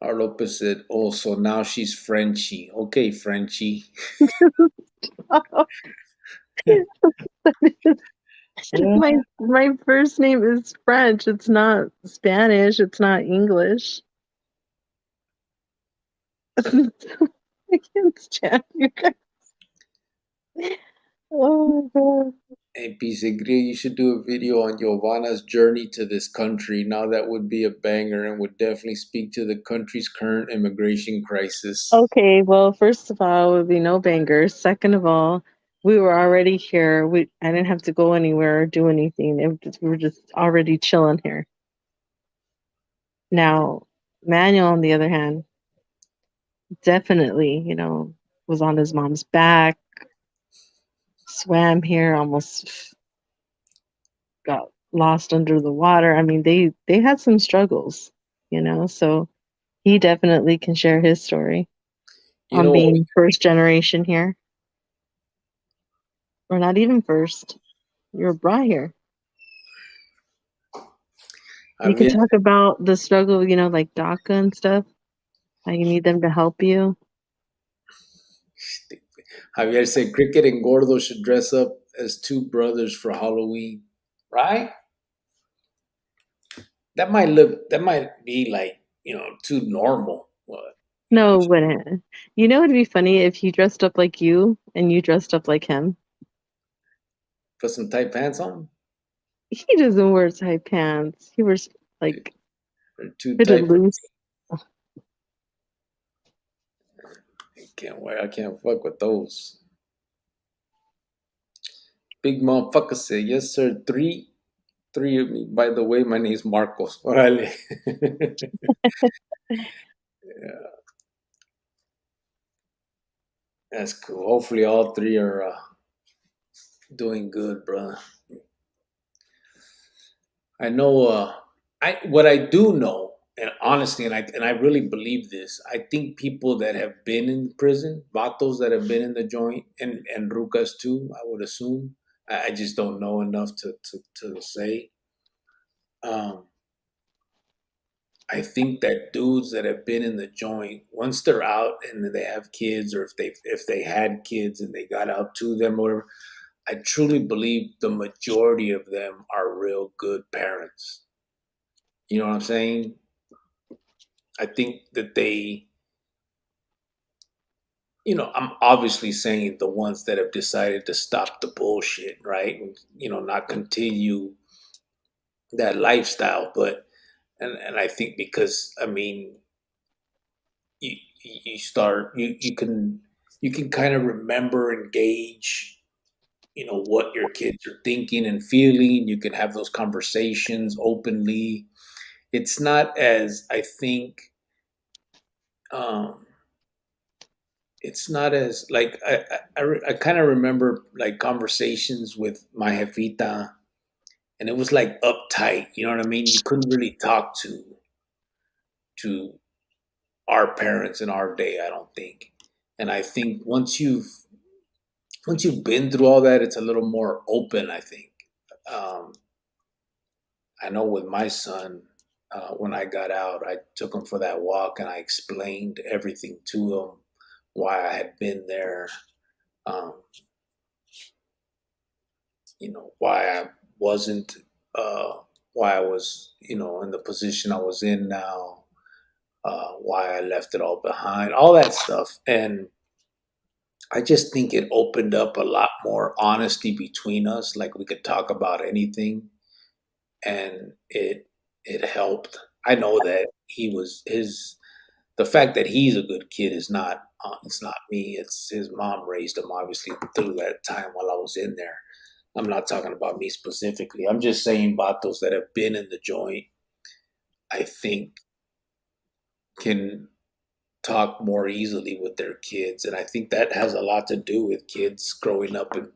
Our Lopez said, oh, so now she's Frenchy. Okay, Frenchy. My first name is French. It's not Spanish. It's not English. I can't stand you guys. Oh my god. Hey, Pisegria, you should do a video on Giovanna's journey to this country. Now that would be a banger and would definitely speak to the country's current immigration crisis. Okay, well, first of all, it would be no bangers. Second of all, we were already here. I didn't have to go anywhere or do anything. We were just already chilling here. Now, Manuel, on the other hand, definitely, was on his mom's back, swam here, almost got lost under the water. I mean, they had some struggles, so he definitely can share his story You on know what? being first generation here, or not even first. You're brought here. You can Javier, talk about the struggle, like DACA and stuff, how you need them to help you. Javier said Cricket and Gordo should dress up as two brothers for Halloween. Right? That might be like, too normal. What? You No, it should wouldn't. It'd be funny if he dressed up like you and you dressed up like him. put some tight pants on? He doesn't wear tight pants. He wears like They're too fitted tight for loose. I can't fuck with those. Big motherfucker said, yes, sir. Three of me. By the way, my name's Marcos. Orale. Yeah, that's cool. Hopefully, all three are doing good, bro. I know. What I do know. and honestly, and I really believe this. I think people that have been in prison, vatos that have been in the joint, and rucas too, I would assume. I just don't know enough to say. Um, I think that dudes that have been in the joint, once they're out and they have kids, or if they had kids and they got out to them, or whatever, I truly believe the majority of them are real good parents. You know what I'm saying? I think that I'm obviously saying the ones that have decided to stop the bullshit, right? And, not continue that lifestyle. But, and I think because, I mean, you start, you can kind of remember and gauge, what your kids are thinking and feeling. You can have those conversations openly. It's not as, I think, um, it's not as like I kind of remember like conversations with my jefita, and it was like uptight. You know what I mean? You couldn't really talk to our parents in our day, I don't think. And I think once you've been through all that, it's a little more open. I think. Um, I know with my son, when I got out, I took him for that walk, and I explained everything to him, why I had been there. Um, why I wasn't, uh, why I was, in the position I was in now, why I left it all behind, all that stuff. And I just think it opened up a lot more honesty between us. Like we could talk about anything, and it helped. I know that the fact that he's a good kid is not, it's not me. It's his mom raised him, obviously, through that time while I was in there. I'm not talking about me specifically. I'm just saying vatos that have been in the joint, I think, can talk more easily with their kids. And I think that has a lot to do with kids growing up and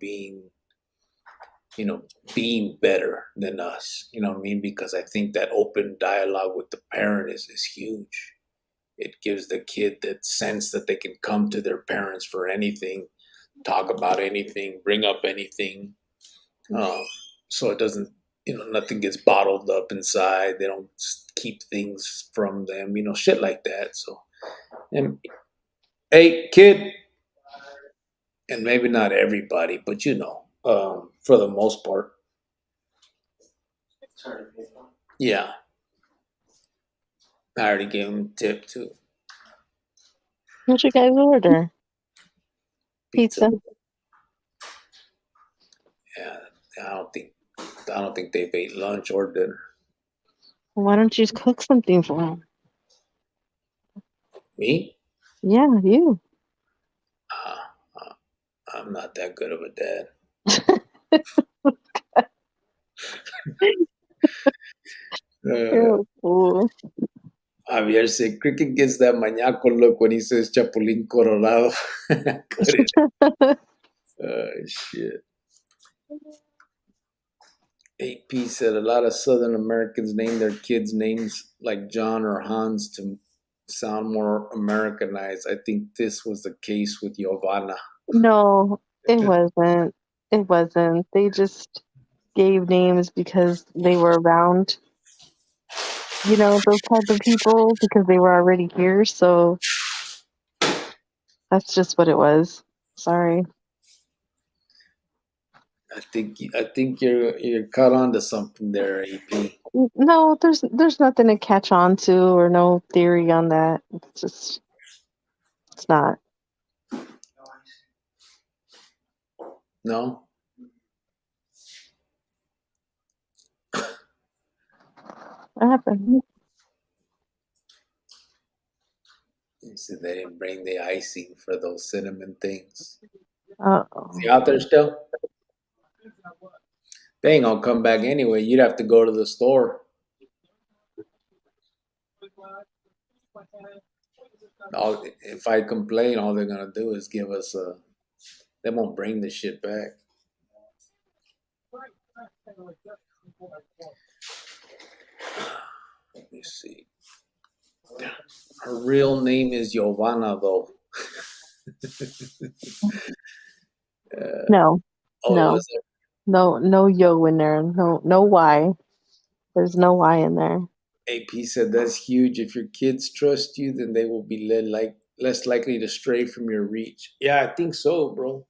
you know, being better than us. You know what I mean? Because I think that open dialogue with the parent is huge. It gives the kid that sense that they can come to their parents for anything, talk about anything, bring up anything. Um, so it doesn't, nothing gets bottled up inside. They don't keep things from them, shit like that. So, and hey, kid, and maybe not everybody, but for the most part, yeah. I already gave him a tip too. What'd you guys order? Pizza. Pizza. Yeah, I don't think they've ate lunch or dinner. Why don't you just cook something for them? Me? Yeah, you. Uh, I'm not that good of a dad. Uh, You're a fool. Javier said, Cricket gets that mañaco look when he says Chapulín Colorado. Couldn't. Shit. AP said a lot of Southern Americans name their kids names like John or Hans to sound more Americanized. I think this was the case with Giovanna. No, it wasn't. It wasn't. They just gave names because they were around, those type of people because they were already here. So that's just what it was. Sorry. I think you're caught on to something there, AP. No, there's nothing to catch on to or no theory on that. It's not. No? What happened? He said they didn't bring the icing for those cinnamon things. Is he Uh-oh. out there still? They ain't gonna come back anyway. You'd have to go to the store. If I complain, all they're gonna do is give us a. They won't bring the shit back. Let me see. real name is Giovanna, though. No, Oh, it no, was there. no yo in there. No Y. There's no Y in there. AP said that's huge. If your kids trust you, then they will be less likely to stray from your reach. Yeah, I think so, bro.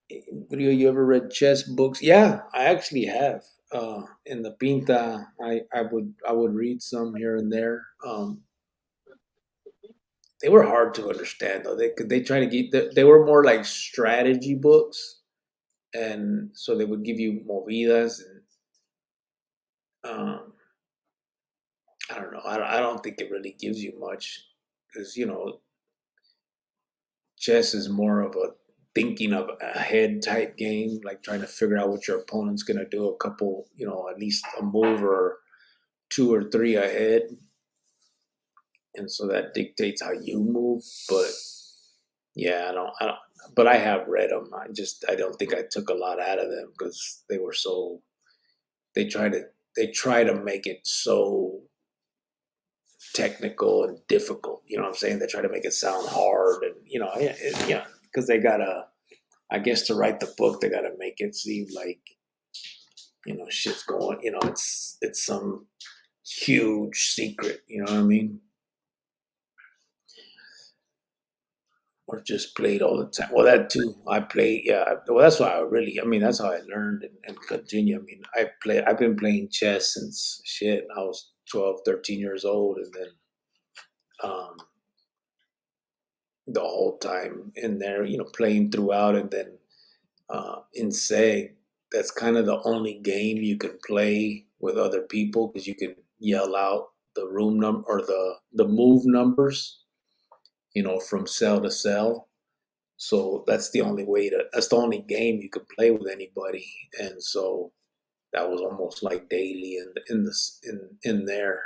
You ever read chess books? Yeah, I actually have. In the Pinta, I would read some here and there. They were hard to understand though. They try to get they were more like strategy books, and so they would give you movidas and I don't know. I don't think it really gives you much because chess is more of a thinking of ahead type game, like trying to figure out what your opponent's going to do a couple, at least a move or two or three ahead. And so that dictates how you move. But yeah, but I have read them. I don't think I took a lot out of them because they try to, they try to make it so technical and difficult. You know what I'm saying? They try to make it sound hard and, yeah, because they gotta, I guess to write the book, they got to make it seem like shit's going. It's some huge secret. You know what I mean? Or just played all the time. Well, that too. I played. Yeah. Well, that's why I really. I mean, that's how I learned and continue. I mean, I've been playing chess since shit. I was 12, 13 years old, and then um, the whole time in there, playing throughout, and then in SEG, that's kind of the only game you can play with other people because you can yell out the room number or the move numbers, from cell to cell. So that's the only game you could play with anybody, and so that was almost like daily in there.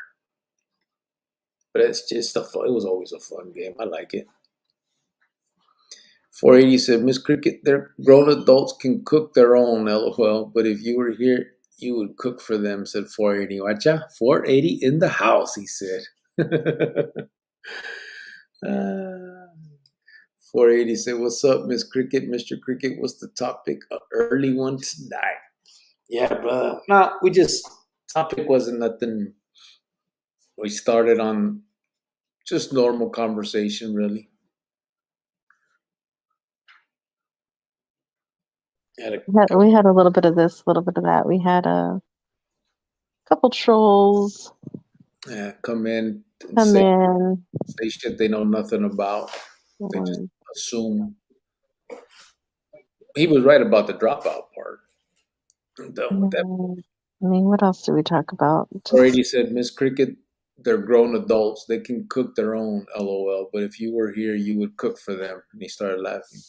But it's just it was always a fun game. I like it. 480 said, Miss Cricket, their grown adults can cook their own, lol. But if you were here, you would cook for them, said 480. Watcha? 480 in the house, he said. uh, 480 said, what's up, Miss Cricket? Mr. Cricket, what's the topic? An early one tonight. Yeah, brother. Nah, topic wasn't nothing. We started on just normal conversation, really. Had a We had a little bit of this, a little bit of that. We had a couple trolls come in and come say in. shit they know nothing about. They just Um, assume. He was right about the dropout part. I'm done with that. I mean, what else do we talk about? Just, Already said, Miss Cricket, they're grown adults. They can cook their own, lol. But if you were here, you would cook for them. And he started laughing.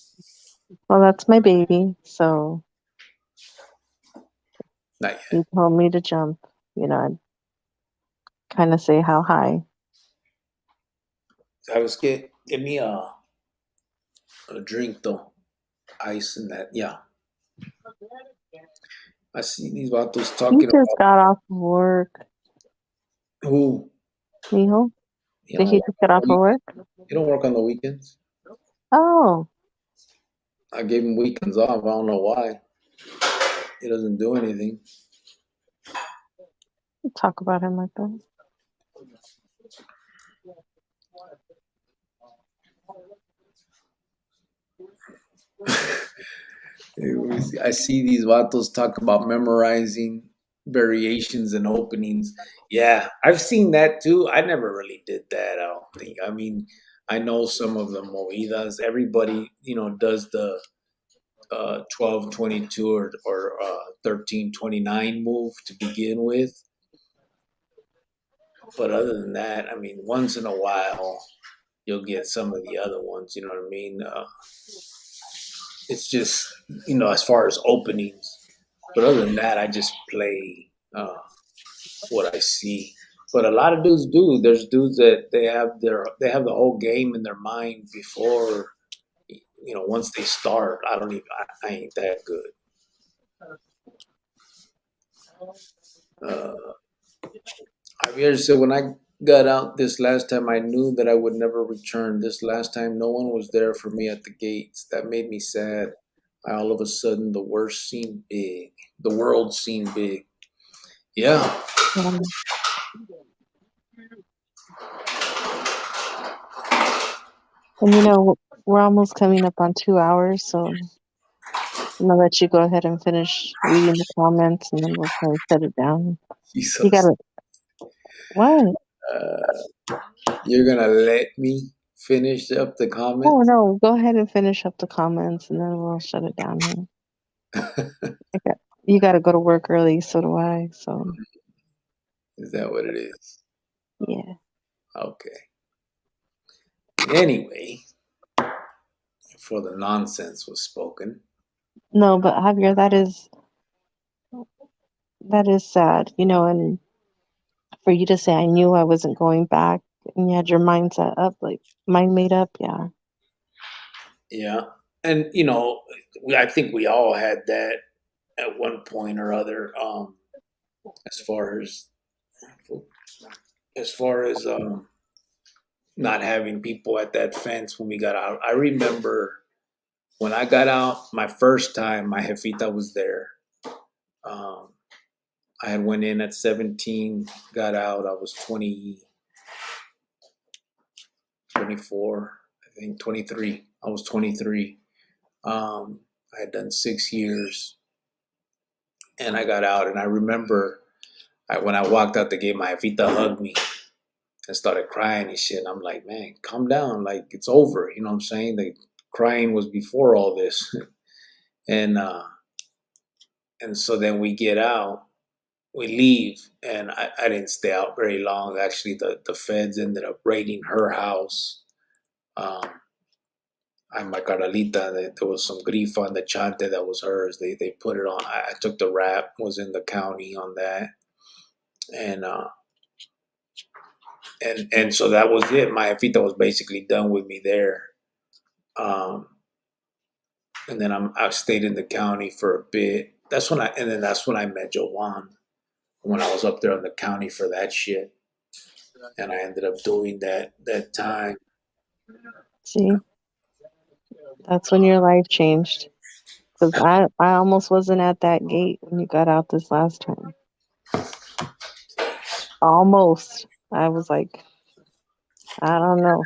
well, that's my baby. So Not yet. he told me to jump, I'd kind of say how high. I was give me a drink though. Ice and that. Yeah. I see these vatos He talking just about got off of work. who Mijo, you did don't he work just get on off the of work? you don't work on the weekends. Oh, I gave him weekends off. I don't know why. He doesn't do anything. don't talk about him like that. I see these vatos talk about memorizing variations and openings. Yeah, I've seen that too. I never really did that. I don't think. I mean, I know some of the movidas. Everybody, does the 12-22 or 13-29 move to begin with. But other than that, I mean, once in a while, you'll get some of the other ones. You know what I mean? It's just as far as openings. But other than that, I just play what I see. But a lot of dudes do. There's dudes that they have the whole game in their mind before once they start. I don't even I ain't that good. Uh, Javier said when I got out this last time, I knew that I would never return. This last time, no one was there for me at the gates. That made me sad. All of a sudden, the worst seemed big. The world seemed big. Yeah. Um, and we're almost coming up on 2 hours, so I'm gonna let you go ahead and finish reading the comments, and then we'll probably shut it down. You Jesus. gotta what? You're gonna let me finish up the Oh comments? no, go ahead and finish up the comments, and then we'll shut it down here. You gotta go to work early, so do I. So Is that what it is? yeah. Okay. Anyway, before the nonsense was spoken. No, but Javier, that is sad, and for you to say I knew I wasn't going back and you had your mindset up, like mind made up, yeah. Yeah. And I think we all had that at one point or other. As far as not having people at that fence when we got out. I remember when I got out my first time, my jefita was there. Um, I had went in at 17, got out. I was 20, 24, I think 23. I was 23. I had done 6 years, and I got out. And I remember when I walked out the gate, my jefita hugged me and started crying and shit. And I'm like, man, calm down. Like, it's over. You know what I'm saying? The crying was before all this. and and so then we get out, we leave, and I didn't stay out very long. Actually, the feds ended up raiding her house. Um, I'm my Carolita. There was some grifa on the chante that was hers. They put it on. I took the rap. Was in the county on that, and and so that was it. My jefita was basically done with me there. Um, and then I stayed in the county for a bit. That's when I met Joanne when I was up there in the county for that shit, and I ended up doing that time. See, that's when your life changed. Because I almost wasn't at that gate when you got out this last time. Almost. I was like, I don't know.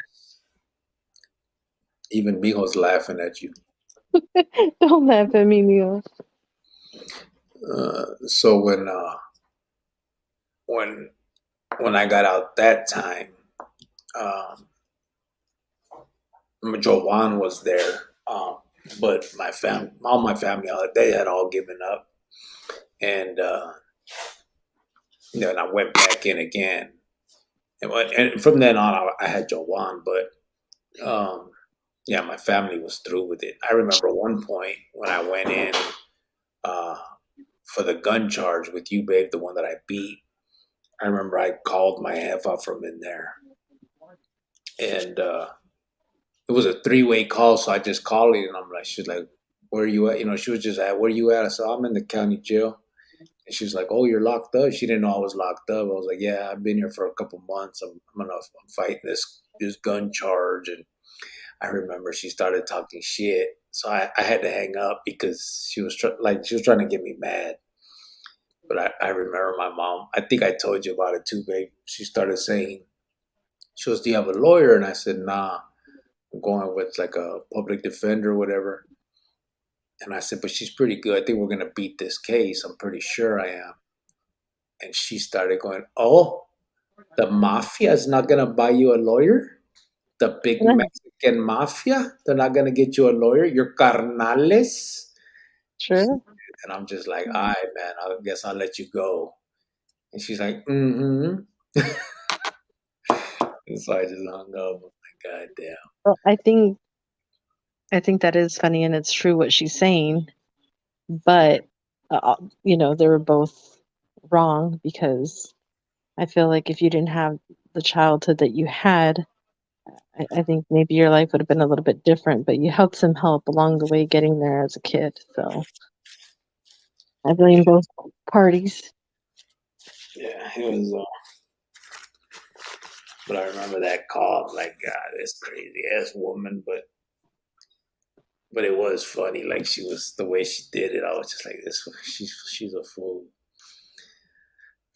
Even Mijo's laughing at you. Don't laugh at me, Neil. So when when I got out that time, um, Joanne was there, but all my family, they had all given up, and then I went back in again, and from then on, I had Joanne, but yeah, my family was through with it. I remember one point when I went in uh, for the gun charge with you, babe, the one that I beat. I remember I called my half out from in there, and it was a three-way call. So I just called it, and I'm like, she's like, "Where are you at?" She was just at, "Where are you at?" I said, "I'm in the county jail." And she's like, "Oh, you're locked up." She didn't know I was locked up. I was like, "Yeah, I've been here for a couple months. I'm fighting this gun charge." And I remember she started talking shit, so I had to hang up because she was trying to get me mad. But I remember my mom. I think I told you about it too, babe. She started saying, she was, "Do you have a lawyer?" And I said, "Nah, I'm going with like a public defender or whatever." And I said, "But she's pretty good. I think we're gonna beat this case. I'm pretty sure I am." And she started going, "Oh, the mafia is not gonna buy you a lawyer? The big Mexican mafia? They're not gonna get you a lawyer? Your carnales?" Sure. And I'm just like, "All right, man. I guess I'll let you go." And she's like, "Mm-hmm." And so I just hung up. I'm like, God damn. Well, I think that is funny and it's true what she's saying, but they were both wrong because I feel like if you didn't have the childhood that you had, I think maybe your life would have been a little bit different, but you had some help along the way getting there as a kid. So I blame both parties. Yeah, it was. But I remember that call. I'm like, God, this crazy ass woman. But it was funny. Like she was the way she did it. I was just like, this. She's a fool.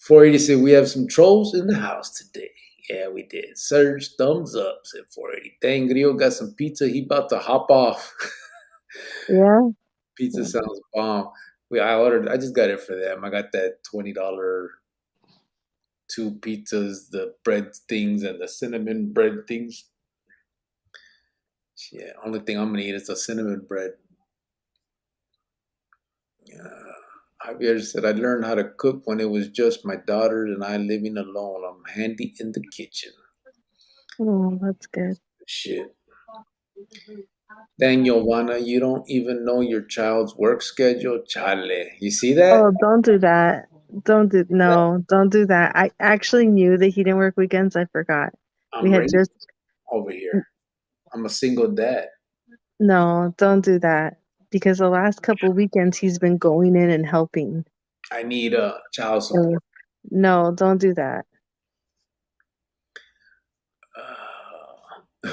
480 said, we have some trolls in the house today. Yeah, we did. Serge, thumbs up, said 480. Dang, Grio got some pizza. He about to hop off. Yeah. Pizza sounds bomb. I just got it for them. I got that $20 two pizzas, the bread things and the cinnamon bread things. Yeah, only thing I'm gonna eat is the cinnamon bread. Javier said, I learned how to cook when it was just my daughters and I living alone. I'm handy in the kitchen. Oh, that's good. Shit. Dang, Giovanna, you don't even know your child's work schedule? Chale. You see that? Oh, don't do that. Don't do that. I actually knew that he didn't work weekends. I forgot. We I'm had ready just, over here. I'm a single dad. no, don't do that. Because the last couple weekends he's been going in and helping. I need child And support. no, don't do that. Uh,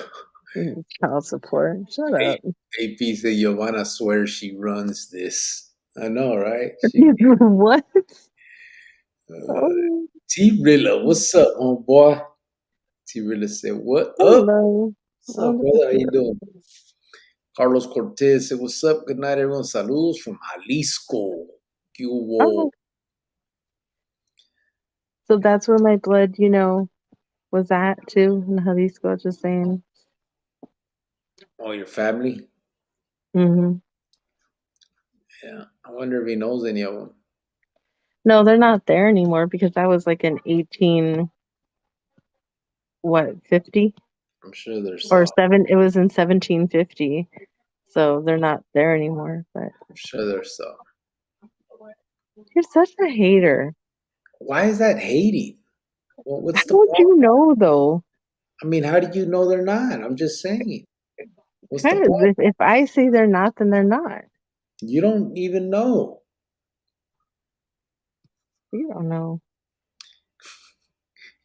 Child support. Shut up. AP said Giovanna swears she runs this. I know, right? She What? uh, Oh, T Rilla, what's up, homeboy? T Rilla said, what up? hello. What's Oh, up, look at brother? How you you. doing? Carlos Cortez said, what's up? Good night, everyone. Saludos from Jalisco. ¿Qué hubo? Oh, so that's where my blood, was at too in Jalisco, just saying. Oh, your family? Hmm. Yeah. I wonder if he knows any of them. No, they're not there anymore because that was like in 18, what, 50 I'm sure there's or some. seven. It was in 1750. So they're not there anymore. But I'm sure there's some. you're such a hater. Why is that hating? Well, How what's the would you problem? know though? I mean, how do you know they're not? I'm just saying. What's the Because problem? if I say they're not, then they're not. You don't even know. You don't know.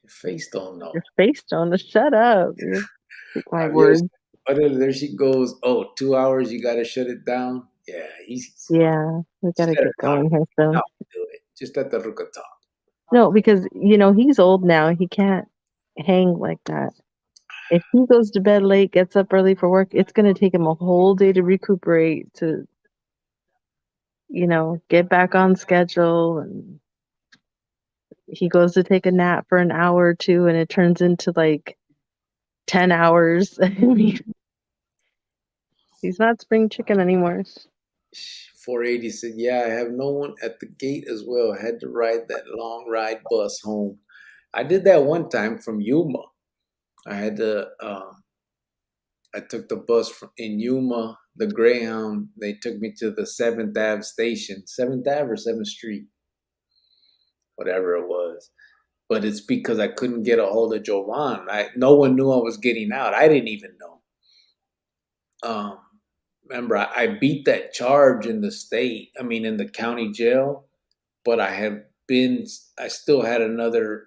Your face don't know. Your face don't. Shut up. You speak my Javier, words. there she goes. Oh, 2 hours, you got to shut it down. Yeah, easy. Yeah, we Just gotta let her get talk. going here Now soon. do it. Just let the ruka talk. No, because he's old now. He can't hang like that. If he goes to bed late, gets up early for work, it's gonna take him a whole day to recuperate to, get back on schedule. And he goes to take a nap for an hour or two, and it turns into like 10 hours. I mean, he's not spring chicken anymore. 480 said, yeah, I have no one at the gate as well. I had to ride that long ride bus home. I did that one time from Yuma. I had to, I took the bus in Yuma, the Greyhound. They took me to the 7th Ave station, 7th Ave or 7th Street, whatever it was. But it's because I couldn't get a hold of Jovan. No one knew I was getting out. I didn't even know. Um, remember, I beat that charge in the state. I mean, in the county jail. But I still had another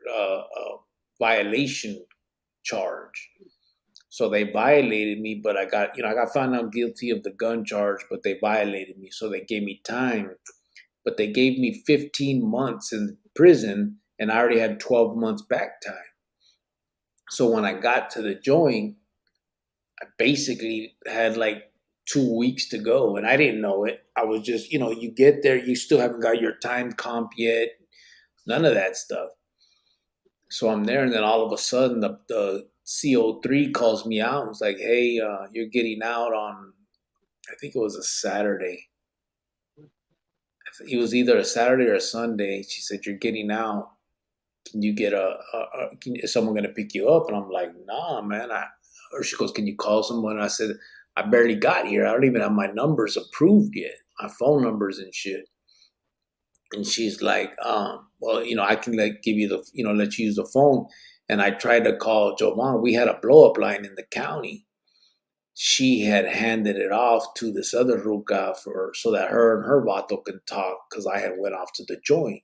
violation charge. So they violated me, but I got found out guilty of the gun charge, but they violated me. So they gave me time, but they gave me 15 months in prison and I already had 12 months back time. So when I got to the joint, I basically had like 2 weeks to go and I didn't know it. I was just, you get there, you still haven't got your time comp yet, none of that stuff. So I'm there, and then all of a sudden, the CO3 calls me out and was like, "Hey, you're getting out on." I think it was a Saturday. It was either a Saturday or a Sunday. She said, "You're getting out. Can you get is someone going to pick you up?" And I'm like, "Nah, man." Or she goes, "Can you call someone?" I said, "I barely got here. I don't even have my numbers approved yet, my phone numbers and shit." And she's like, well, I can like give you let you use the phone. And I tried to call Jovan. We had a blow up line in the county. She had handed it off to this other ruka so that her and her vato can talk because I had went off to the joint.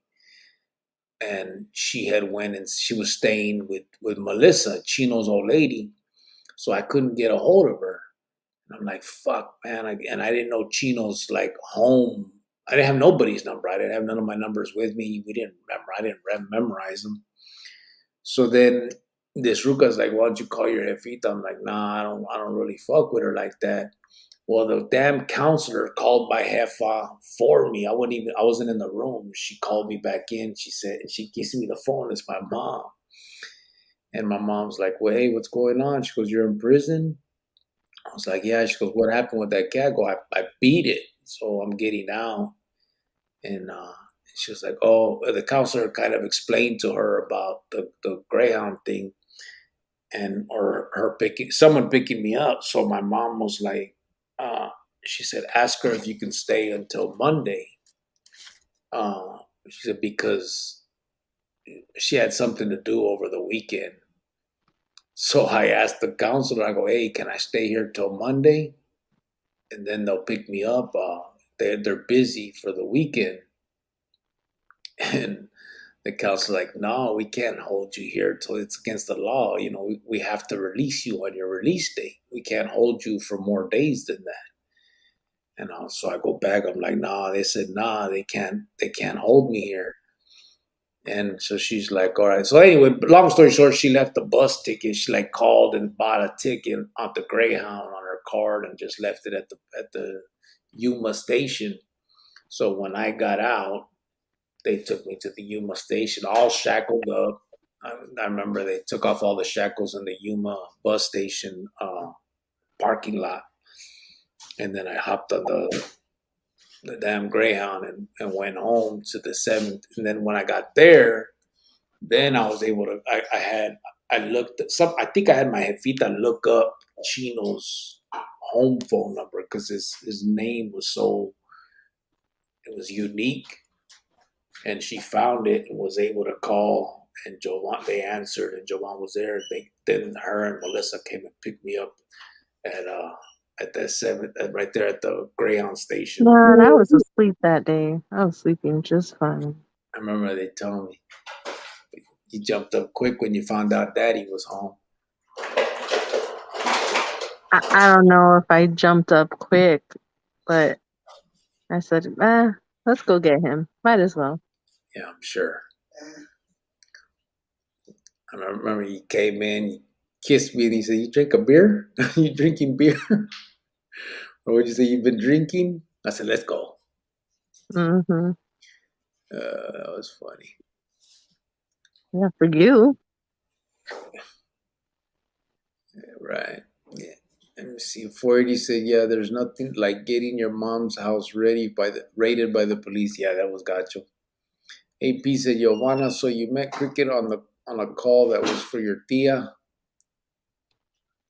and she had went and she was staying with Melissa, Chino's old lady. So I couldn't get a hold of her. And I'm like, fuck, man. And I didn't know Chino's like home. I didn't have nobody's number. I didn't have none of my numbers with me. We didn't remember. I didn't memorize them. So then this Ruka's like, why don't you call your jefita? I'm like, nah, I don't really fuck with her like that. Well, the damn counselor called my jefa for me. I wasn't in the room. She called me back in. She said, she gives me the phone. It's my mom. And my mom's like, well, hey, what's going on? She goes, you're in prison? I was like, yeah. She goes, what happened with that cat? I go, I beat it. So I'm getting out. And she was like, oh, the counselor kind of explained to her about the Greyhound thing and or her picking someone picking me up. So my mom was like, she said, ask her if you can stay until Monday. She said, because she had something to do over the weekend. So I asked the counselor, I go, hey, can I stay here till Monday? And then they'll pick me up. They're busy for the weekend. And the counselor like, no, we can't hold you here till it's against the law. You know, we have to release you on your release date. We can't hold you for more days than that. And so I go back. I'm like, nah. They said, nah, they can't hold me here. And so she's like, all right. So anyway, long story short, she left the bus ticket. She like called and bought a ticket on the Greyhound on her card and just left it at the Yuma station. So when I got out, they took me to the Yuma station, all shackled up. I remember they took off all the shackles in the Yuma bus station parking lot, and then I hopped on the damn Greyhound and went home to the seventh. And then when I got there, then I was able to. I looked at some. I think I had my jefita look up Chino's home phone number because his name was so it was unique, and she found it and was able to call. And Jovan, they answered, and Jovan was there. Then her and Melissa came and picked me up at that seventh, right there at the Greyhound station. Man, I was asleep that day. I was sleeping just fine. I remember they told me you jumped up quick when you found out Daddy was home. I don't know if I jumped up quick, but I said, let's go get him. Might as well. Yeah, I'm sure. I remember he came in, he kissed me, and he said, "You drink a beer? You drinking beer?" Or would you say you've been drinking? I said, "Let's go." Mm-hmm. That was funny. Yeah, for you. Yeah, right. Yeah. Let me see. 480 said, "Yeah, there's nothing like getting your mom's house raided by the police." Yeah, that was Gacho. AP said, "Giovanna, so you met Cricket on a call that was for your tia."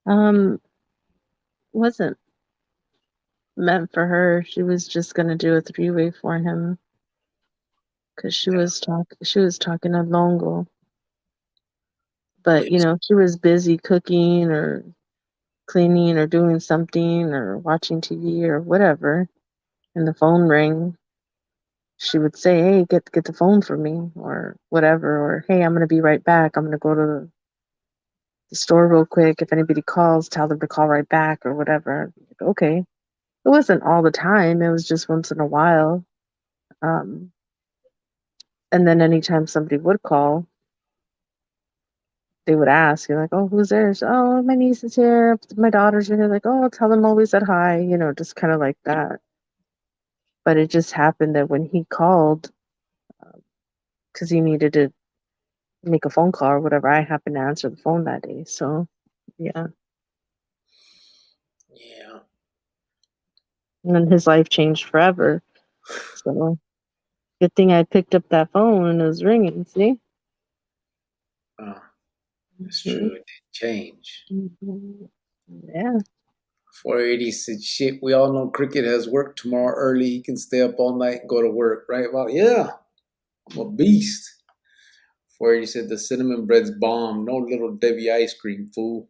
Um, wasn't meant for her. She was just gonna do a three-way for him because she was talking to Longo, but Yes. she was busy cooking or cleaning or doing something or watching TV or whatever, and the phone rang. She would say, "Hey, get the phone for me," or whatever, or "Hey, I'm gonna be right back. I'm gonna go to the store real quick. If anybody calls, tell them to call right back," or whatever. Like, okay. It wasn't all the time. It was just once in a while. Um, and then anytime somebody would call, they would ask, you're like, "Oh, who's there?" So, "Oh, my niece is here. My daughters are here." Like, "Oh, tell them always said hi," just kind of like that. But it just happened that when he called, because he needed to make a phone call or whatever, I happened to answer the phone that day. So, yeah. Yeah. And then his life changed forever. So, good thing I picked up that phone and it was ringing. See? Oh, it's Hmm. true. It did change. Hmm. Yeah. 480 said, "Shit, we all know Cricket has work tomorrow early. He can stay up all night and go to work, right?" Well, yeah, I'm a beast. 480 said, "The cinnamon bread's bomb. No little Debbie ice cream, fool."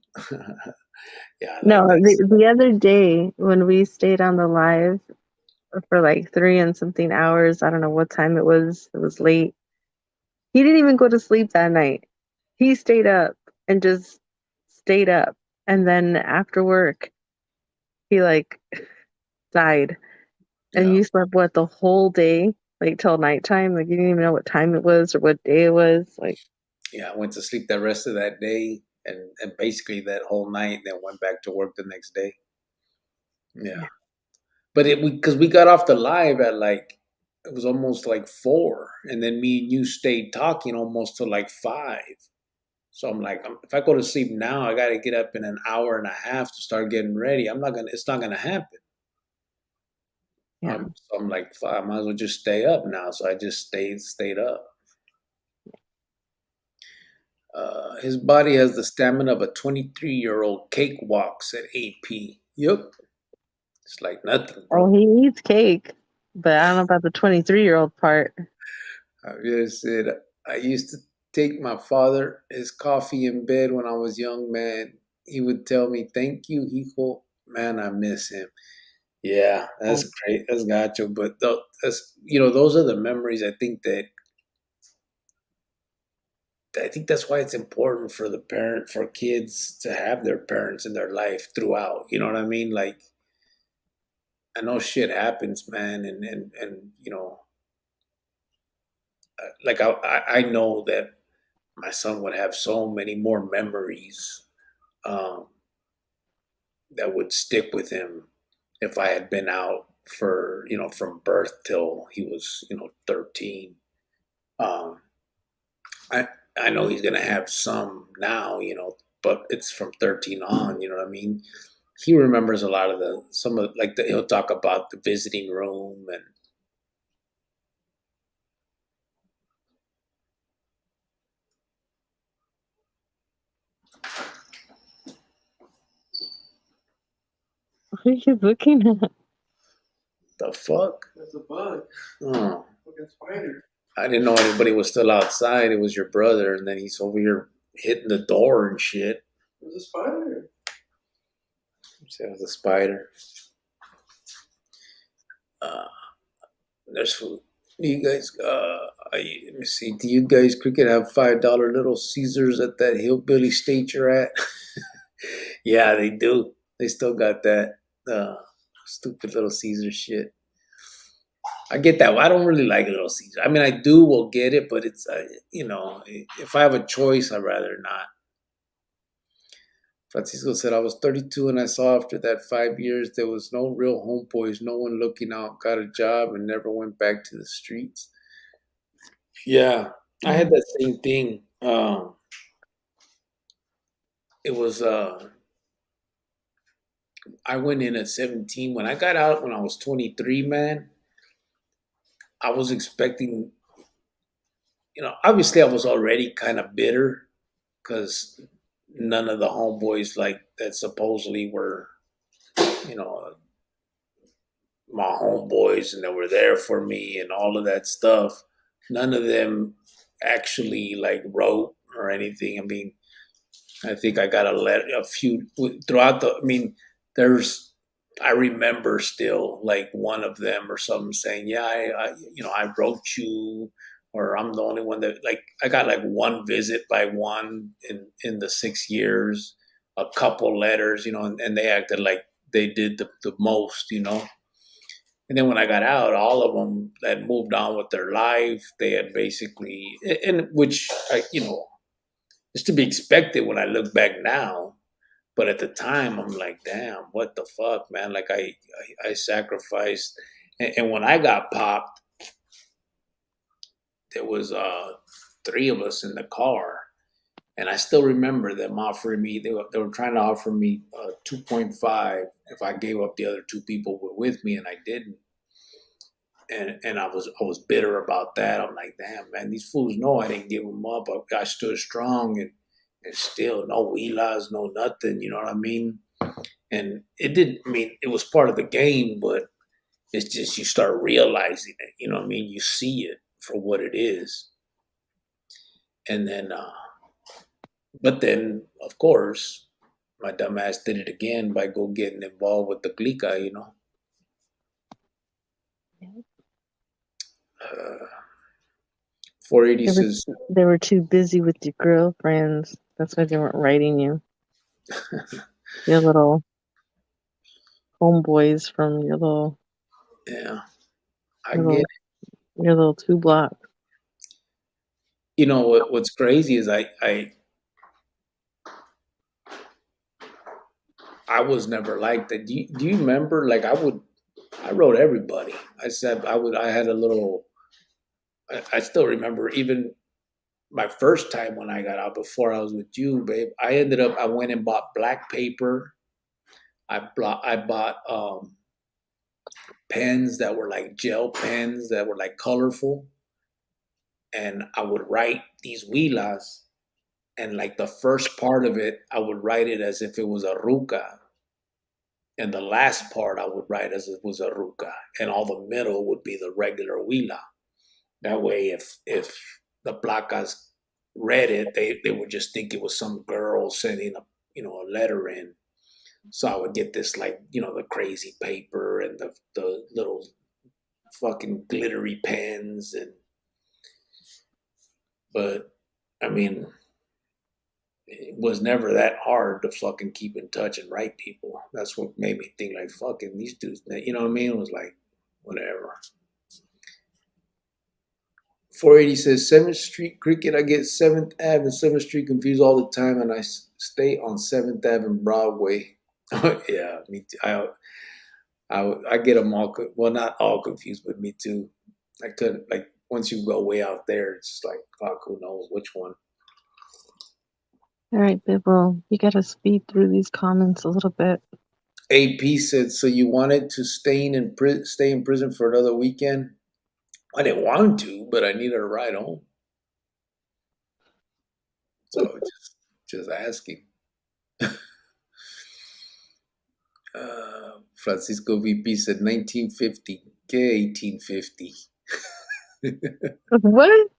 Yeah, I No, like that. the other day when we stayed on the live for like 3 and something hours, I don't know what time it was late. He didn't even go to sleep that night. He stayed up and just stayed up. And then after work, he like died. And Yeah. you slept what, the whole day? Like till nighttime? Like you didn't even know what time it was or what day it was. Like, Yeah, I went to sleep the rest of that day and basically that whole night, then went back to work the next day. Yeah. yeah, But because we got off the live at like it was almost like 4, and then me and you stayed talking almost till like 5. So I'm like, if I go to sleep now, I got to get up in an hour and a half to start getting ready. I'm not gonna. It's not gonna happen. yeah. So I'm like, I might as well just stay up now. So I just stayed up. His body has the stamina of a 23-year-old cake walks at AP. Yep, it's like nothing, Oh, bro. he eats cake, but I don't know about the 23-year-old part. Javier said, I used to take my father his coffee in bed when I was young, man. He would tell me, thank you, hijo. Man, I miss him. Yeah, Oh, that's great. That's gotcha. But that's those are the memories. I think that's why it's important for for kids to have their parents in their life throughout. You know what I mean? Like I know shit happens, man, and like I know that my son would have so many more memories um, that would stick with him if I had been out for from birth till he was 13. Um, I I know he's gonna have some now, but it's from 13 on. You know what I mean? He remembers a lot of some of like he'll talk about the visiting room and what are you looking at? the fuck. That's a bug. Oh, fucking spider. I didn't know anybody was still outside. It was your brother, and then he's over here hitting the door and shit. It was a spider. It was a spider. Uh, there's food. Do you guys, let me see. Do you guys cricket have $5 Little Caesars at that hillbilly state you're at? Yeah, they do. They still got that stupid Little Caesar shit. I get that. I don't really like Little Caesar. I mean, I do. Will get it, but it's if I have a choice, I'd rather not. Francisco said, I was 32 and I saw after that 5 years there was no real homeboys, no one looking out, got a job, and never went back to the streets. Yeah, I Yeah. had that same thing. It was, I went in at 17. When I got out when I was 23, man, I was expecting, obviously I was already kind of bitter because none of the homeboys like that supposedly were, you know, my homeboys and they were there for me and all of that stuff. None of them actually like wrote or anything. I mean, I think I got a few throughout the. I mean, there's. I remember still like one of them or something saying, "Yeah, I wrote you," or I'm the only one that like. I got like one visit by one in the 6 years, a couple letters, and they acted like they did the most, and then when I got out, all of them had moved on with their life. They had basically, and which is to be expected when I look back now. But at the time, I'm like, damn, what the fuck, man? Like I sacrificed, and when I got popped, there was 3 of us in the car, and I still remember them offering me. They were trying to offer me 2.5 if I gave up the other 2 people who were with me, and I didn't. And I was bitter about that. I'm like, damn, man, these fools know I didn't give them up. I stood strong and still no wheelers, no nothing. You know what I mean? And it didn't. I mean, it was part of the game, but it's just you start realizing it. You know what I mean? You see it for what it is, and then, but then, of course, my dumbass did it again by go getting involved with the clica. Uh, 480 They were says, they were too busy with your girlfriends. That's why they weren't writing you. Your little homeboys from yeah, I your get little it. your little 2 blocks. You know what's crazy is I was never like that. Do you remember? Like I wrote everybody. I said I had a little. I still remember even my first time when I got out before I was with you, babe. I went and bought black paper. I bought pens that were like gel pens that were like colorful, and I would write these huilas. And like the first part of it, I would write it as if it was a ruca, and the last part I would write as if it was a ruca, and all the middle would be the regular huila. That way, if the placas read it, they would just think it was some girl sending a letter in. So I would get this like the crazy paper and the little fucking glittery pens but I mean it was never that hard to fucking keep in touch and write people. That's what made me think like fucking these dudes. You know what I mean? It was like whatever. 480 says 7th Street Cricket. I get 7th Ave and 7th Street confused all the time, and I stay on 7th Ave and Broadway. Yeah, me too. I get them all. Well, not all confused, but me too. I couldn't like once you go way out there, it's like fuck, who knows which one. All right, Bibble, you gotta speed through these comments a little bit. AP said, "So you wanted to stay in prison for another weekend?" I didn't want to, but I needed a ride home, so just asking. Francisco VP said 1950. Que 1850. What?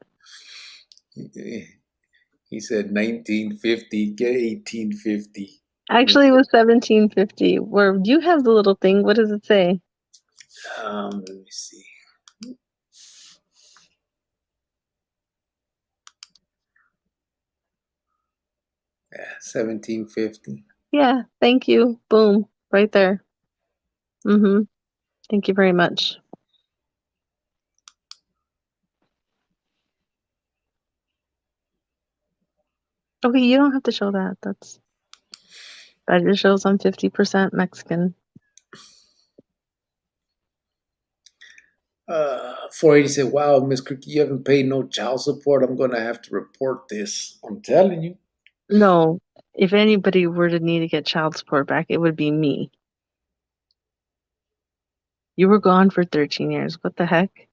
He said 1950. Que 1850. Actually, it was 1750. Where you have the little thing. What does it say? Let me see. Yeah, 1750. Yeah, thank you. Boom, right there. Mm-hmm. Thank you very much. Okay, you don't have to show that. That just shows I'm 50% Mexican. 480 said, "Wow, Miss Cookie, you haven't paid no child support. I'm gonna have to report this. I'm telling you." No, if anybody were to need to get child support back, it would be me. You were gone for 13 years. What the heck?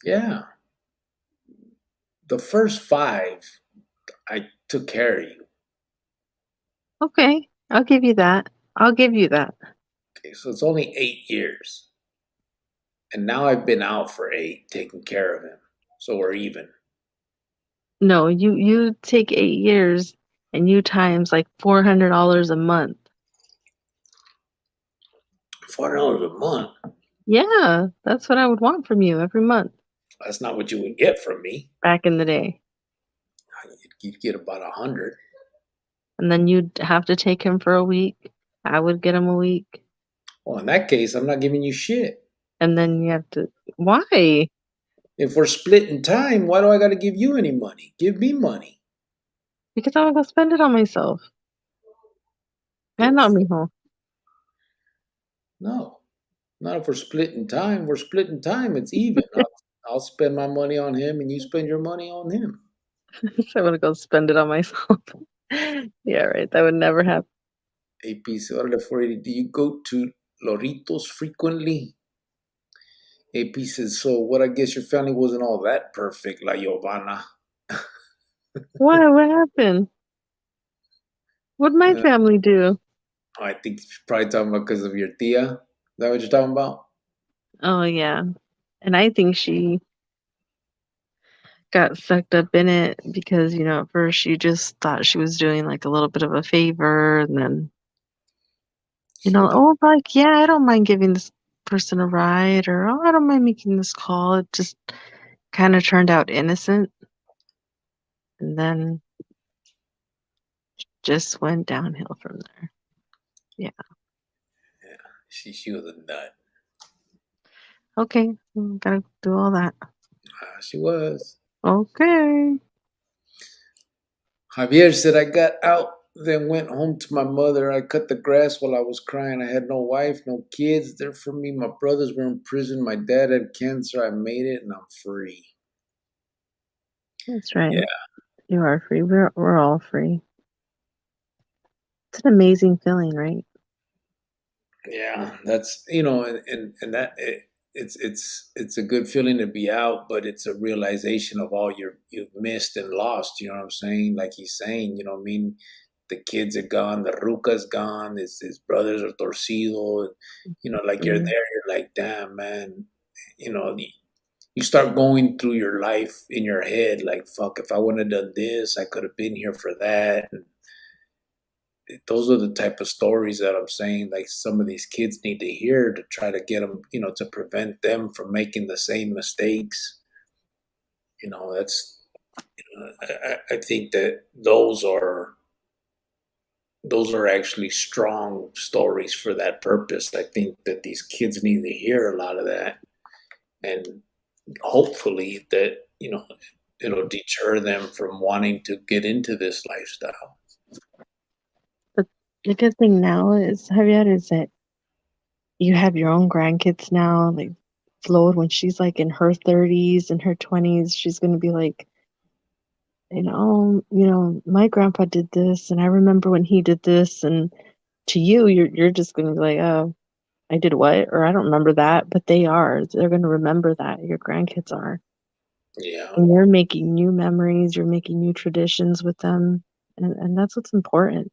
Yeah, the first 5, I took care of you. Okay, I'll give you that. I'll give you that. Okay, so it's only 8 years, and now I've been out for 8, taking care of him. So we're even. No, you take 8 years and you times like $400 a month. $400 a month. Yeah, that's what I would want from you every month That's not what you would get from me. back in the day. You'd get about 100. And then you'd have to take him for a week. I would get him a week. Well, in that case, I'm not giving you shit. And then you have to. Why? If we're splitting time, why do I got to give you any money? Give me money. Because I'm gonna spend it on myself and on Mijo. No, not if we're splitting time. We're splitting time. It's even. I'll spend my money on him, and you spend your money on him. I want to go spend it on myself. Yeah, right. That would never happen. AP, so out of 480, do you go to Loritos frequently? AP says, so what? I guess your family wasn't all that perfect, La Giovanna. Why? What happened? What'd my Uh, family do? I think you're probably talking about because of your tia. Is that what you're talking about? Oh, yeah. And I think she got sucked up in it because, at first she just thought she was doing like a little bit of a favor. And then, oh, like, yeah, I don't mind giving this person a ride or, oh, I don't mind making this call. It just, kind of turned out innocent and then just went downhill from there. Yeah. Yeah, she was a nut. Okay. Gotta do all that. She was. Okay. Javier said, I got out, then went home to my mother. I cut the grass while I was crying. I had no wife, no kids there for me. My brothers were in prison. My dad had cancer. I made it, and I'm free. That's right. Yeah, You are free. We're all free. It's an amazing feeling, right? yeah. That's and that it's a good feeling to be out, but it's a realization of all you've missed and lost. You know what I'm saying? Like he's saying, I mean, the kids are gone, the ruca's gone, his brothers are torcido, and like you're Mm. there, you're like, damn, man, you start going through your life in your head, like, fuck, if I wouldn't have done this, I could have been here for that. And those are the type of stories that I'm saying, like some of these kids need to hear to try to get them, to prevent them from making the same mistakes. That's, I think that those are actually strong stories for that purpose. I think that these kids need to hear a lot of that, and hopefully that it'll deter them from wanting to get into this lifestyle. But the good thing now is, Javier, is that you have your own grandkids now. Like Flo, when she's like in her 30s and her 20s, she's gonna be like, my grandpa did this, and I remember when he did this, and to you, you're just gonna be like, oh, I did what, or I don't remember that, but they're gonna remember that. Your grandkids are, Yeah. and you're making new memories, you're making new traditions with them, and that's what's important.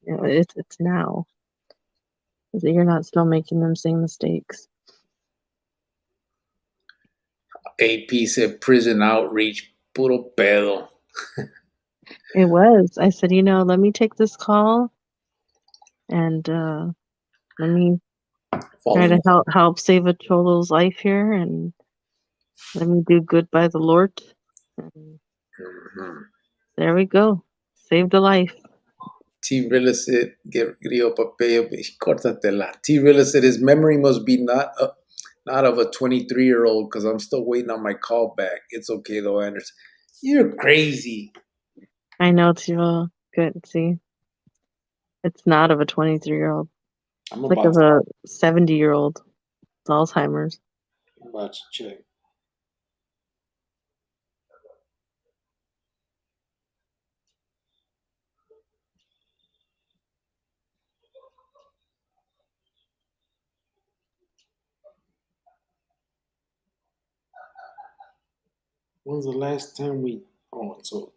It's now is that you're not still making them same mistakes. AP said prison outreach, puro pedo. It was. I said, let me take this call and let me Fall try in to love. help save a cholo's life here, and let me do good by the Lord. And Mhm. there we go. Saved a life. T. Rilla said, get Rio Papel, córtatela. T. Rilla said his memory must be not of a 23-year-old because I'm still waiting on my call back. It's okay though, Anderson. You're crazy. I know it's good. See, it's not of a 23-year-old. I'm It's like about of to, a 70-year-old. It's Alzheimer's. I'm about to check. When's the last time we? Oh, it's over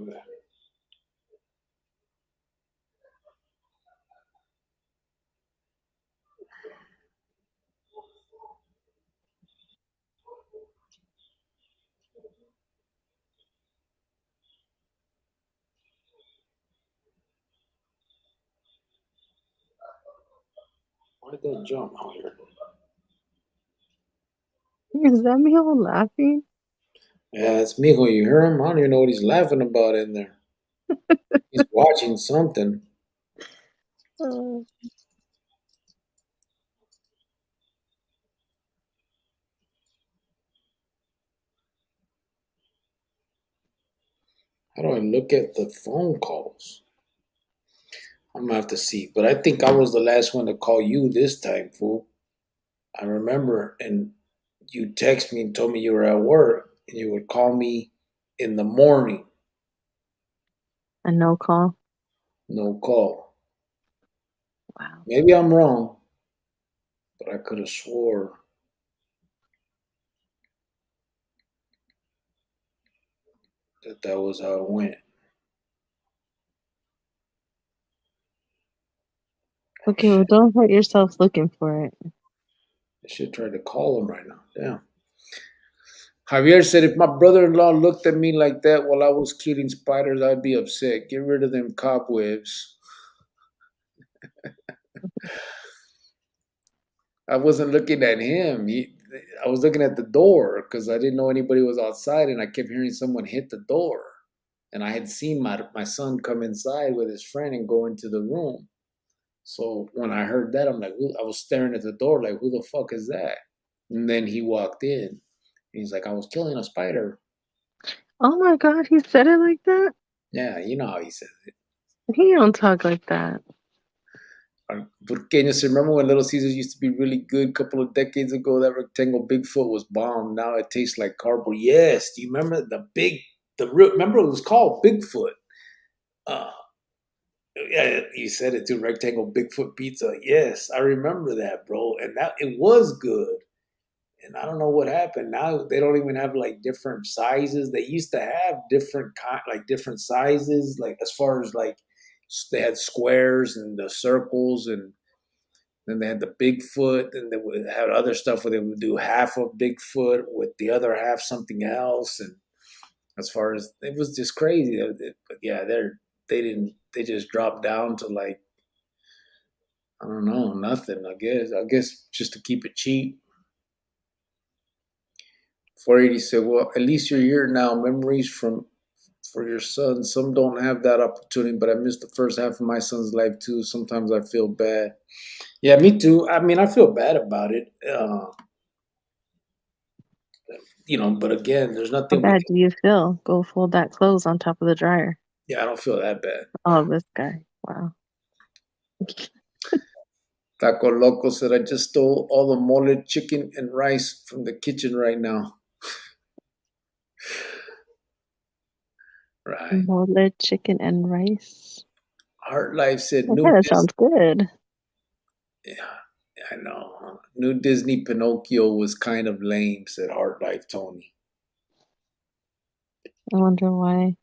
there. Why'd that jump? Oh, here. Is that me all laughing? Yeah, it's Mijo. You hear him? I don't even know what he's laughing about in there. He's watching something. Uh, How do I look at the phone calls? I'm gonna have to see. But I think I was the last one to call you this time, fool. I remember, and you text me and told me you were at work, and you would call me in the morning. a no call. No call. Wow. Maybe I'm wrong, but I could have swore that was how it went. Okay, well, Shit, don't hurt yourself looking for it. I should try to call him right now. Damn. Javier said, if my brother in law looked at me like that while I was killing spiders, I'd be upset. Get rid of them cobwebs. I wasn't looking at him. I was looking at the door because I didn't know anybody was outside, and I kept hearing someone hit the door. And I had seen my son come inside with his friend and go into the room. So when I heard that, I'm like, I was staring at the door, like, who the fuck is that? And then he walked in. He's like, I was killing a spider. Oh my God, he said it like that? Yeah, you know how he says it. He don't talk like that. Burqueños, remember when Little Caesars used to be really good a couple of decades ago? That rectangle Bigfoot was bomb. Now it tastes like cardboard. Yes, do you remember remember it was called Bigfoot? Uh, yeah, you said it too, rectangle Bigfoot pizza. Yes, I remember that, bro. And that it was good. And I don't know what happened. Now they don't even have like different sizes. They used to have different sizes, like as far as like they had squares and the circles, and then they had the Bigfoot, and they would have other stuff where they would do half of Bigfoot with the other half something else. And as far as it was just crazy. But yeah, they just dropped down to like, I don't know, nothing. I guess just to keep it cheap. 480 said, well, at least you're here now. Memories from for your son. Some don't have that opportunity, but I missed the first half of my son's life too. Sometimes I feel bad. Yeah, me too. I mean, I feel bad about it. But again, there's How nothing we bad can. do you feel? Go fold that clothes on top of the dryer. Yeah, I don't feel that bad. Oh, this guy. Wow. Taco Loco said, I just stole all the mole chicken and rice from the kitchen right now. Right. Mole chicken and rice. Heart Life said, That kind of sounds good. Yeah, I know. New Disney Pinocchio was kind of lame, said Heart Life Tony. I wonder why.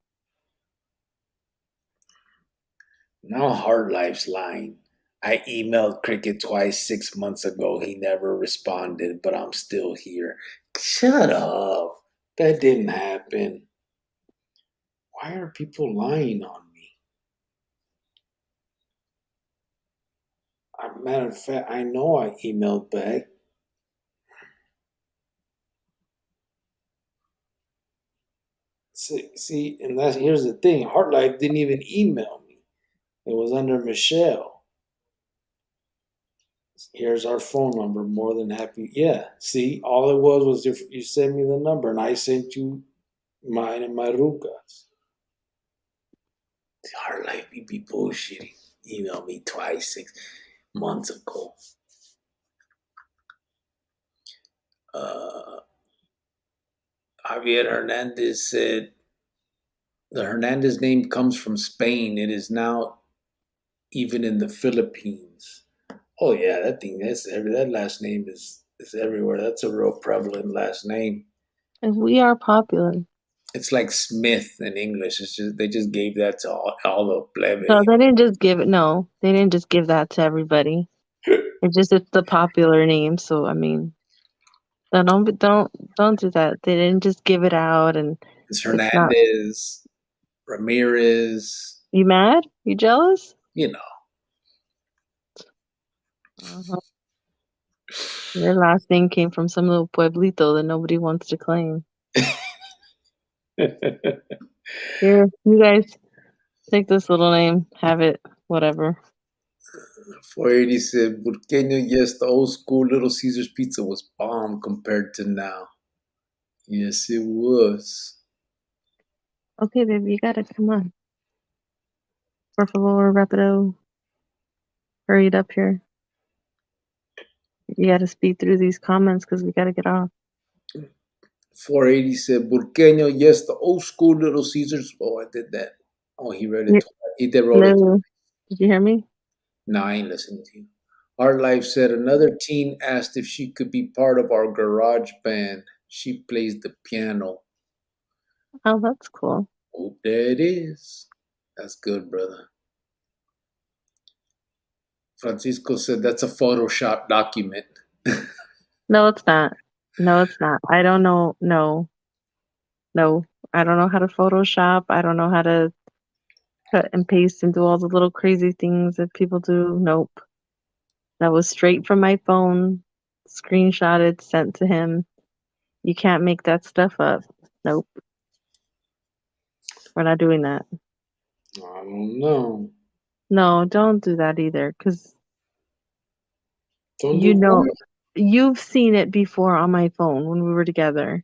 Now Hard Life's lying. I emailed Cricket twice 6 months ago. He never responded, but I'm still here. Shut up. That didn't happen. Why are people lying on me? Matter of fact, I know I emailed back. See, and here's the thing. Heart Life didn't even email me. It was under Michelle. Here's our phone number. More than happy. Yeah. See, all it was you sent me the number, and I sent you mine and my Rukas. Hard life, be bullshitting. Emailed me twice 6 months ago. Uh, Javier Hernandez said the Hernandez name comes from Spain. It is now even in the Philippines. Oh yeah, that last name is everywhere. That's a real prevalent last name. And we are popular. It's like Smith in English. It's just they just gave that to all the So plebe. they didn't just give it. No, they didn't just give that to everybody. It's the popular name. So I mean, no, don't do that. They didn't just give it out, and It's it's not. Hernandez, Ramirez. You mad? You jealous? You know. Uh-huh. Your last name came from some little pueblito that nobody wants to claim. Here, you guys take this little name, have it, whatever. 480 said, Burqueño, yes, the old school Little Caesars pizza was bomb compared to now. Yes, it was. Okay, baby, you gotta come on. Por favor, rapido. Hurry it up here. You gotta speed through these comments because we gotta get off. 480 said, Burqueño, yes, the old school Little Caesars. Oh, I did that. Oh, he read it Yeah, twice. He did wrote it. hello. Did you hear me? No, I ain't listening to you. Art Life said, another teen asked if she could be part of our garage band. She plays the piano. Oh, that's cool. Oh, there it is. That's good, brother. Francisco said, that's a Photoshop document. No, it's not. No, it's not. I don't know. No, no. I don't know how to Photoshop. I don't know how to cut and paste and do all the little crazy things that people do. Nope. That was straight from my phone. screenshotted, sent to him. You can't make that stuff up. Nope, we're not doing that. I don't know. No, don't do that either, because Don't do you know what? you've seen it before on my phone when we were together.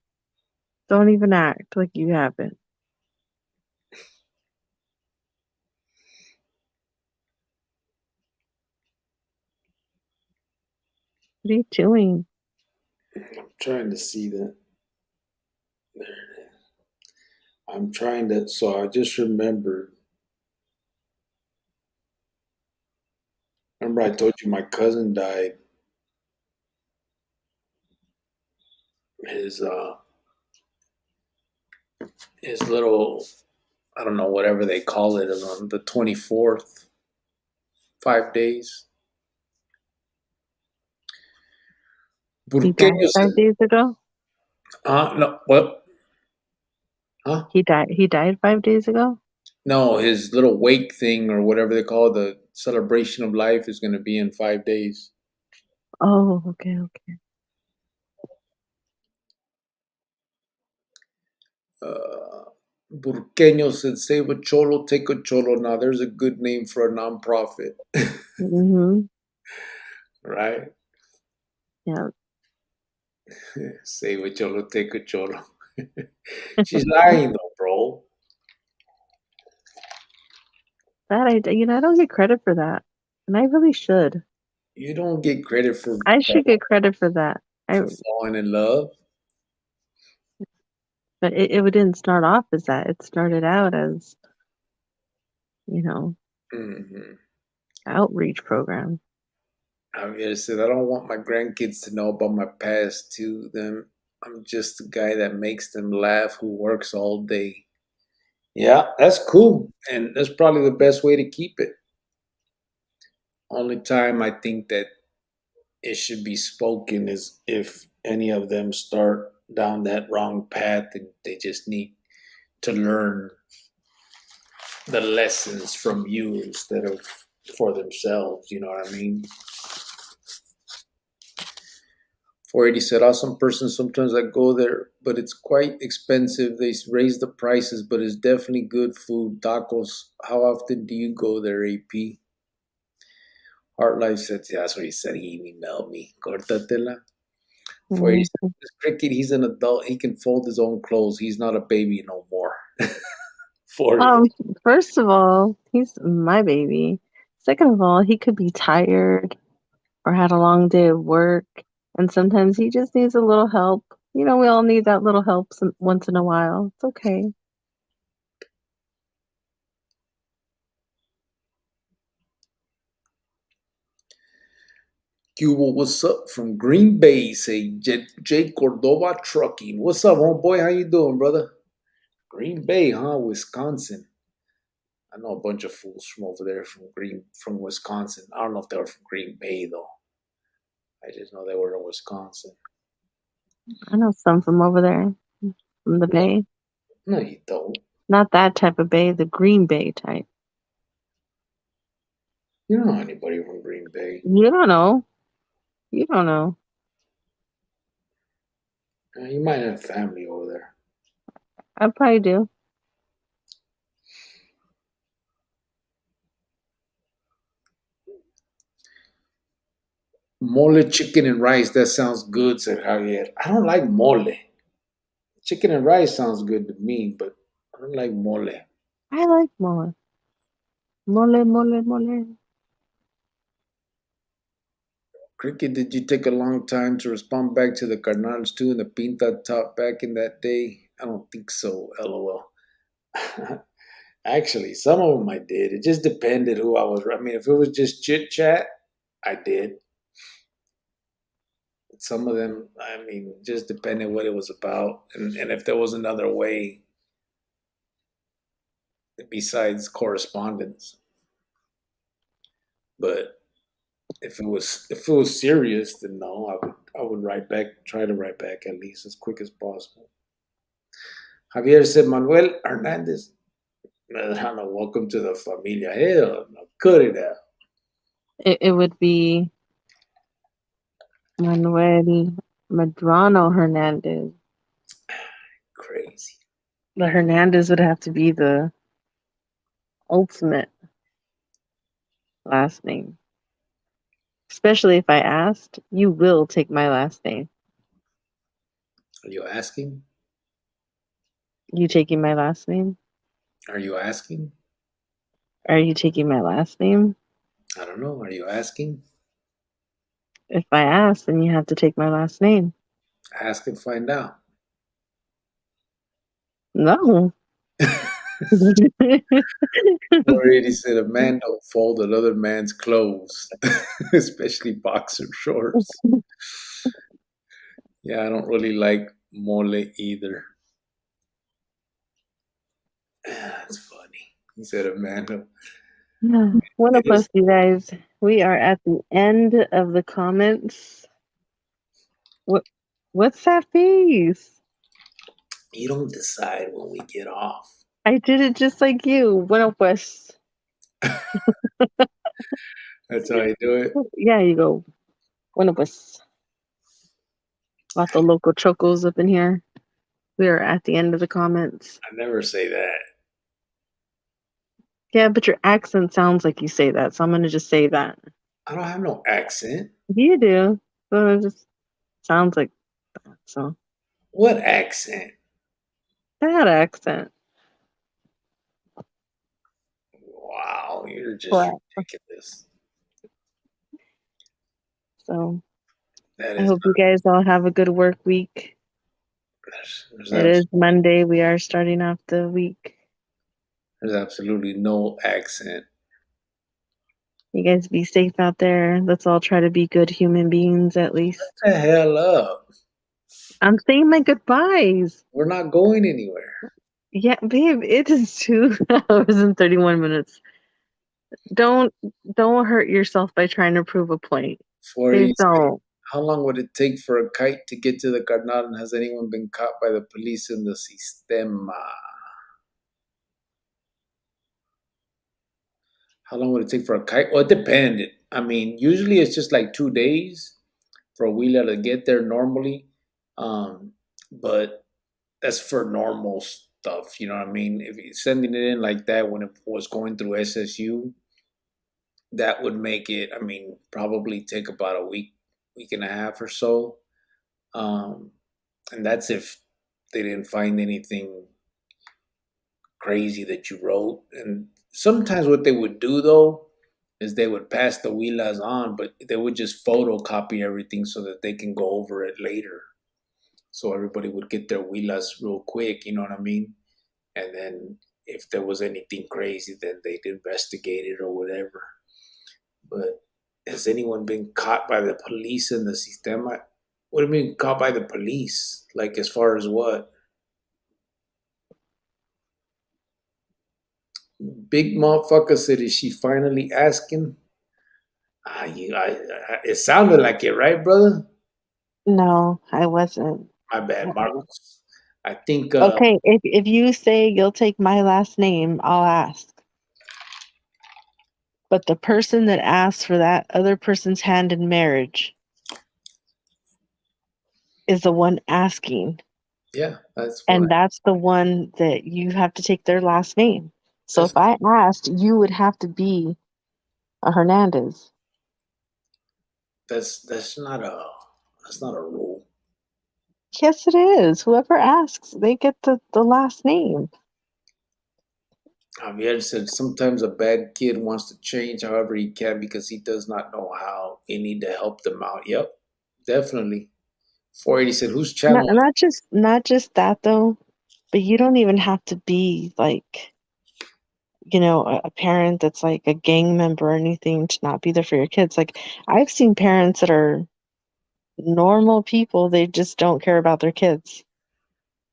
Don't even act like you haven't. What are you doing? I'm trying to see that. There it is. I'm trying to. So I just remembered. Remember, I told you my cousin died. His his little, I don't know, whatever they call it, is on the 24th. 5 days. He died Burqueños. 5 days ago. No, what? Huh? He died 5 days ago. No, his little wake thing or whatever they call it, the celebration of life is going to be in 5 days. Oh, okay, okay. Burqueño said, save a cholo, take a cholo. Now, there's a good name for a nonprofit, Mhm. right? Yeah. Save a cholo, take a cholo. She's lying, though, bro. I don't get credit for that, and I really should. You don't get credit I should get credit for that. I for falling in love. But it didn't start off as that. It started out as, you know, Hmm. outreach program. Javier said, I don't want my grandkids to know about my past to them. I'm just the guy that makes them laugh who works all day. Yeah, that's cool. And that's probably the best way to keep it. Only time I think that it should be spoken is if any of them start down that wrong path and they just need to learn the lessons from you instead of for themselves. You know what I mean? 480 said, awesome person. Sometimes I go there, but it's quite expensive. They raise the prices, but it's definitely good food. Tacos. How often do you go there, AP? Heart Life said, yeah, that's what he said. He emailed me. Cortatela. 480 Mhm. said, this cricket, he's an adult. He can fold his own clothes. He's not a baby no more. 40. Um, First of all, he's my baby. Second of all, he could be tired or had a long day of work, and sometimes he just needs a little help. We all need that little help once in a while. It's okay. Cuba, what's up from Green Bay? Say Jay Cordova Trucking. What's up, homeboy? How you doing, brother? Green Bay, huh? Wisconsin. I know a bunch of fools from over there from Wisconsin. I don't know if they were from Green Bay though. I just know they were in Wisconsin. I know some from over there, from the No, Bay. no, you don't. Not that type of Bay, the Green Bay type. You don't know anybody from Green Bay. You don't know. You don't know. You might have family over there. I probably do. Mole, chicken, and rice. That sounds good, said Javier. I don't like mole. Chicken and rice sounds good to me, but I don't like mole. I like mole. Mole, mole, mole. Cricket, did you take a long time to respond back to the Cardinals too in the Pinta top back in that day? I don't think so, lol. Actually, some of them I did. It just depended who I was. I mean, if it was just chit chat, I did. Some of them, I mean, just depended what it was about, and if there was another way besides correspondence. But if it was serious, then no, I would write back, try to write back at least as quick as possible. Javier said, Manuel Hernandez, Medrano, welcome to the familia. Hell, no, cut it out. It would be Manuel Medrano Hernandez. Crazy. The Hernandez would have to be the ultimate last name. Especially if I asked, you will take my last name. Are you asking? You taking my last name? Are you asking? Are you taking my last name? I don't know. Are you asking? If I ask, then you have to take my last name. Ask and find out. No. 480 said a man don't fold another man's clothes, especially boxer shorts. Yeah, I don't really like mole either. That's funny. He said a man don't. One It of is. us, you guys. We are at the end of the comments. What? What's that face? You don't decide when we get off. I did it just like you. Bueno pues. That's how I do it. Yeah, you go. Bueno pues. Lots of local chocos up in here. We are at the end of the comments. I never say that. Yeah, but your accent sounds like you say that, so I'm gonna just say that. I don't have no accent. You do. So it just sounds like that. So What accent? that accent. Wow, you're just But ridiculous. so That I is hope you guys all have a good work week. there's, It is Monday. We are starting off the week. there's absolutely no accent. You guys be safe out there. Let's all try to be good human beings at least. Shut the hell up. I'm saying my goodbyes. We're not going anywhere. Yeah, babe, it is 2 hours and 31 minutes. Don't don't hurt yourself by trying to prove a point. Babe, 480. don't. How long would it take for a kite to get to the carnal? And has anyone been caught by the police in the sistema? How long would it take for a kite? Well, it depended. I mean, usually it's just like 2 days for a wheeler to get there normally. But that's for normal stuff. You know what I mean? If you're sending it in like that when it was going through SSU, that would make it, I mean, probably take about a week, week and a half or so. Um, and that's if they didn't find anything crazy that you wrote. And sometimes what they would do though is they would pass the huilas on, but they would just photocopy everything so that they can go over it later. So everybody would get their huilas real quick, you know what I mean? And then if there was anything crazy, then they'd investigate it or whatever. But has anyone been caught by the police in the sistema? What do you mean caught by the police? Like as far as what? Big motherfucker said, is she finally asking? It sounded like it, right, brother? No, I wasn't. My bad, Marcos. I think, Okay, if you say you'll take my last name, I'll ask. But the person that asks for that other person's hand in marriage is the one asking. yeah, that's what And that's the one that you have to take their last name. So that's if I asked, you would have to be a Hernandez. that's not a rule. Yes, it is. Whoever asks, they get the last name. Javier said sometimes a bad kid wants to change however he can because he does not know how. You need to help them out. Yep, definitely. 480 said, whose Not, channel? not just that though, but you don't even have to be like, a parent that's like a gang member or anything to not be there for your kids. Like I've seen parents that are normal people, they just don't care about their kids.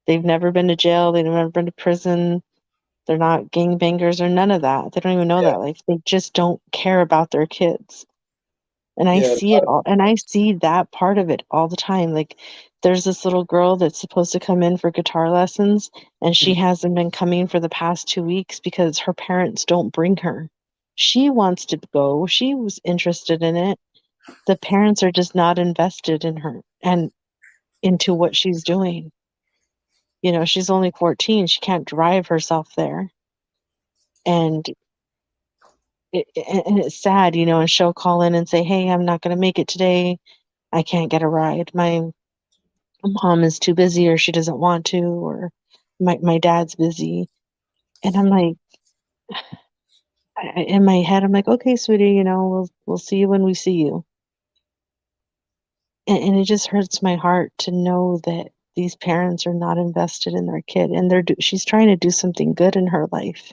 They've never been to jail, they've never been to prison, they're not gangbangers or none of that. They don't even know Yeah, that. Like they just don't care about their kids. And I yeah, see it all, and I see that part of it all the time. Like there's this little girl that's supposed to come in for guitar lessons, and she hasn't been coming for the past 2 weeks because her parents don't bring her. She wants to go. She was interested in it. The parents are just not invested in her and into what she's doing. She's only 14. She can't drive herself there. And and it's sad, and she'll call in and say, "Hey, I'm not going to make it today. I can't get a ride. My mom is too busy, or she doesn't want to, or my dad's busy." And I'm like, in my head, I'm like, "Okay, sweetie, we'll see you when we see you." And it just hurts my heart to know that these parents are not invested in their kid, and she's trying to do something good in her life.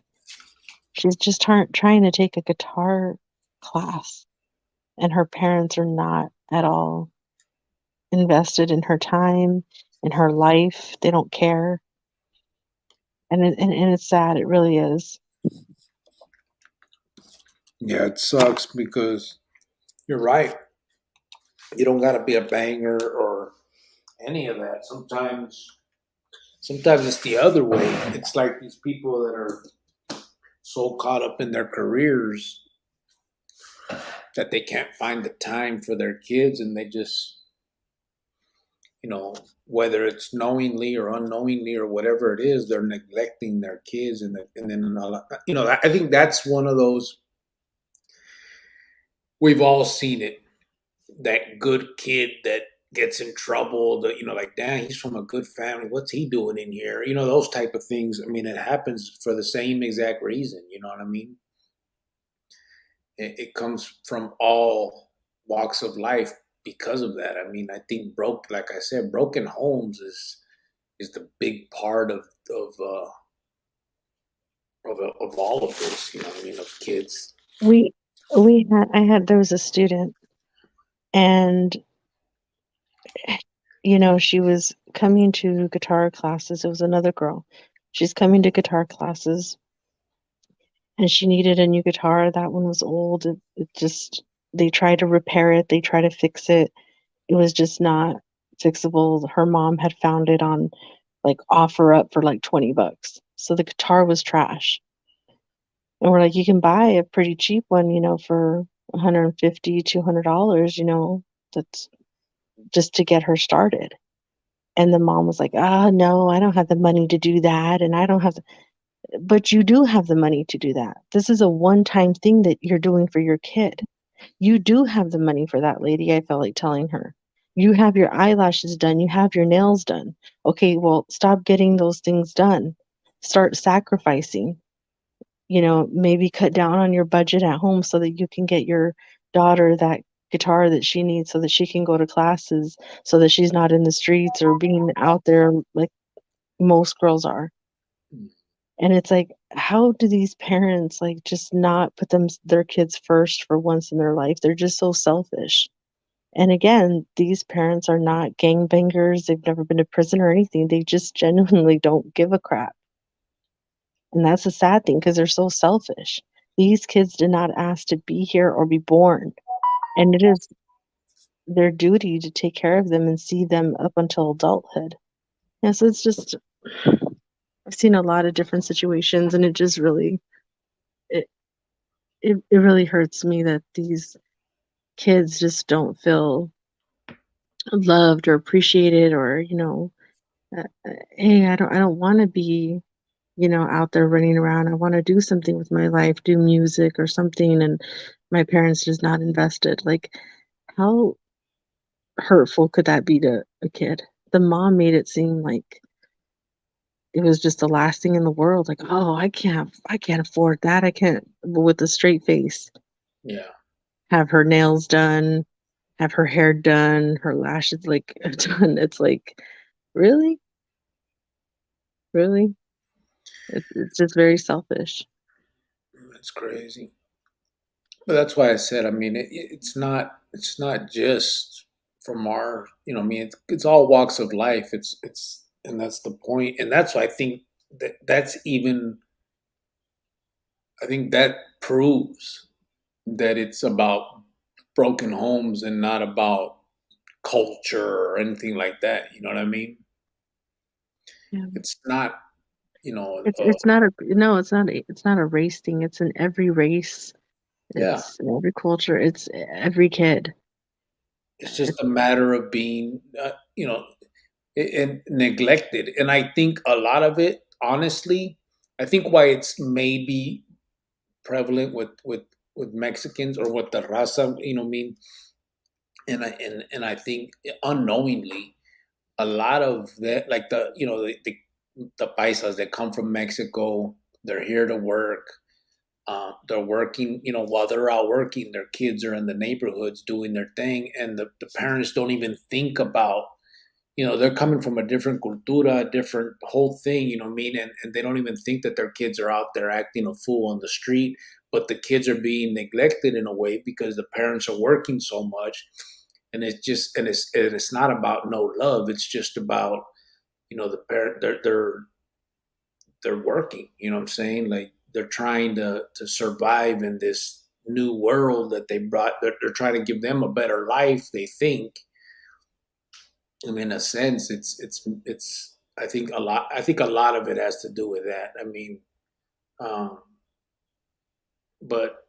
She's just trying to take a guitar class, and her parents are not at all invested in her time, in her life. They don't care, and it's sad. It really is. Yeah, it sucks because you're right. You don't got to be a banger or any of that. Sometimes it's the other way. It's like these people that are so caught up in their careers that they can't find the time for their kids, and they just, whether it's knowingly or unknowingly or whatever it is, they're neglecting their kids, and then I think that's one of those. We've all seen it. That good kid that gets in trouble. That like, damn, he's from a good family. What's he doing in here? Those type of things. I mean, it happens for the same exact reason. You know what I mean? It comes from all walks of life because of that. I mean, I think like I said, broken homes is the big part of all of this. You know what I mean? Of kids. We we had I had there was a student, and she was coming to guitar classes. It was another girl. She's coming to guitar classes, and she needed a new guitar. That one was old. It just they tried to repair it. They tried to fix it. It was just not fixable. Her mom had found it on like OfferUp for like $20. So the guitar was trash. And we're like, you can buy a pretty cheap one, for 150, $200, that's just to get her started. And the mom was like, no, I don't have the money to do that. And I don't have, but you do have the money to do that. This is a one-time thing that you're doing for your kid. You do have the money for that, lady. I felt like telling her. You have your eyelashes done. You have your nails done. Okay, well, stop getting those things done. Start sacrificing. Maybe cut down on your budget at home so that you can get your daughter that guitar that she needs so that she can go to classes, so that she's not in the streets or being out there like most girls are. And it's like, how do these parents like just not put their kids first for once in their life? They're just so selfish. And again, these parents are not gangbangers. They've never been to prison or anything. They just genuinely don't give a crap. And that's a sad thing because they're so selfish. These kids did not ask to be here or be born. And it is their duty to take care of them and see them up until adulthood. Yeah, so it's just, I've seen a lot of different situations, and it just really, it, it really hurts me that these kids just don't feel loved or appreciated, or hey, I don't want to be out there running around. I want to do something with my life, do music or something, and my parents just not invested. Like, how hurtful could that be to a kid? The mom made it seem like it was just the last thing in the world. Like, oh, I can't afford that. I can't, with a straight face, Yeah. have her nails done, have her hair done, her lashes like done. It's like, really? Really? It's just very selfish. That's crazy. But that's why I said, I mean, it's not just from our, I mean, it's all walks of life. And that's the point. And that's why I think I think that proves that it's about broken homes and not about culture or anything like that. You know what I mean? Yeah. It's not, It's not a no, it's not a race thing. It's in every race. yeah, It's in every culture. It's every kid. It's just a matter of being, and neglected. And I think a lot of it, honestly, I think why it's maybe prevalent with Mexicans or with the raza, mean, and I think unknowingly, a lot of that, like the paisas that come from Mexico, they're here to work. They're working, while they're out working, their kids are in the neighborhoods doing their thing, and the parents don't even think about, they're coming from a different cultura, different whole thing, you know what I mean? And they don't even think that their kids are out there acting a fool on the street, but the kids are being neglected in a way because the parents are working so much. And it's not about no love. It's just about, the parent, they're working, you know what I'm saying? Like they're trying to survive in this new world that they brought. They're trying to give them a better life, they think. I mean, in a sense, it's. I think a lot of it has to do with that. I mean, um, but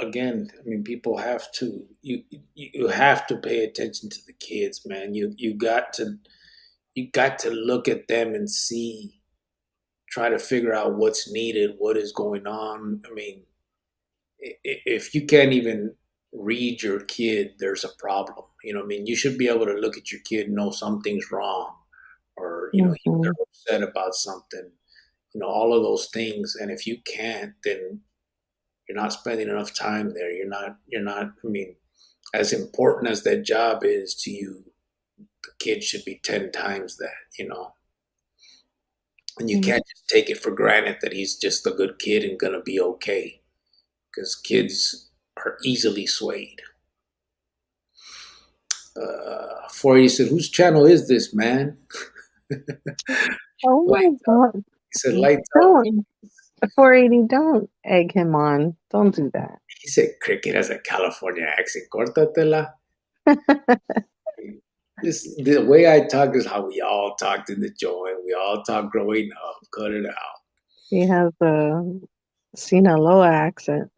again, I mean, people have to you have to pay attention to the kids, man. You got to look at them and see, try to figure out what's needed, what is going on. I mean, if you can't even read your kid, there's a problem. You know what I mean? You should be able to look at your kid and know something's wrong, or Mhm. they're upset about something. All of those things. And if you can't, then you're not spending enough time there. You're not. I mean, as important as that job is to you, the kid should be 10 times that. And you Mm. can't just take it for granted that he's just a good kid and gonna be okay, because kids are easily swayed. Forey said, "Whose channel is this, man?" Oh my Lights up. god. He said, "Lights out." Don't 480, don't egg him on. Don't do that. He said, "Cricket has a California accent. Cortatela." The way I talk is how we all talked in the joint. We all talk growing up. Cut it out. He has a Sinaloa accent.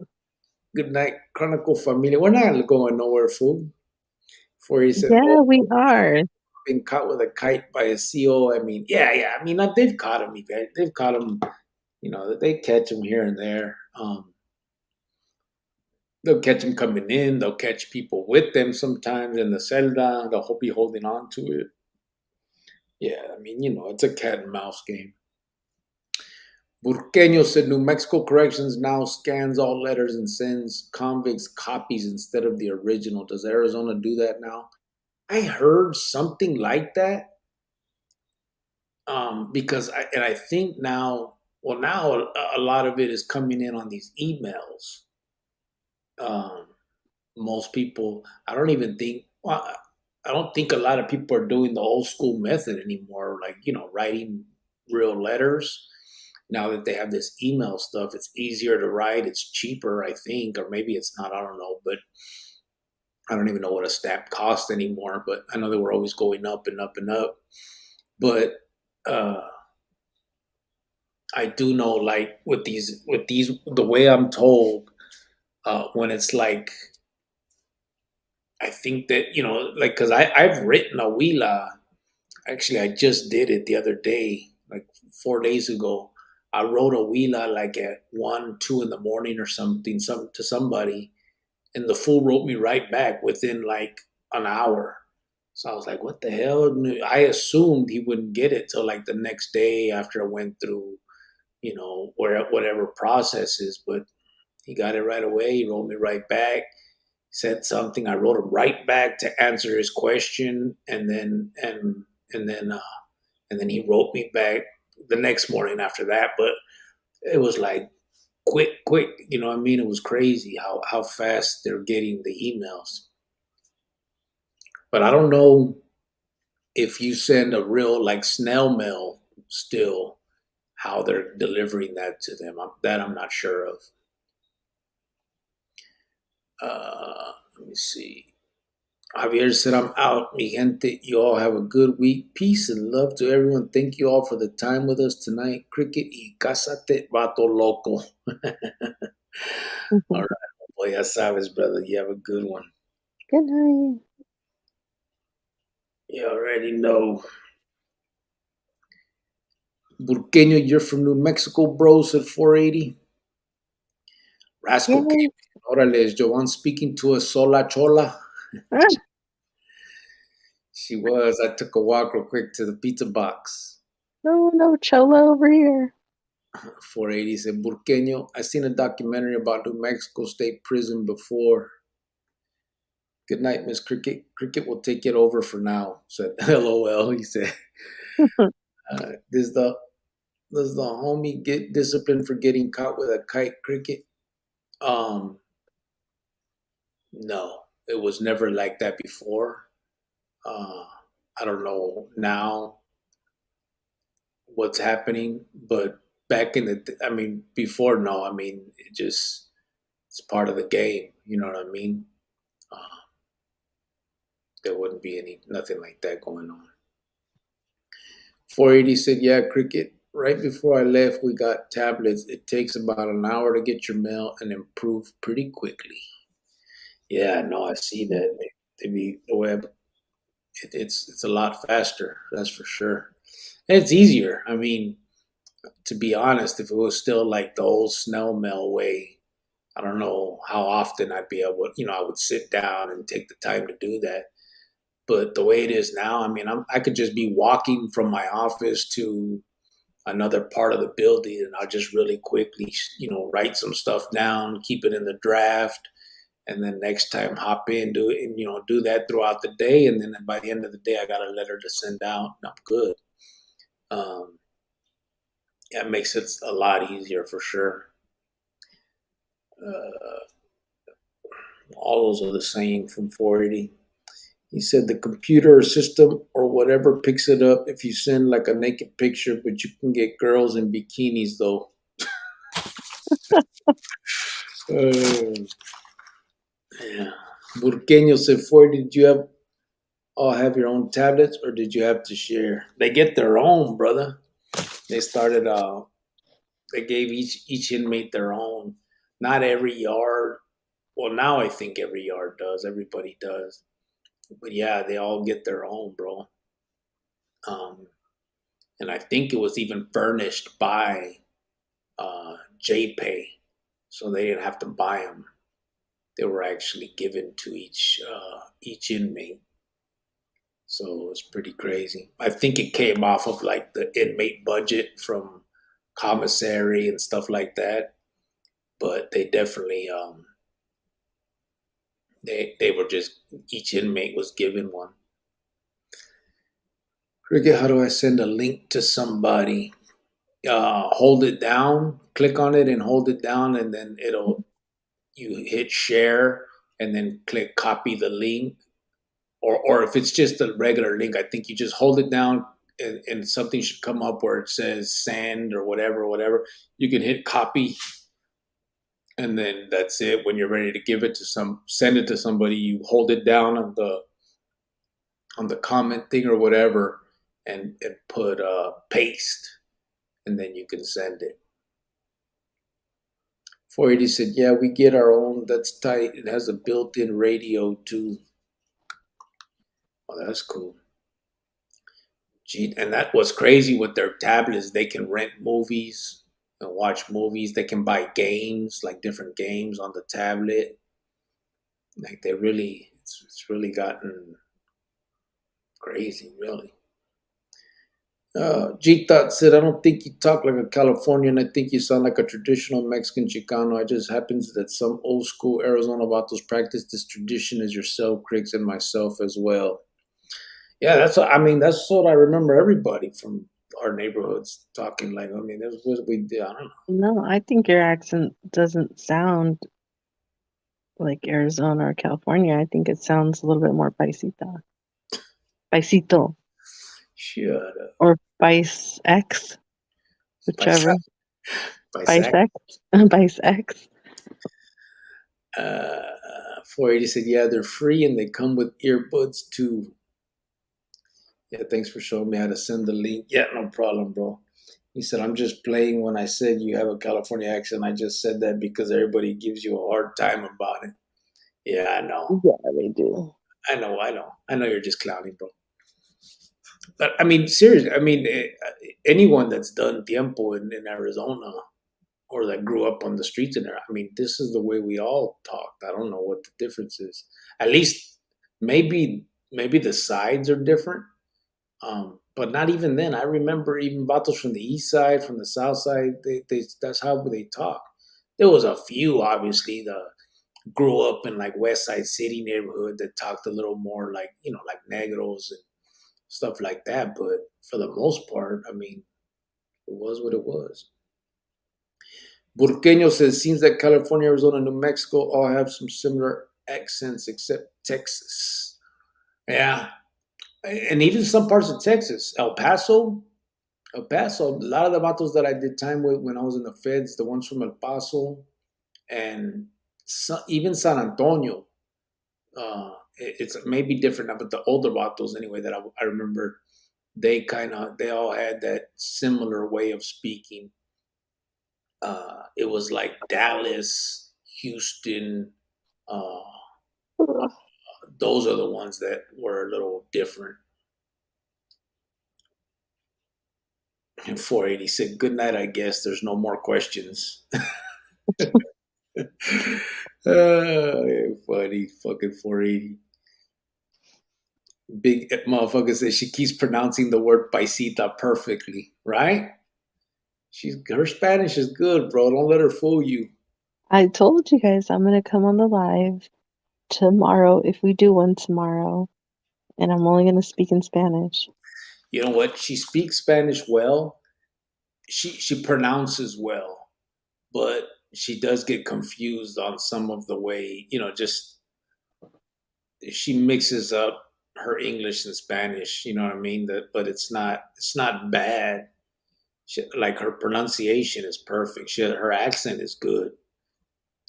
Good night, Chronicle Familia. We're not going nowhere, fool. Before he said, "Oh, Yeah, we are. been caught with a kite by a CO." I mean, yeah, yeah. I mean, they've caught him. They've caught him. They catch him here and there. They'll catch him coming in. They'll catch people with them sometimes in the celda. They'll be holding on to it. Yeah, I mean, it's a cat and mouse game. Burqueño said New Mexico Corrections now scans all letters and sends convicts copies instead of the original. Does Arizona do that now? I heard something like that. Because I think now, well, now a lot of it is coming in on these emails. Um, Most people, I don't even think, well, I don't think a lot of people are doing the old school method anymore, like, writing real letters. Now that they have this email stuff, it's easier to write, it's cheaper, I think, or maybe it's not, I don't know, but I don't even know what a stamp costs anymore, but I know they were always going up and up and up. But uh, I do know, like, with these, the way I'm told, when it's like, I think that, like, because I've written a Wheela. Actually, I just did it the other day, like 4 days ago. I wrote a Wheela like at 1, 2 in the morning or something, to somebody, and the fool wrote me right back within like an hour. So I was like, "What the hell?" I assumed he wouldn't get it till like the next day after I went through, whatever processes, but he got it right away. He wrote me right back, said something. I wrote him right back to answer his question, and then he wrote me back the next morning after that. But it was like quick, quick. You know what I mean? It was crazy how fast they're getting the emails. But I don't know if you send a real like snail mail still, how they're delivering that to them. That I'm not sure of. Let me see. Javier said, "I'm out, mi gente. You all have a good week. Peace and love to everyone. Thank you all for the time with us tonight. Cricket y casate, vato loco." All Mhm. right, boy, ya sabes, brother. You have a good one. Good night. You already know. Burqueño, you're from New Mexico, bro, said 480. Rascal came Yay. in. Orale, is Joanne speaking to a sola chola? Ah, She was. I took a walk real quick to the pizza box. no, no, Chola over here. 480 said, Burqueño, I seen a documentary about New Mexico State Prison before. Good night, Miss Cricket. Cricket will take it over for now, said LOL. He said, does the homie get disciplined for getting caught with a kite, Cricket? Um, no, it was never like that before. Uh, I don't know now what's happening, but back in I mean, before, no, I mean, it's part of the game. You know what I mean? Uh, there wouldn't be nothing like that going on. 480 said, yeah, Cricket. Right before I left, we got tablets. It takes about an hour to get your mail and improve pretty quickly. Yeah, no, I see that. They be the web. It's a lot faster. That's for sure. And it's easier. I mean, to be honest, if it was still like the old snail mail way, I don't know how often I'd be able. I would sit down and take the time to do that. But the way it is now, I mean, I could just be walking from my office to another part of the building, and I'll just really quickly, write some stuff down, keep it in the draft, and then next time hop in, do it, and do that throughout the day, and then by the end of the day, I got a letter to send out, and I'm good. Um, yeah, it makes it a lot easier for sure. Uh, all those are the same from 480. He said the computer system or whatever picks it up if you send like a naked picture, but you can get girls in bikinis though. Uh, yeah. Burqueño said, 480, did you all have your own tablets or did you have to share? They get their own, brother. They started, they gave each inmate their own. Not every yard. Well, now I think every yard does. Everybody does. But yeah, they all get their own, bro. Um, and I think it was even furnished by JPay, so they didn't have to buy them. They were actually given to each inmate. So it's pretty crazy. I think it came off of like the inmate budget from commissary and stuff like that. But they definitely they were just each inmate was given one. Forget how do I send a link to somebody? Hold it down, click on it, and hold it down, and then you hit share, and then click copy the link. Or if it's just a regular link, I think you just hold it down, and something should come up where it says send or whatever. You can hit copy, and then that's it. When you're ready to send it to somebody, you hold it down on the comment thing or whatever, and put paste, and then you can send it. 480 said, yeah, we get our own. That's tight. It has a built-in radio too. Oh, that's cool. Gee, and that was crazy with their tablets. They can rent movies and watch movies. They can buy games, like different games on the tablet. Like it's really gotten crazy, really. G Thought said, I don't think you talk like a Californian. I think you sound like a traditional Mexican Chicano. It just happens that some old school Arizona vatos practice this tradition as yourself, Cricks, and myself as well. Yeah, that's what I remember everybody from our neighborhoods talking like. I mean, that's what we did. I don't know. No, I think your accent doesn't sound like Arizona or California. I think it sounds a little bit more paisito, Shut up. or Vice X, Paisa, whichever. Vice Paisac. X, Vice X. 480 said, yeah, they're free and they come with earbuds too. Yeah, thanks for showing me how to send the link. Yeah, no problem, bro. He said, I'm just playing when I said you have a California accent. I just said that because everybody gives you a hard time about it. Yeah, I know. Yeah, they do. I know you're just clowning, bro. But I mean, seriously, I mean, anyone that's done tiempo in Arizona or that grew up on the streets in there, I mean, this is the way we all talked. I don't know what the difference is. At least maybe the sides are different. But not even then. I remember even battles from the east side, from the south side. They that's how they talk. There was a few, obviously, the grew up in like West Side City neighborhood that talked a little more like like negros and stuff like that. But for the most part, I mean, it was what it was. Burqueño says seems that California, Arizona, New Mexico all have some similar accents except Texas. Yeah, and even some parts of Texas, El Paso. El Paso, a lot of the vatos that I did time with when I was in the feds, the ones from El Paso and even San Antonio, it's maybe different now, but the older vatos anyway that I remember, they all had that similar way of speaking. It was like Dallas, Houston, uh, those are the ones that were a little different. And 480 said, "Good night, I guess. There's no more questions." Funny fucking 480. Big motherfucker says she keeps pronouncing the word paisita perfectly, right? Her Spanish is good, bro. Don't let her fool you. I told you guys I'm gonna come on the live tomorrow if we do one tomorrow, and I'm only gonna speak in Spanish. You know what? She speaks Spanish well. She pronounces well, but she does get confused on some of the way, just she mixes up her English and Spanish, you know what I mean? But it's not bad. Like her pronunciation is perfect. Her accent is good.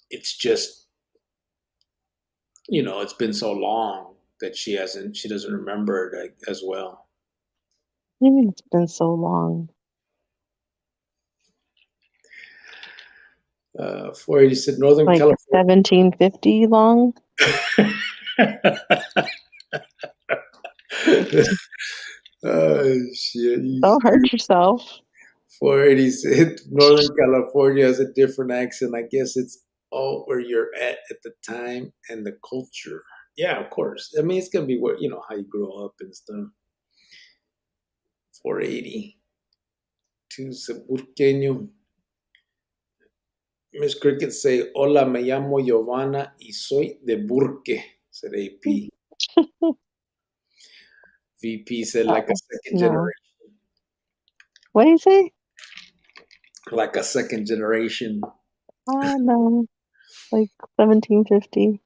It's just it's been so long that she doesn't remember it like, as well. I mean, it's been so long. 480 said Northern Like California. 1750 long. Oh shit! Don't hurt yourself. 480 said Northern California has a different accent. I guess it's all where you're at the time and the culture. Yeah, of course. I mean, it's gonna be where how you grow up and stuff. 480. To Burqueño. Miss Cricket say, "Hola, me llamo Giovanna y soy de Burque." Said AP. VP said like a second No. generation, What do you say? like a second generation. No. Like 1750.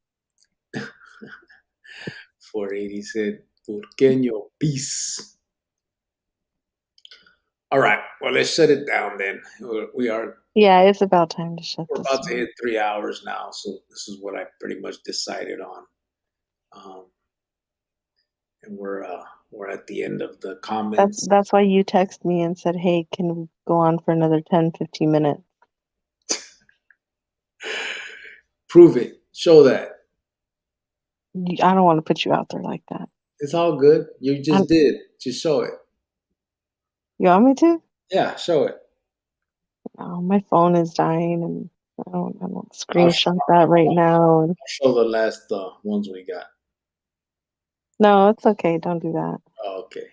480 said, "Burqueño, peace." All right, well, let's shut it down then. We are Yeah, it's about time to shut we're this about to down. hit 3 hours now, so this is what I pretty much decided on. Um, and we're at the end of the comments. That's why you text me and said, "Hey, can we go on for another 10, 15 minutes?" Prove it. Show that. I don't want to put you out there like that. It's all good. You I, just did. Just show it. you want me to? Yeah, show it. Oh, my phone is dying, and I don't I'll show, screenshot that right now. And show the last ones we got. no, it's okay. Don't do that. Oh, okay.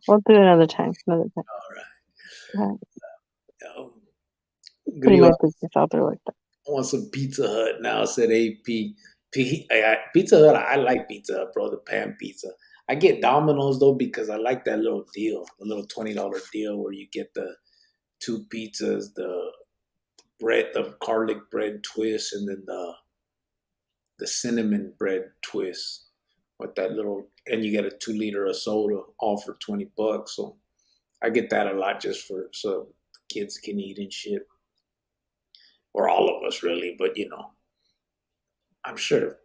We'll do it another time. Another time. All right. Uh, Um, Putting Grillo my business out there like that. want some Pizza Hut now, said AP. Pizza Hut, I like Pizza Hut, bro, the pan pizza. I get Domino's, though, because I like that little deal, the little $20 deal where you get the two pizzas, the bread, the garlic bread twist, and then the cinnamon bread twist with that little, and you get a 2 liter of soda, all for $20. So I get that a lot just so kids can eat and shit, or all of us really. But I'm sure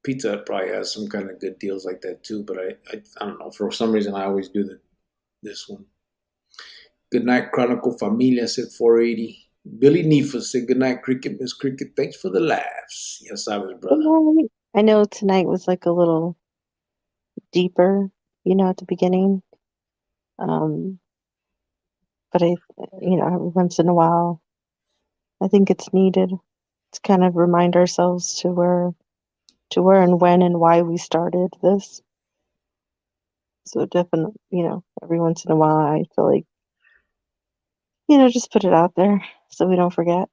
Pizza Hut probably has some kind of good deals like that too. But I don't know. For some reason, I always do this one. Good night, Chronicle Familia said 480. Billy Nefa said good night, Cricket Miss Cricket. Thanks for the laughs. Yes, I was, Good brother. night. I know tonight was like a little deeper. at the beginning. Um, but every once in a while, I think it's needed to kind of remind ourselves to where and when and why we started this. So definitely, every once in a while, I feel like, just put it out there so we don't forget.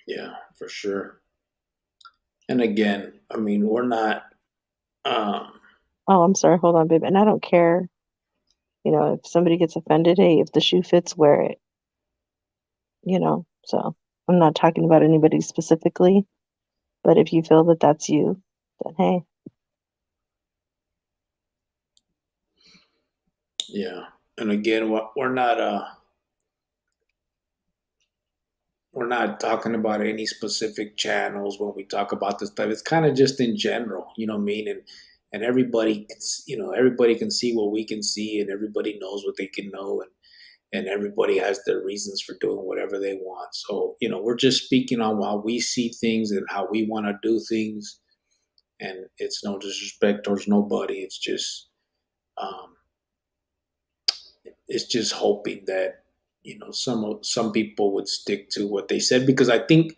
Yeah, for sure. And again, I mean, we're not. Um, Oh, I'm sorry. Hold on, babe. And I don't care, if somebody gets offended, hey, if the shoe fits, wear it, So I'm not talking about anybody specifically, but if you feel that that's you, then hey. yeah, and again, we're not. We're not talking about any specific channels when we talk about this stuff. It's kind of just in general, you know what I mean? And everybody, everybody can see what we can see, and everybody knows what they can know, and everybody has their reasons for doing whatever they want. So, we're just speaking on how we see things and how we want to do things, and it's no disrespect towards nobody. Um, it's just hoping that some people would stick to what they said, because I think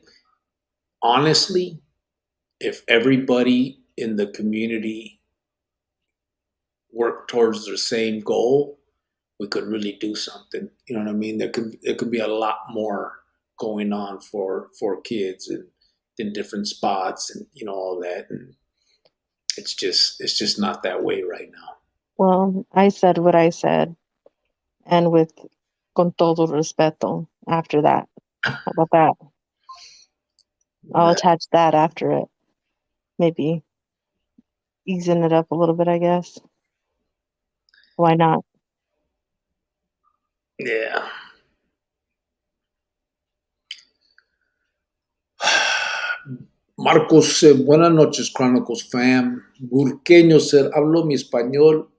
honestly, if everybody in the community worked towards the same goal, we could really do something. You know what I mean? There could be a lot more going on for kids and in different spots, and all that. And it's just not that way right now. Well, I said what I said, and with con todo respeto after that. How about that? I'll That, attach that after it. Maybe easing it up a little bit, I guess. Why not? yeah. Marcos, buenas noches, Chronicles fam. Burqueño, sir, hablo mi español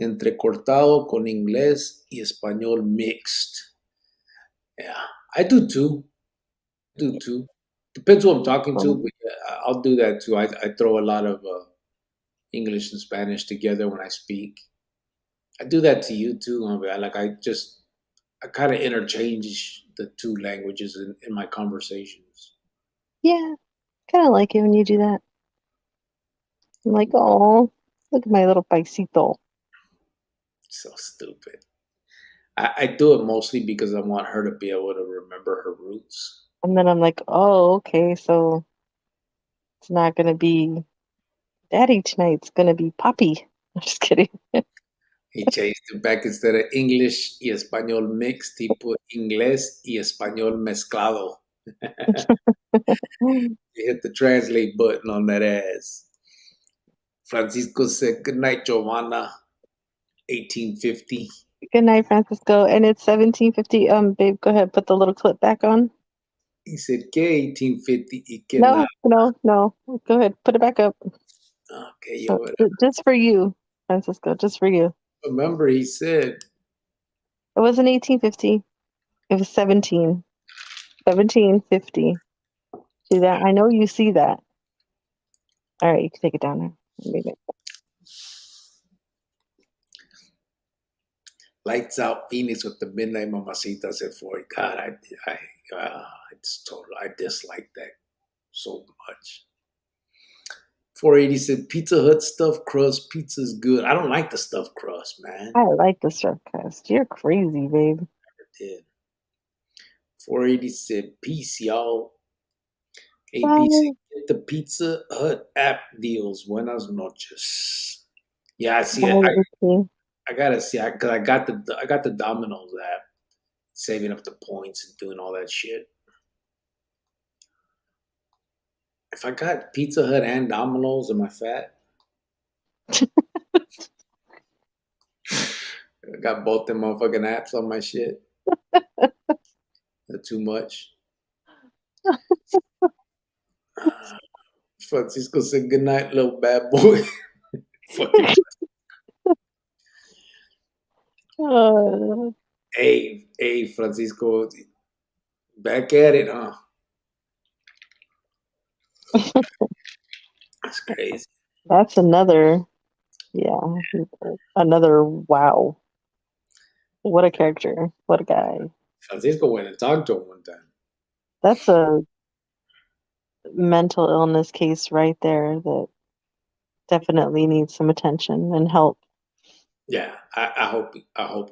entrecortado con inglés y español mixed. Yeah, I do too. Do too. Depends who I'm talking to, Well, but yeah, I'll do that too. I throw a lot of English and Spanish together when I speak. I do that to you too. I kind of interchange the two languages in my conversations. yeah, kind of like it when you do that. I'm like, oh, look at my little paisito. So stupid. I do it mostly because I want her to be able to remember her roots. And then I'm like, oh, okay, so it's not gonna be Daddy tonight. It's gonna be Poppy. I'm just kidding. He changed it back. Instead of English y español mixed, he put inglés y español mezclado. He hit the translate button on that ass. Francisco said, "Good night, Giovanna." 1850. Good night, Francisco. And it's 17:50. Babe, go ahead, put the little clip back on. He said, "¿Qué 1850 y qué nada?" No, no, no. Go ahead, put it back up. Okay, yo, So just for you, Francisco, just for you. remember he said, It wasn't 1850. It was 1750. See that? I know you see that. All right, you can take it down now. Leave it. "Lights out Phoenix with the Midnight Mamacita." Said for it. God, I dislike that so much. 480 said, "Pizza Hut stuffed crust pizza's good." I don't like the stuffed crust, man. I like the sarcasm. You're crazy, babe. I did. 480 said, "Peace, y'all." AB said, Bye. "Get the Pizza Hut app deals. Buenas noches." Yeah, I see it. Bye, Icky. I gotta see, because I got the Domino's app, saving up the points and doing all that shit. If I got Pizza Hut and Domino's, am I fat? I got both them motherfucking apps on my shit. That too much. Francisco said, "Good night, little bad boy." Fucking Uh, hey, Francisco, back at it, huh? That's crazy. that's another. Yeah. Another wow. What a character. What a guy. Francisco went and talked to him one time. That's a mental illness case right there that definitely needs some attention and help. Yeah, I hope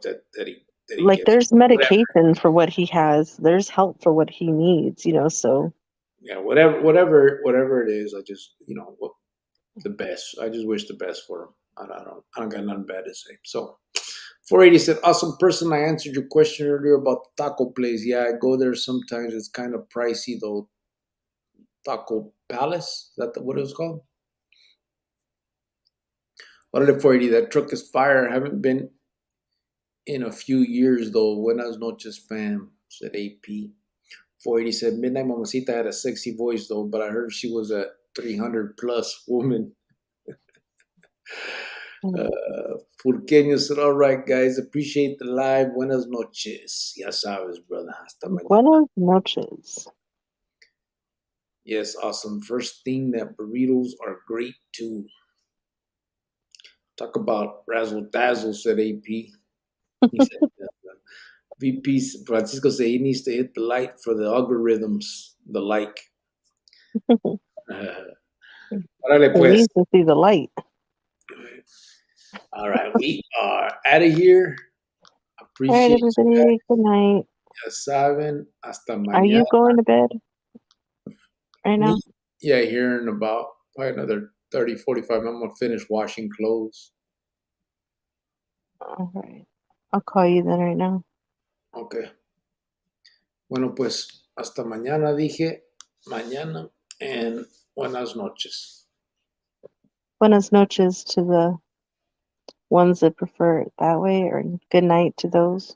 that he Like gets there's whatever. medication for what he has. There's help for what he needs, so Yeah, whatever it is. I just the best. I just wish the best for him. I don't got nothing bad to say. So 480 said, awesome person. I answered your question earlier about the taco place. Yeah, I go there sometimes. It's kind of pricey though. Taco Palace? Is that what it was called? What are the 480? That truck is fire. I haven't been in a few years though. Buenas noches, fam, said AP. 480 said, Midnight Mamacita had a sexy voice though, but I heard she was a 300 plus woman. Furqueño said, all right, guys, appreciate the live. Buenas noches. Ya sabes, brother. Hasta mañana. buenas noches. Yes, awesome. First thing that burritos are great too. Talk about razzle dazzle, said AP. He said, VP Francisco said he needs to hit the light for the algorithms, the like. Órale, He pues. needs to see the light. All right, we are out of here. All right, Appreciate you guys. everybody. Good night. Ya saben. Hasta Are mañana. you going to bed right Me? now? Yeah, here in about probably another 30, 45. I'm going to finish washing clothes. All right. I'll call you then right now. Okay. Bueno, pues hasta mañana dije. Mañana. And buenas noches. Buenas noches to the ones that prefer it that way, or good night to those.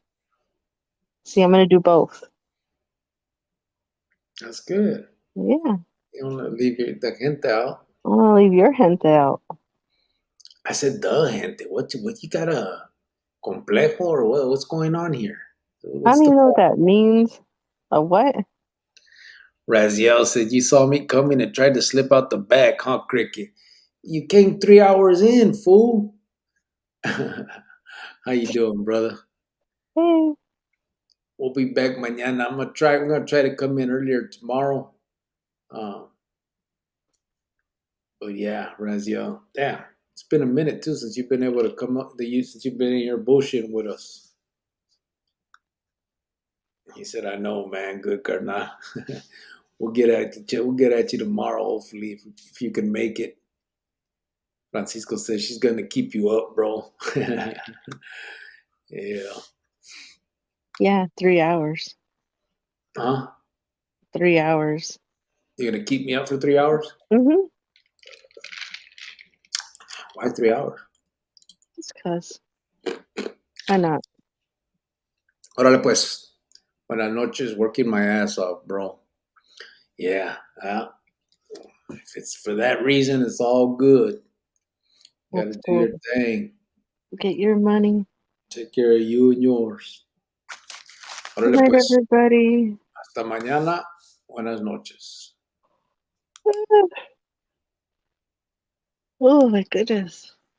See, I'm going to do both. That's good. Yeah. You don't want to leave the gente out. I want to leave your gente out. I said, the gente. What you got a complejo or what? What's going on here? I What's don't the even know what problem? that means. A what? Raziel said, you saw me coming and tried to slip out the back, huh, Cricket? You came 3 hours in, fool. How you doing, brother? Hey. We'll be back mañana. We're gonna try to come in earlier tomorrow. Um, but yeah, Raziel. Damn. It's been a minute too since you've been able to come up since you've been in here bullshitting with us. He said, I know, man. Good carnal. We'll get at you. We'll get at you tomorrow, hopefully, if you can make it. Francisco says she's gonna keep you up, bro. Yeah. Yeah, 3 hours. Huh? 3 hours. You're gonna keep me up for 3 hours? Mm-hmm. Why 3 hours? Just because. Why not? Órale, pues. Buenas noches. Working my ass off, bro. Yeah. If it's for that reason, it's all good. You That's gotta do cool. your thing. Get your money. Take care of you and yours. Good Órale, night, pues. everybody. Hasta mañana. Buenas noches. Oh, my goodness.